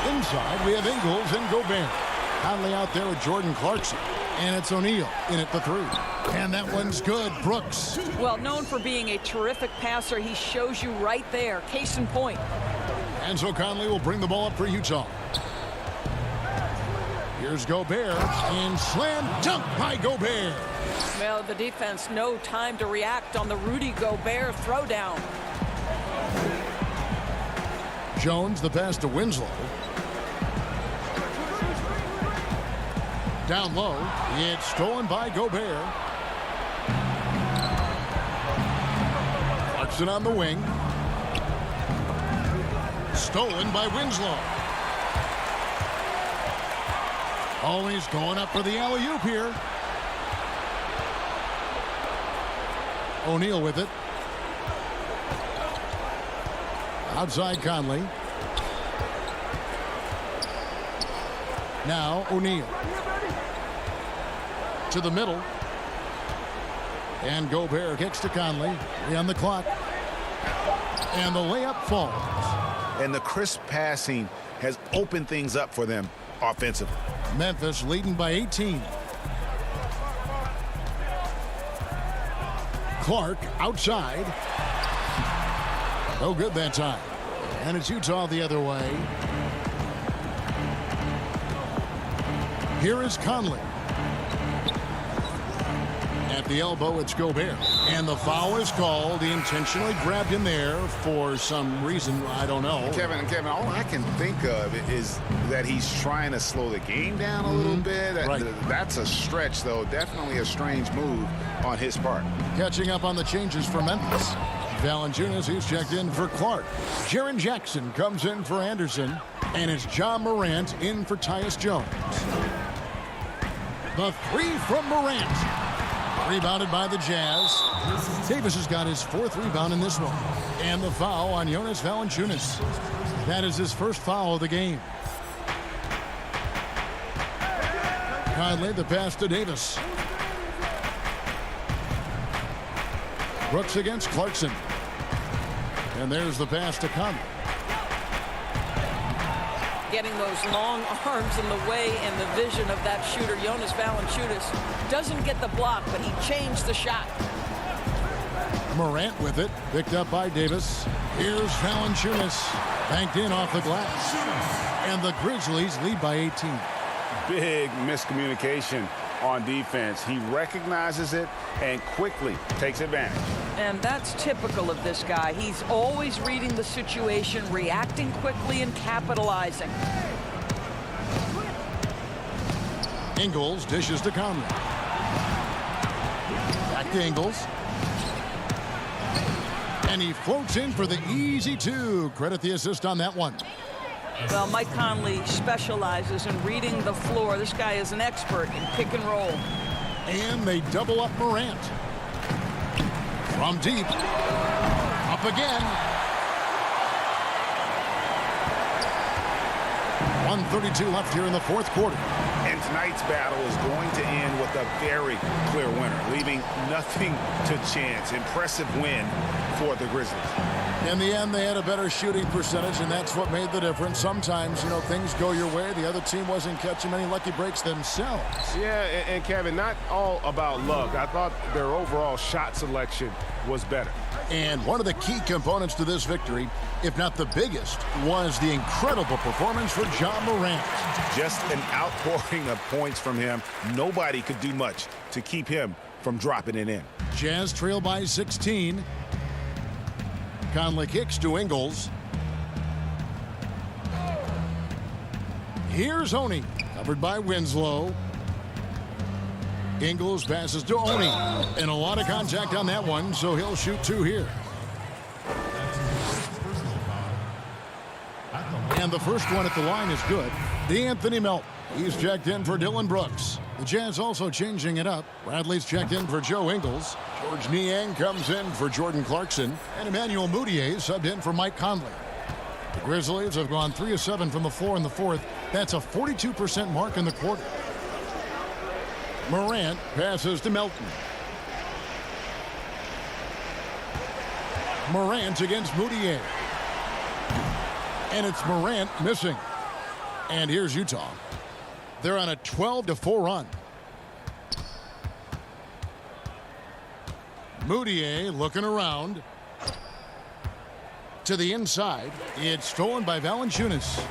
Inside, we have Ingles and Gobert. Conley out there with Jordan Clarkson. And it's O'Neal in at the 3. And that one's good. Brooks. Well, known for being a terrific passer, he shows you right there. Case in point. And so Conley will bring the ball up for Utah. Here's Gobert. And slam dunk by Gobert. Well, the defense, no time to react on the Rudy Gobert throwdown. Jones, the pass to Winslow. Down low, it's stolen by Gobert. Clarkson on the wing. Stolen by Winslow. Always going up for the alley-oop here. O'Neal with it. Outside Conley. Now O'Neal. To the middle. And Gobert kicks to Conley. 3 on the clock. And the layup falls. And the crisp passing has opened things up for them offensively. Memphis leading by 18. Clark outside. No good that time. And it's Utah the other way. Here is Conley. At the elbow, it's Gobert. And the foul is called. He intentionally grabbed him there for some reason. I don't know. Kevin, all I can think of is that he's trying to slow the game down a little bit. Right. That's a stretch, though. Definitely a strange move on his part. Catching up on the changes for Memphis. Valanciunas, he's checked in for Clark. Jaren Jackson comes in for Anderson. And it's John Morant in for Tyus Jones. The 3 from Morant. Rebounded by the Jazz. Davis has got his 4th rebound in this one. And the foul on Jonas Valanciunas. That is his first foul of the game. Conley, the pass to Davis. Brooks against Clarkson. And there's the pass to Conley. Getting those long arms in the way and the vision of that shooter, Jonas Valanciunas, doesn't get the block, but he changed the shot. Morant with it, picked up by Davis. Here's Valanciunas, banked in off the glass. And the Grizzlies lead by 18. Big miscommunication on defense. He recognizes it and quickly takes advantage. And that's typical of this guy. He's always reading the situation, reacting quickly and capitalizing. Ingles dishes to Conley. Back to Ingles. And he floats in for the easy 2. Credit the assist on that one. Well, Mike Conley specializes in reading the floor. This guy is an expert in pick and roll. And they double up Morant. From deep. Up again. 1:32 left here in the 4th quarter. And tonight's battle is going to end with a very clear winner, leaving nothing to chance. Impressive win for the Grizzlies. In the end, they had a better shooting percentage, and that's what made the difference. Sometimes, you know, things go your way. The other team wasn't catching many lucky breaks themselves. Yeah, and Kevin, not all about luck. I thought their overall shot selection was better. And one of the key components to this victory, if not the biggest, was the incredible performance for John Morant. Just an outpouring of points from him. Nobody could do much to keep him from dropping it in. Jazz trail by 16. Conley kicks to Ingles. Here's Oni, covered by Winslow. Ingles passes to Oni. And a lot of contact on that one, so he'll shoot 2 here. And the first one at the line is good. DeAnthony Melton. He's checked in for Dylan Brooks. The Jazz also changing it up. Bradley's checked in for Joe Ingles. George Niang comes in for Jordan Clarkson. And Emmanuel Mudiay subbed in for Mike Conley. The Grizzlies have gone 3 of 7 from the floor in the 4th. That's a 42% mark in the quarter. Morant passes to Melton. Morant against Mudiay. And it's Morant missing. And here's Utah. They're on a 12-4 run. Mudiay looking around. To the inside. It's stolen by Valanciunas.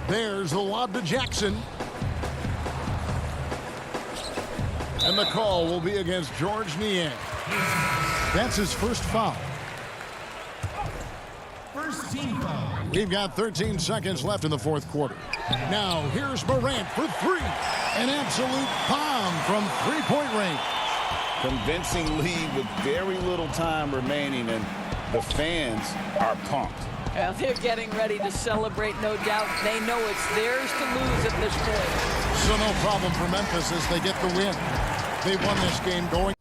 There's the lob to Jackson. And the call will be against George Niang. That's his first foul. Team foul. We've got 13 seconds left in the fourth quarter. Now, here's Morant for three. An absolute bomb from three-point range. Convincing lead with very little time remaining, and the fans are pumped. Well, they're getting ready to celebrate, no doubt. They know it's theirs to lose at this point. So no problem for Memphis as they get the win. They won this game going.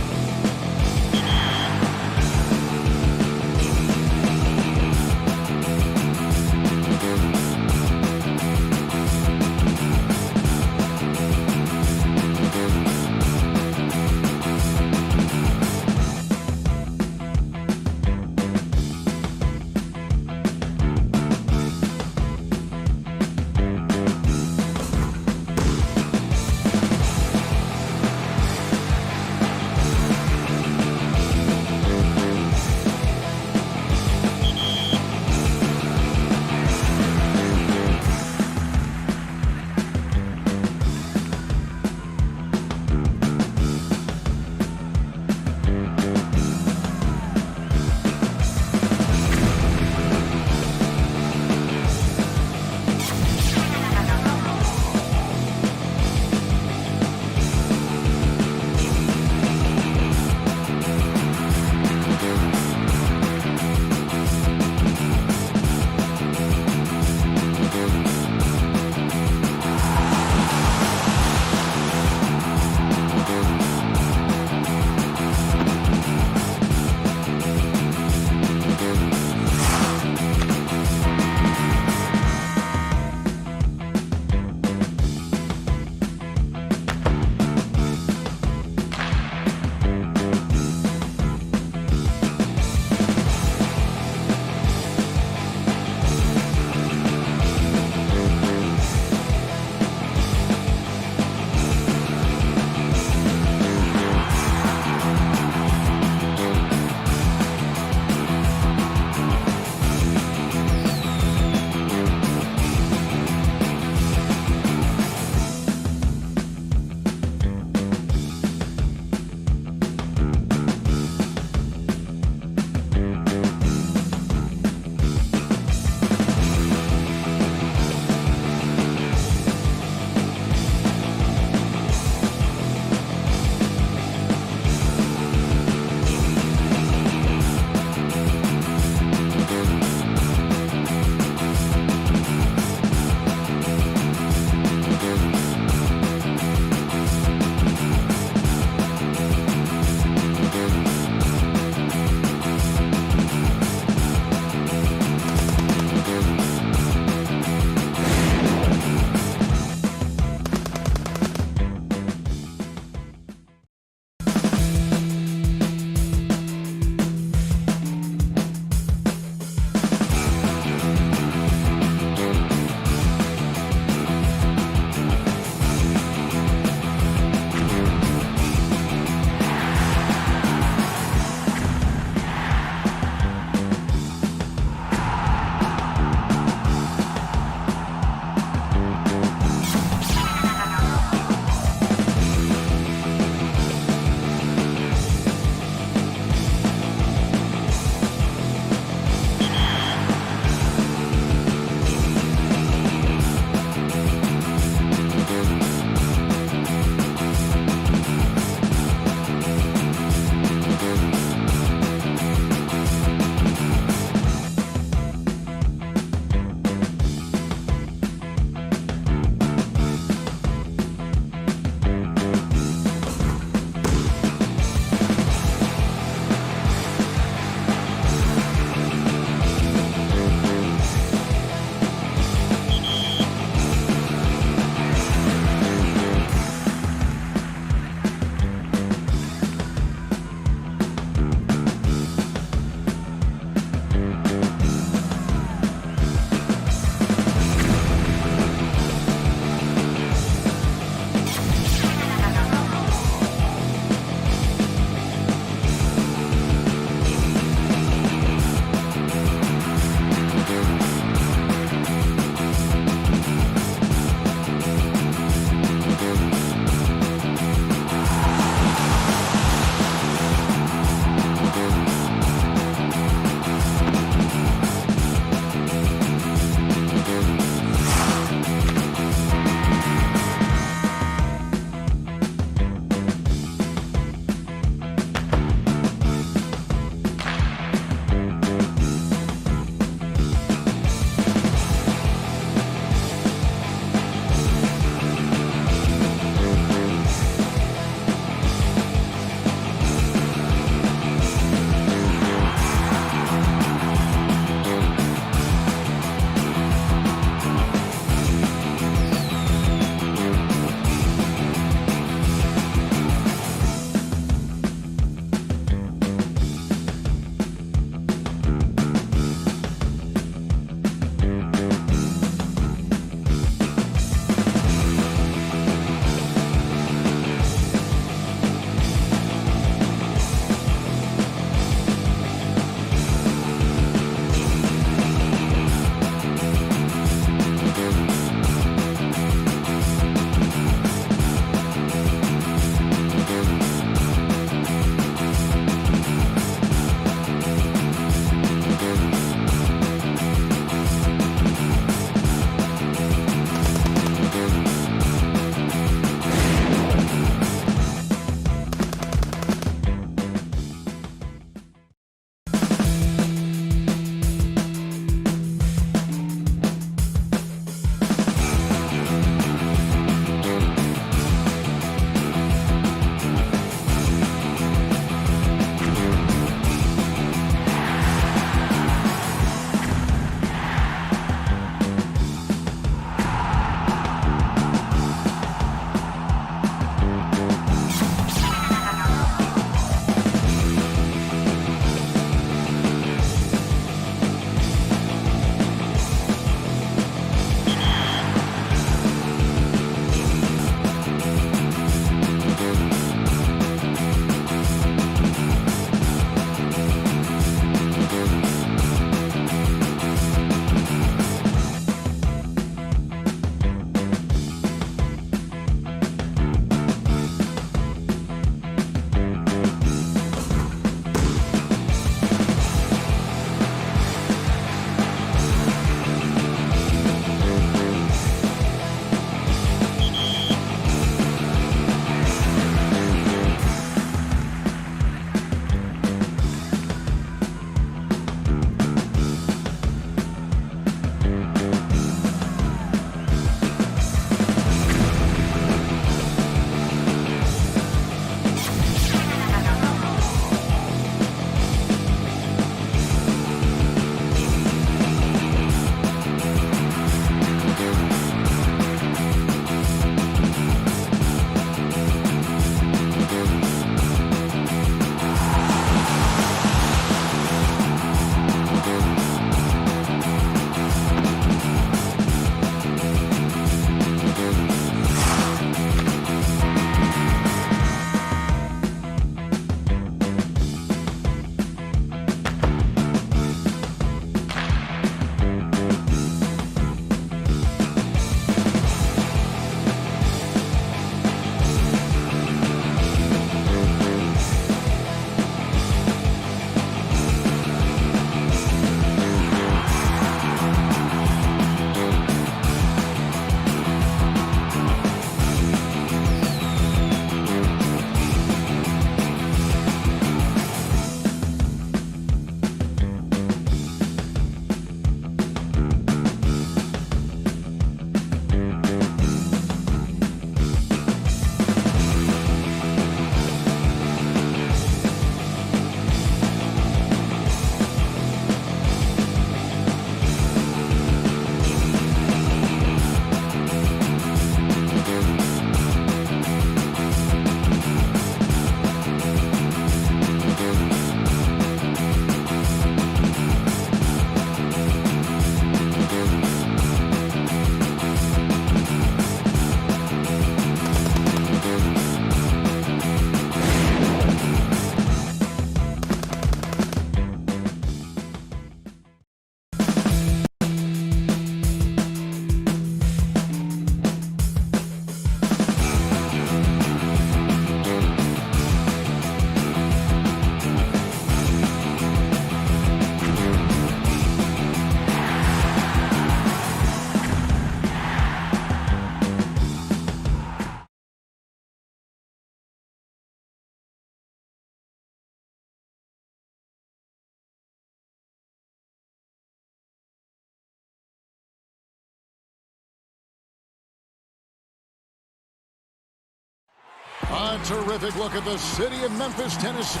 A terrific look at the city of Memphis, Tennessee.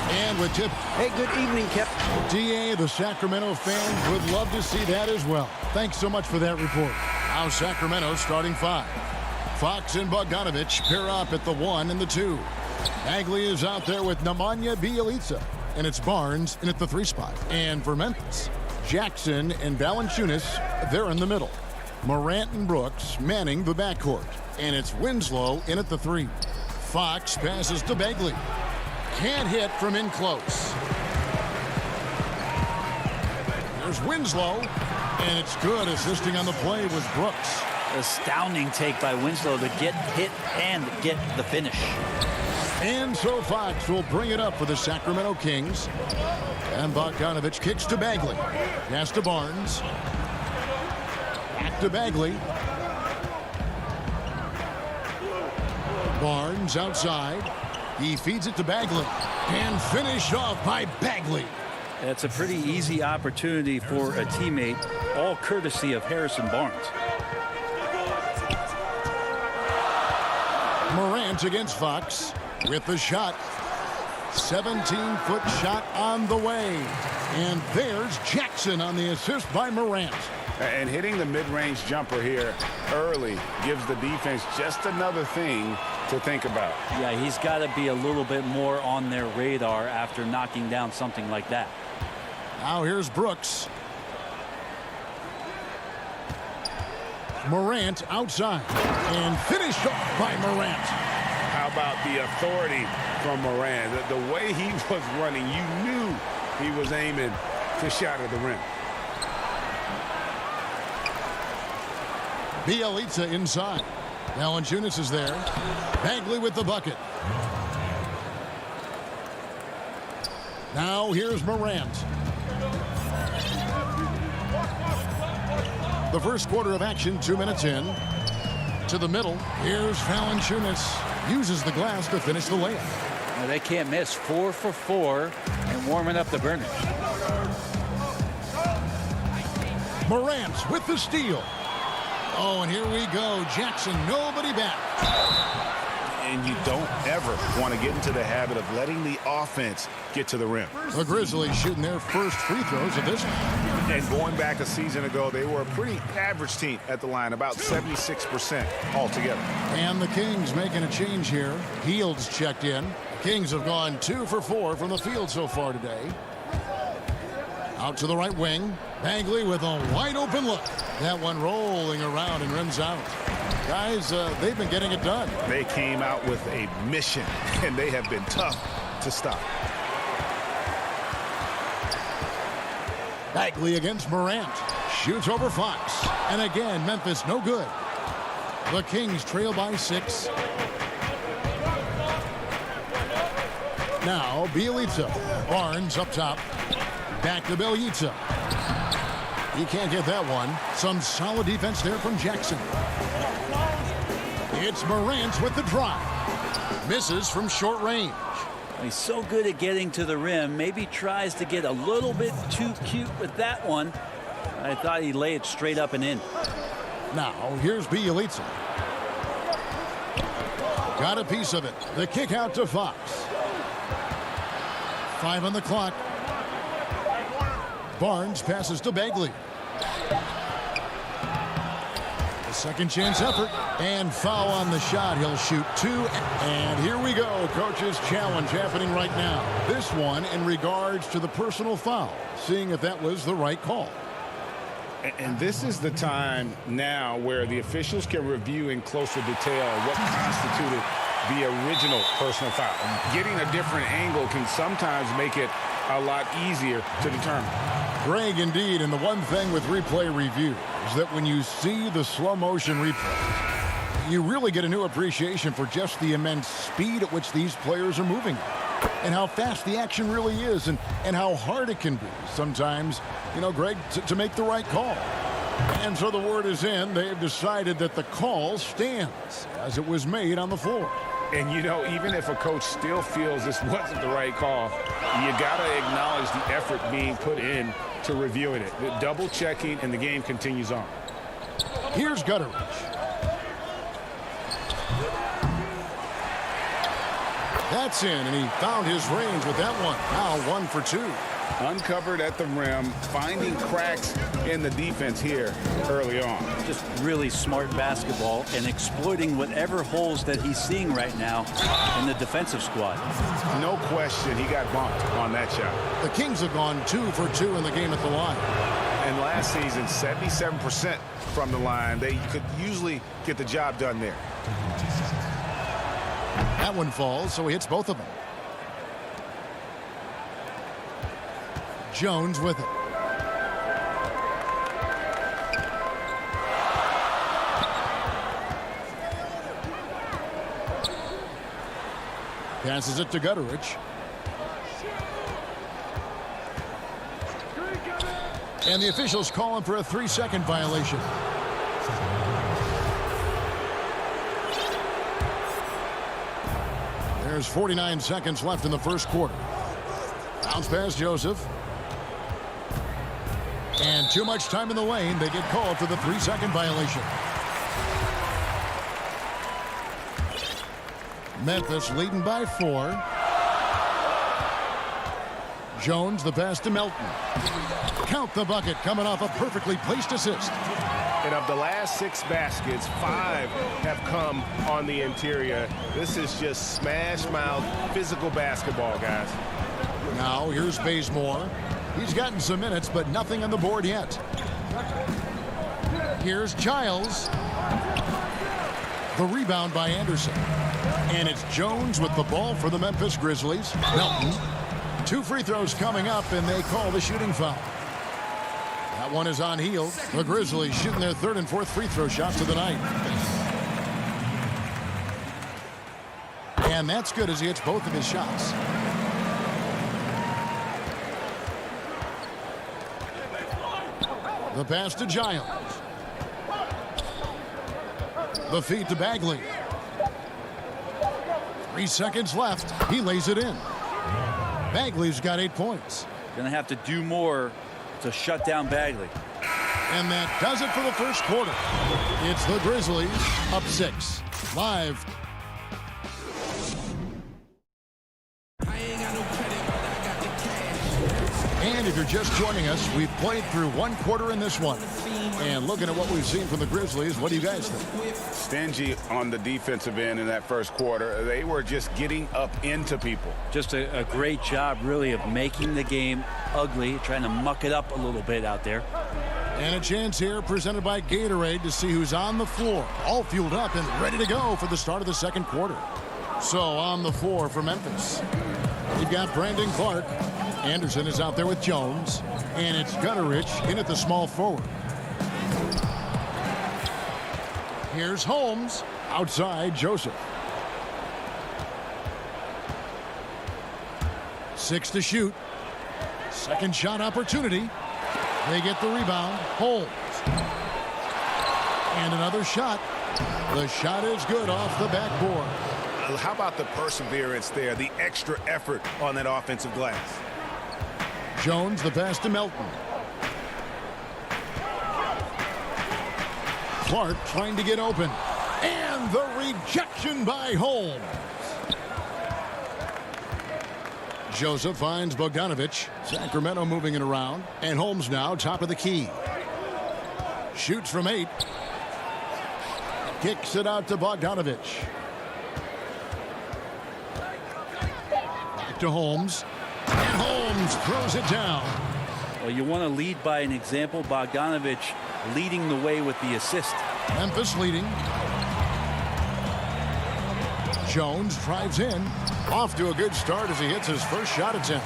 And with tip. Hey, good evening, Kip. DA, the Sacramento fans would love to see that as well. Thanks so much for that report. Now Sacramento starting 5. Fox and Bogdanovich pair up at the 1 and the 2. Bagley is out there with Nemanja Bjelica. And it's Barnes in at the 3 spot. And for Memphis, Jackson and Valanciunas, they're in the middle. Morant and Brooks manning the backcourt. And it's Winslow in at the 3. Fox passes to Bagley. Can't hit from in close. There's Winslow. And it's good. Assisting on the play was Brooks. Astounding take by Winslow to get hit and get the finish. And so Fox will bring it up for the Sacramento Kings. And Bogdanovich kicks to Bagley. Pass to Barnes. Back to Bagley. Barnes outside. He feeds it to Bagley. And finished off by Bagley. That's a pretty easy opportunity for a teammate, all courtesy of Harrison Barnes. Morant against Fox with the shot. 17-foot shot on the way. And there's Jackson on the assist by Morant. And hitting the mid-range jumper here early gives the defense just another thing to think about. Yeah, he's got to be a little bit more on their radar after knocking down something like that. Now here's Brooks. Morant outside. And finished off by Morant. How about the authority from Morant? The way he was running, you knew he was aiming to shot at the rim. Bjelica inside. Valanciunas is there. Bagley with the bucket. Now here's Morant. The first quarter of action, 2 minutes in. To the middle. Here's Valanciunas. Uses the glass to finish the layup. Well, they can't miss. 4 for 4 and warming up the burner. Morant with the steal. Oh, and here we go. Jackson, nobody back. And you don't ever want to get into the habit of letting the offense get to the rim. The Grizzlies shooting their first free throws at this one. And going back a season ago, they were a pretty average team at the line, about 76% altogether. And the Kings making a change here. Heald's checked in. Kings have gone 2 for 4 from the field so far today. Out to the right wing. Bagley with a wide open look. That one rolling around and rims out. Guys, they've been getting it done. They came out with a mission, and they have been tough to stop. Bagley against Morant. Shoots over Fox. And again, Memphis no good. The Kings trail by 6. Now, Bjelica. Barnes up top. Back to Bjelica. He can't get that one. Some solid defense there from Jackson. It's Morant with the drive. Misses from short range. He's so good at getting to the rim. Maybe tries to get a little bit too cute with that one. I thought he'd lay it straight up and in. Now, here's Bjelica. Got a piece of it. The kick out to Fox. 5 on the clock. Barnes passes to Bagley. A second chance effort. And foul on the shot. He'll shoot 2. And here we go. Coach's challenge happening right now. This one in regards to the personal foul. Seeing if that was the right call. And this is the time now where the officials can review in closer detail what constituted the original personal foul. Getting a different angle can sometimes make it a lot easier to determine. Greg, indeed, and the one thing with replay review is that when you see the slow motion replay, you really get a new appreciation for just the immense speed at which these players are moving and how fast the action really is and how hard it can be sometimes, you know, Greg, to make the right call. And so the word is in. They've decided that the call stands as it was made on the floor. And, you know, even if a coach still feels this wasn't the right call, you got to acknowledge the effort being put in to reviewing it. The double checking, and the game continues on. Here's Gutteridge. That's in, and he found his range with that one. Now 1 for 2. Uncovered at the rim, finding cracks in the defense here early on. Just really smart basketball and exploiting whatever holes that he's seeing right now in the defensive squad. No question he got bumped on that shot. The Kings have gone 2 for 2 in the game at the line. And last season, 77% from the line. They could usually get the job done there. That one falls, so he hits both of them. Jones with it. Passes it to Gutterich. And the officials call him for a 3-second violation. There's 49 seconds left in the first quarter. Bounce past Joseph. And too much time in the lane. They get called for the 3-second violation. Memphis leading by 4. Jones, the pass to Melton. Count the bucket, coming off a perfectly placed assist. And of the last 6 baskets, 5 have come on the interior. This is just smash mouth physical basketball, guys. Now here's Bazemore. He's gotten some minutes, but nothing on the board yet. Here's Giles. The rebound by Anderson. And it's Jones with the ball for the Memphis Grizzlies. Melton. 2 free throws coming up, and they call the shooting foul. That one is on Hield. The Grizzlies shooting their 3rd and 4th free throw shots of the night. And that's good as he hits both of his shots. The pass to Giles. The feed to Bagley. 3 seconds left. He lays it in. Bagley's got 8 points. Gonna have to do more to shut down Bagley. And that does it for the first quarter. It's the Grizzlies up 6. Live. And if you're just joining us, we've played through 1 quarter in this one. And looking at what we've seen from the Grizzlies, what do you guys think? Stingy on the defensive end in that first quarter. They were just getting up into people. Just a great job, really, of making the game ugly, trying to muck it up a little bit out there. And a chance here presented by Gatorade to see who's on the floor. All fueled up and ready to go for the start of the second quarter. So on the floor for Memphis, you've got Brandon Clark. Anderson is out there with Jones. And it's Gutterich in at the small forward. Here's Holmes. Outside, Joseph. 6 to shoot. Second shot opportunity. They get the rebound. Holmes. And another shot. The shot is good off the backboard. How about the perseverance there, the extra effort on that offensive glass? Jones, the pass to Melton. Clark trying to get open. And the rejection by Holmes. Joseph finds Bogdanovich. Sacramento moving it around. And Holmes now top of the key. Shoots from 8. Kicks it out to Bogdanovich. Back to Holmes. And Holmes throws it down. Well, you want to lead by an example. Bogdanovich leading the way with the assist. Memphis leading. Jones drives in. Off to a good start as he hits his first shot attempt.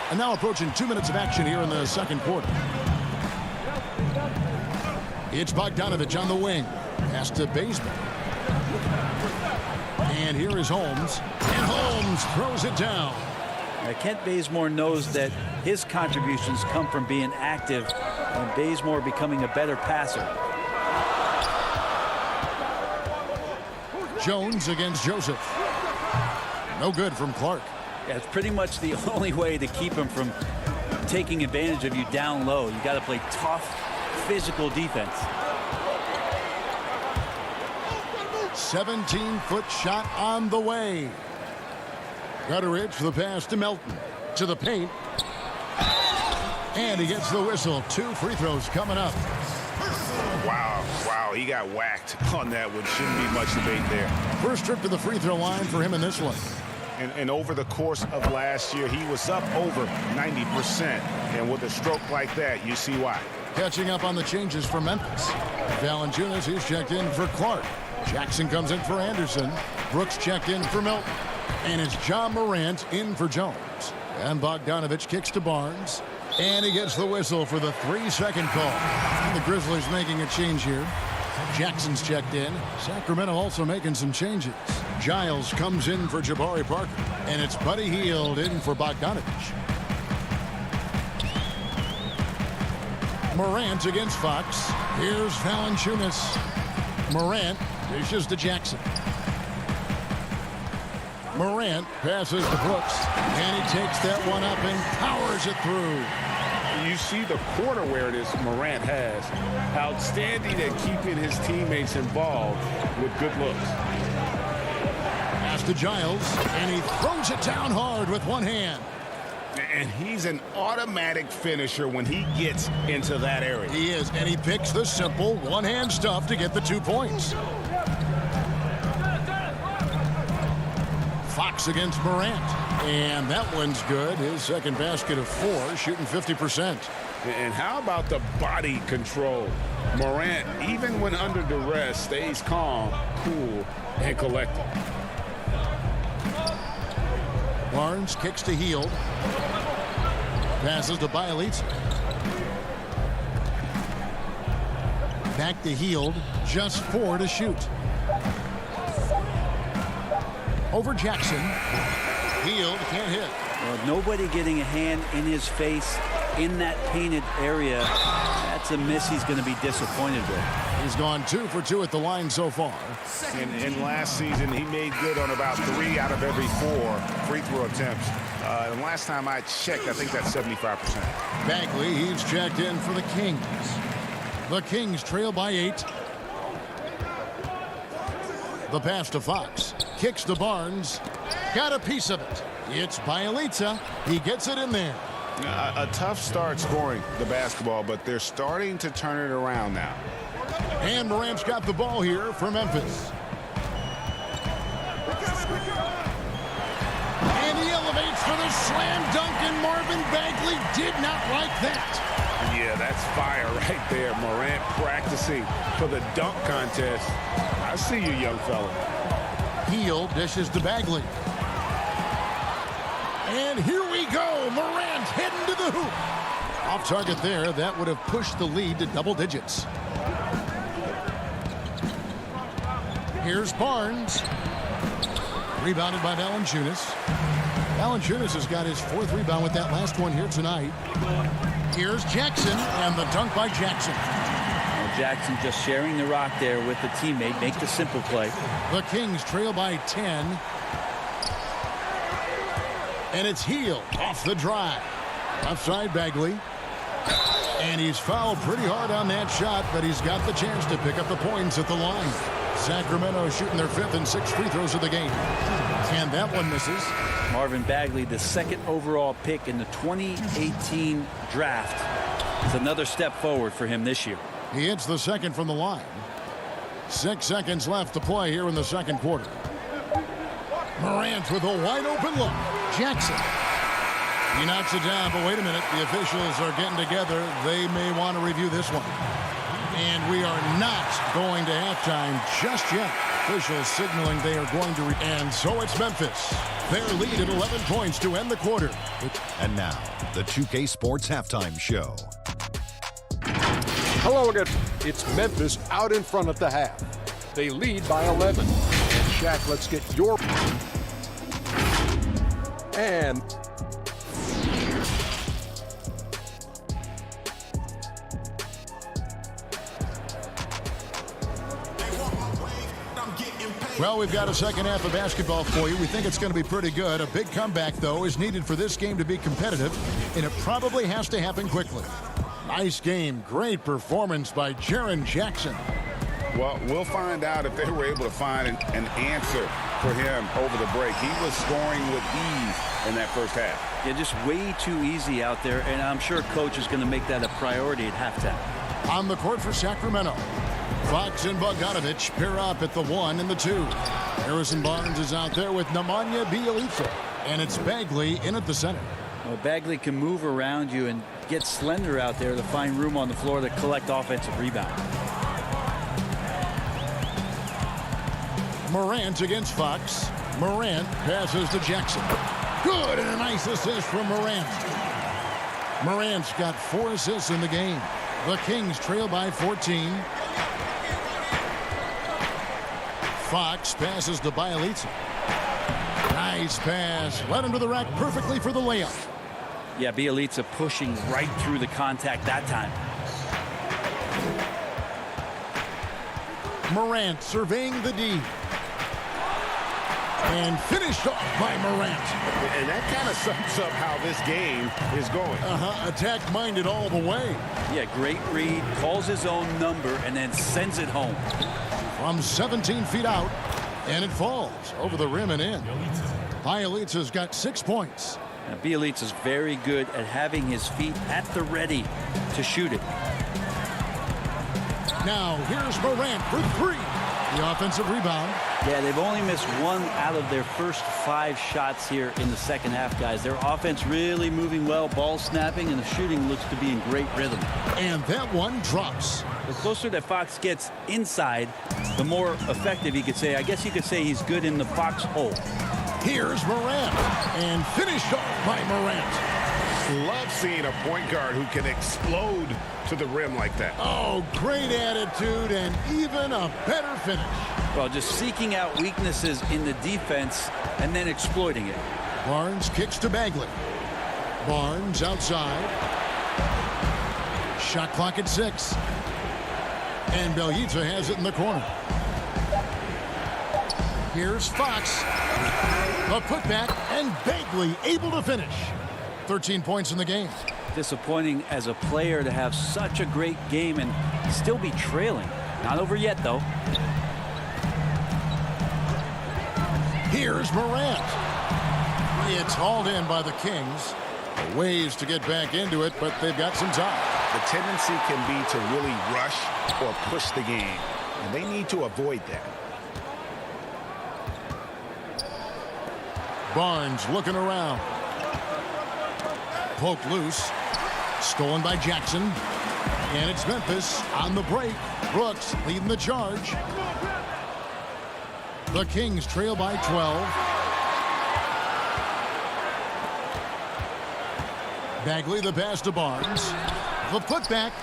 And now approaching 2 minutes of action here in the second quarter. It's Bogdanovich on the wing. Pass to Bazemore. And here is Holmes. And Holmes throws it down. Now, Kent Bazemore knows that his contributions come from being active and Bazemore becoming a better passer. Jones against Joseph. No good from Clark. Yeah, it's pretty much the only way to keep him from taking advantage of you down low. You got to play tough, physical defense. 17-foot shot on the way. Gutteridge for the pass to Melton. To the paint. And he gets the whistle. 2 free throws coming up. Wow, he got whacked on that one. Shouldn't be much debate there. First trip to the free throw line for him in this one. And over the course of last year, he was up over 90%. And with a stroke like that, you see why. Catching up on the changes for Memphis. Valanciunas, he's checked in for Clark. Jackson comes in for Anderson. Brooks checked in for Milton. And it's John Morant in for Jones. And Bogdanovich kicks to Barnes. And he gets the whistle for the 3-second call. And the Grizzlies making a change here. Jackson's checked in. Sacramento also making some changes. Giles comes in for Jabari Parker. And it's Buddy Hield in for Bogdanovich. Morant against Fox. Here's Valanciunas. Morant dishes to Jackson. Morant passes to Brooks. And he takes that one up and powers it through. You see the corner awareness Morant has. Outstanding at keeping his teammates involved with good looks. Pass to Giles, and he throws it down hard with one hand. And he's an automatic finisher when he gets into that area. He is, and he picks the simple one-hand stuff to get the 2 points. Fox against Morant. And that one's good. His second basket of 4, shooting 50%. And how about the body control? Morant, even when under duress, stays calm, cool, and collected. Barnes kicks to Hield. Passes to Bielitsa. Back to Hield. Just 4 to shoot. Over Jackson. Hield can't hit. Well, nobody getting a hand in his face in that painted area. That's a miss he's going to be disappointed with. He's gone 2 for 2 at the line so far. And last season, he made good on about 3 out of every 4 free throw attempts. And last time I checked, I think that's 75%. Bagley, he's checked in for the Kings. The Kings trail by 8. The pass to Fox. Kicks to Barnes. Got a piece of it. It's Bielitsa. He gets it in there. A tough start scoring the basketball, but they're starting to turn it around now. And Morant's got the ball here for Memphis. And he elevates for the slam dunk, and Marvin Bagley did not like that. Yeah, that's fire right there. Morant practicing for the dunk contest. I see you, young fella. Hield dishes to Bagley. And here we go. Morant heading to the hoop. Off target there. That would have pushed the lead to double digits. Here's Barnes. Rebounded by Valanciunas. Valanciunas has got his 4th rebound with that last one here tonight. Here's Jackson, and the dunk by Jackson. Well, Jackson just sharing the rock there with the teammate. Make the simple play. The Kings trail by 10. And it's Hield off the drive. Outside Bagley. And he's fouled pretty hard on that shot, but he's got the chance to pick up the points at the line. Sacramento shooting their 5th and 6th free throws of the game. And that one misses. Marvin Bagley, the 2nd overall pick in the 2018 draft. It's another step forward for him this year. He hits the 2nd from the line. 6 seconds left to play here in the 2nd quarter. Morant with a wide open look. Jackson. He knocks it down, but wait a minute. The officials are getting together. They may want to review this one. And we are not going to halftime just yet. Officials signaling they are going to and so it's Memphis. Their lead at 11 points to end the quarter. And now, the 2K Sports Halftime Show. Hello again. It's Memphis out in front at the half. They lead by 11. And Shaq, let's get your... And... Well, we've got a second half of basketball for you. We think it's going to be pretty good. A big comeback, though, is needed for this game to be competitive, and it probably has to happen quickly. Nice game. Great performance by Jaren Jackson. Well, we'll find out if they were able to find an answer for him over the break. He was scoring with ease in that first half. Yeah, just way too easy out there, and I'm sure coach is going to make that a priority at halftime. On the court for Sacramento, Fox and Bogdanovich pair up at the 1 and the 2. Harrison Barnes is out there with Nemanja Bjelica, and it's Bagley in at the center. Well, Bagley can move around you and get slender out there to find room on the floor to collect offensive rebound. Morant against Fox. Morant passes to Jackson. Good, and a nice assist from Morant. Morant's got 4 assists in the game. The Kings trail by 14. Fox passes to Bjelica. Nice pass. Led him to the rack perfectly for the layup. Yeah, Bjelica pushing right through the contact that time. Morant surveying the D. And finished off by Morant. And that kind of sums up how this game is going. Attack-minded all the way. Yeah, great read. Calls his own number and then sends it home. From 17 feet out. And it falls over the rim and in. Bjelica's got 6 points. Now, Bjelica's very good at having his feet at the ready to shoot it. Now, here's Morant for 3. The offensive rebound. Yeah, they've only missed 1 out of their first 5 shots here in the second half, guys. Their offense really moving well, ball snapping, and the shooting looks to be in great rhythm. And that one drops. The closer that Fox gets inside, the more effective he could say. I guess you could say he's good in the Fox hole. Here's Morant. And finished off by Morant. Love seeing a point guard who can explode to the rim like that. Oh, great attitude and even a better finish. Well, just seeking out weaknesses in the defense and then exploiting it. Barnes kicks to Bagley. Barnes outside. Shot clock at 6. And Bjelica has it in the corner. Here's Fox. The putback, and Bagley able to finish. 13 points in the game. Disappointing as a player to have such a great game and still be trailing. Not over yet, though. Here's Morant. It's hauled in by the Kings. Ways to get back into it, but they've got some time. The tendency can be to really rush or push the game, and they need to avoid that. Barnes looking around. Poked loose. Stolen by Jackson. And it's Memphis on the break. Brooks leading the charge. The Kings trail by 12. Bagley the pass to Barnes. The putback.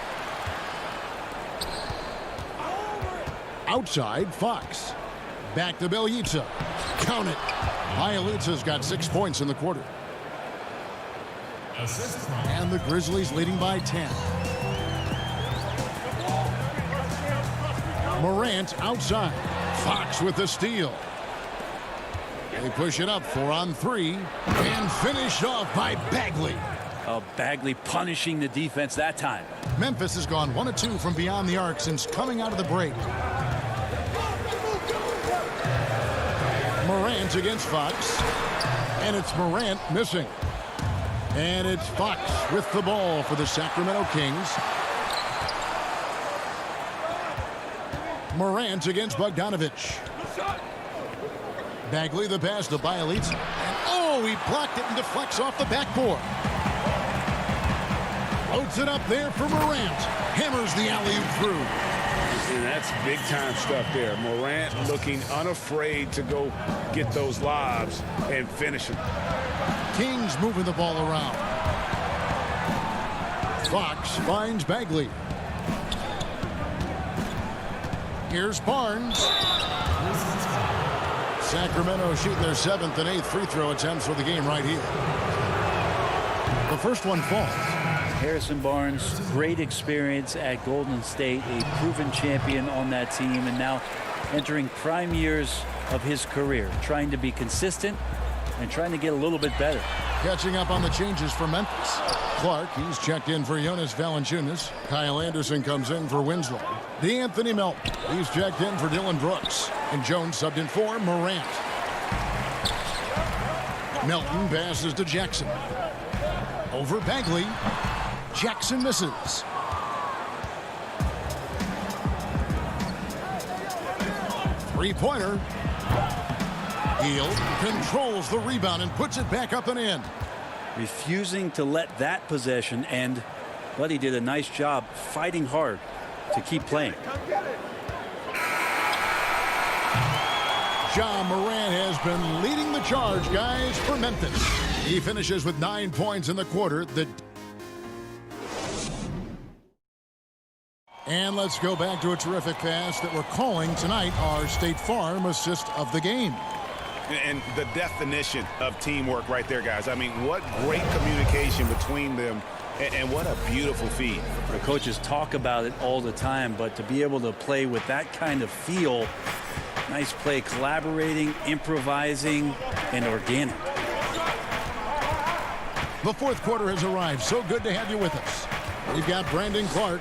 Outside, Fox. Back to Bjelica. Count it. Bjelica's got 6 points in the quarter. And the Grizzlies leading by 10. Morant outside. Fox with the steal. They push it up 4 on 3 and finished off by Bagley. Bagley punishing the defense that time. Memphis has gone 1 of 2 from beyond the arc since coming out of the break. Morant against Fox. And it's Morant missing. And it's Fox with the ball for the Sacramento Kings. Morant against Bogdanovich. Bagley the pass to Bjelica. And oh, he blocked it and deflects off the backboard. Loads it up there for Morant. Hammers the alley-oop through. And that's big-time stuff there. Morant looking unafraid to go get those lobs and finish them. Kings moving the ball around. Fox finds Bagley. Here's Barnes. Sacramento shooting their 7th and 8th free throw attempts for the game right here. The first one falls. Harrison Barnes, great experience at Golden State, a proven champion on that team, and now entering prime years of his career, trying to be consistent and trying to get a little bit better. Catching up on the changes for Memphis. Clark, he's checked in for Jonas Valanciunas. Kyle Anderson comes in for Winslow. DeAnthony Melton, he's checked in for Dylan Brooks. And Jones subbed in for Morant. Melton passes to Jackson. Over Bagley. Jackson misses. Three-pointer. Hield controls the rebound and puts it back up and in. Refusing to let that possession end, but he did a nice job fighting hard to keep playing. Ja Morant has been leading the charge, guys, for Memphis. He finishes with 9 points in the quarter. And let's go back to a terrific pass that we're calling tonight our State Farm assist of the game. And the definition of teamwork right there, guys. I mean, what great communication between them, and what a beautiful feed. The coaches talk about it all the time, but to be able to play with that kind of feel, nice play, collaborating, improvising, and organic. The fourth quarter has arrived. So good to have you with us. We've got Brandon Clark.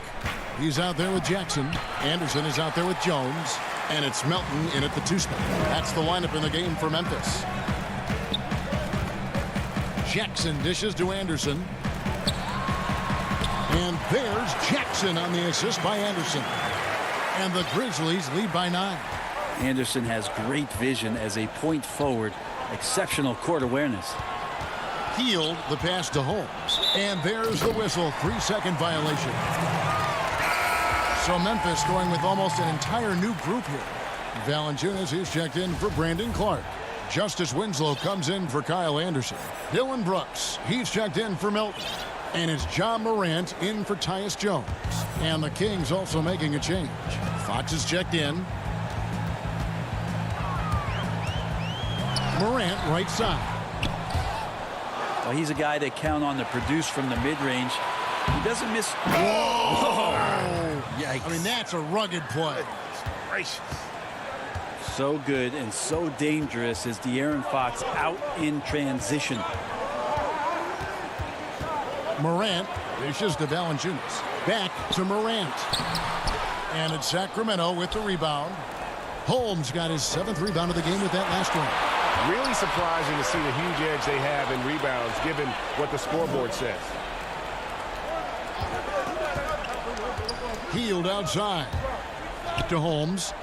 He's out there with Jackson. Anderson is out there with Jones. And it's Melton in at the two-spot. That's the lineup in the game for Memphis. Jackson dishes to Anderson. And there's Jackson on the assist by Anderson. And the Grizzlies lead by 9. Anderson has great vision as a point forward. Exceptional court awareness. Hield the pass to Holmes. And there's the whistle. 3-second violation. So Memphis going with almost an entire new group here. Valanciunas is checked in for Brandon Clark. Justice Winslow comes in for Kyle Anderson. Dylan Brooks, he's checked in for Melton. And it's Ja Morant in for Tyus Jones. And the Kings also making a change. Fox is checked in. Morant right side. Well, he's a guy they count on to produce from the mid-range. He doesn't miss. Whoa! Yikes. I mean, that's a rugged play. Gracious. So good and so dangerous is De'Aaron Fox out in transition. Morant dishes to Valanciunas. Back to Morant. And it's Sacramento with the rebound. Holmes got his 7th rebound of the game with that last one. Really surprising to see the huge edge they have in rebounds given what the scoreboard says. Hield outside to Holmes.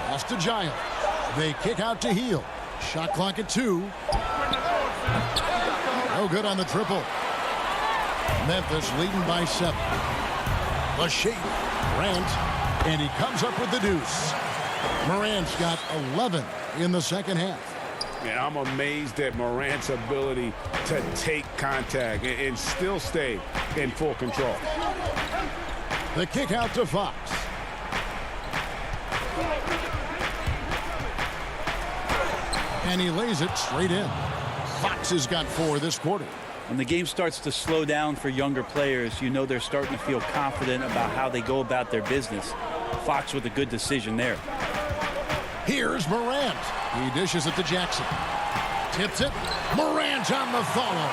Pass to Giles. They kick out to Hield. Shot clock at 2. No good on the triple. Memphis leading by 7. The shape. Morant. And he comes up with the deuce. Morant's got 11 in the second half. Yeah, I'm amazed at Morant's ability to take contact and still stay in full control. The kick out to Fox. And he lays it straight in. Fox has got 4 this quarter. When the game starts to slow down for younger players, you know they're starting to feel confident about how they go about their business. Fox with a good decision there. Here's Morant. He dishes it to Jackson. Tips it. Morant on the follow.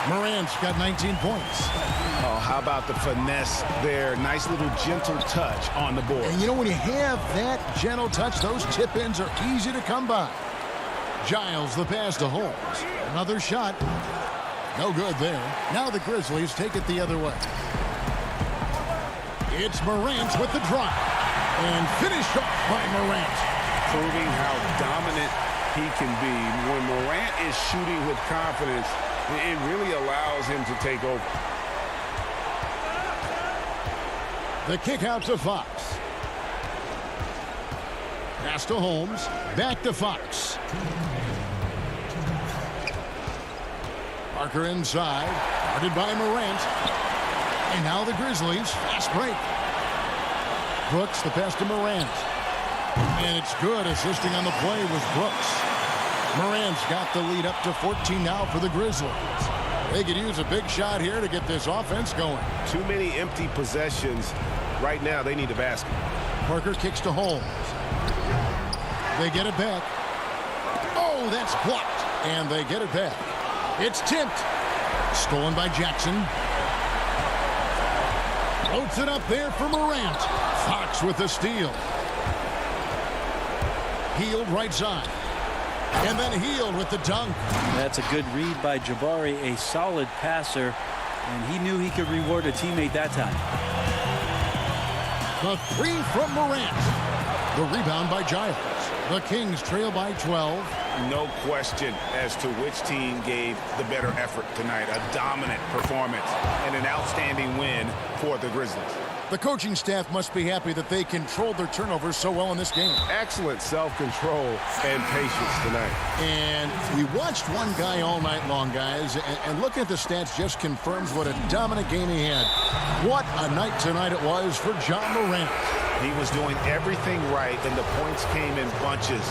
Morant's got 19 points. Oh, how about the finesse there? Nice little gentle touch on the board. And you know, when you have that gentle touch, those tip-ins are easy to come by. Giles the pass to Holmes. Another shot. No good there. Now the Grizzlies take it the other way. It's Morant with the drop. And finished off by Morant. Proving how dominant he can be. When Morant is shooting with confidence, it really allows him to take over. The kick out to Fox. Pass to Holmes. Back to Fox. Parker inside. Guarded by Morant. And now the Grizzlies. Fast break. Brooks the pass to Morant. And it's good. Assisting on the play was Brooks. Morant's got the lead up to 14 now for the Grizzlies. They could use a big shot here to get this offense going. Too many empty possessions. Right now, they need a basket. Parker kicks to Holmes. They get it back. Oh, that's blocked. And they get it back. It's tipped. Stolen by Jackson. Floats it up there for Morant. Fox with the steal. Hield right side. And then Hield with the dunk. That's a good read by Jabari, a solid passer, and he knew he could reward a teammate that time. The three from Morant. The rebound by Giles. The Kings trail by 12. No question as to which team gave the better effort tonight. A dominant performance and an outstanding win for the Grizzlies. The coaching staff must be happy that they controlled their turnovers so well in this game. Excellent self-control and patience tonight. And we watched one guy all night long, guys, and looking at the stats just confirms what a dominant game he had. What a night tonight it was for John Morant. He was doing everything right, and the points came in bunches.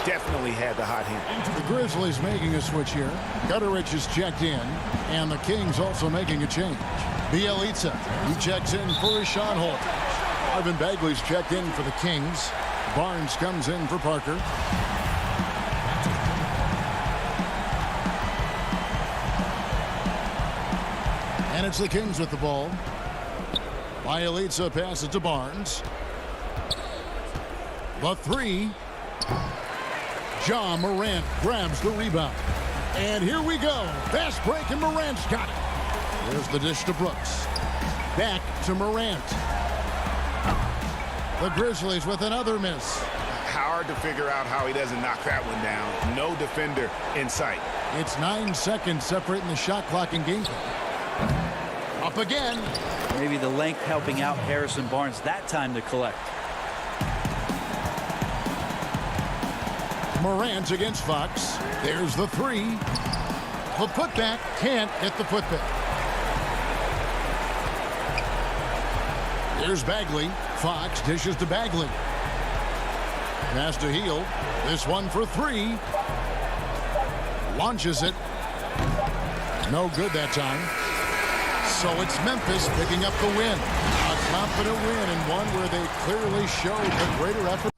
Definitely had the hot hand. The Grizzlies making a switch here. Gutteridge is checked in, and the Kings also making a change. Bielitsa, he checks in for Rashawn Holt. Marvin Bagley's checked in for the Kings. Barnes comes in for Parker. And it's the Kings with the ball. Bielitsa passes to Barnes. The three. John Morant grabs the rebound. And here we go. Fast break, and Morant's got it. There's the dish to Brooks. Back to Morant. The Grizzlies with another miss. Hard to figure out how he doesn't knock that one down. No defender in sight. It's 9 seconds separating the shot clock and game time. Up again. Maybe the length helping out Harrison Barnes that time to collect. Morant against Fox. There's the three. The putback can't hit the putback. Here's Bagley. Fox dishes to Bagley. Pass to Hield. This one for three. Launches it. No good that time. So it's Memphis picking up the win. A confident win, and one where they clearly showed a greater effort.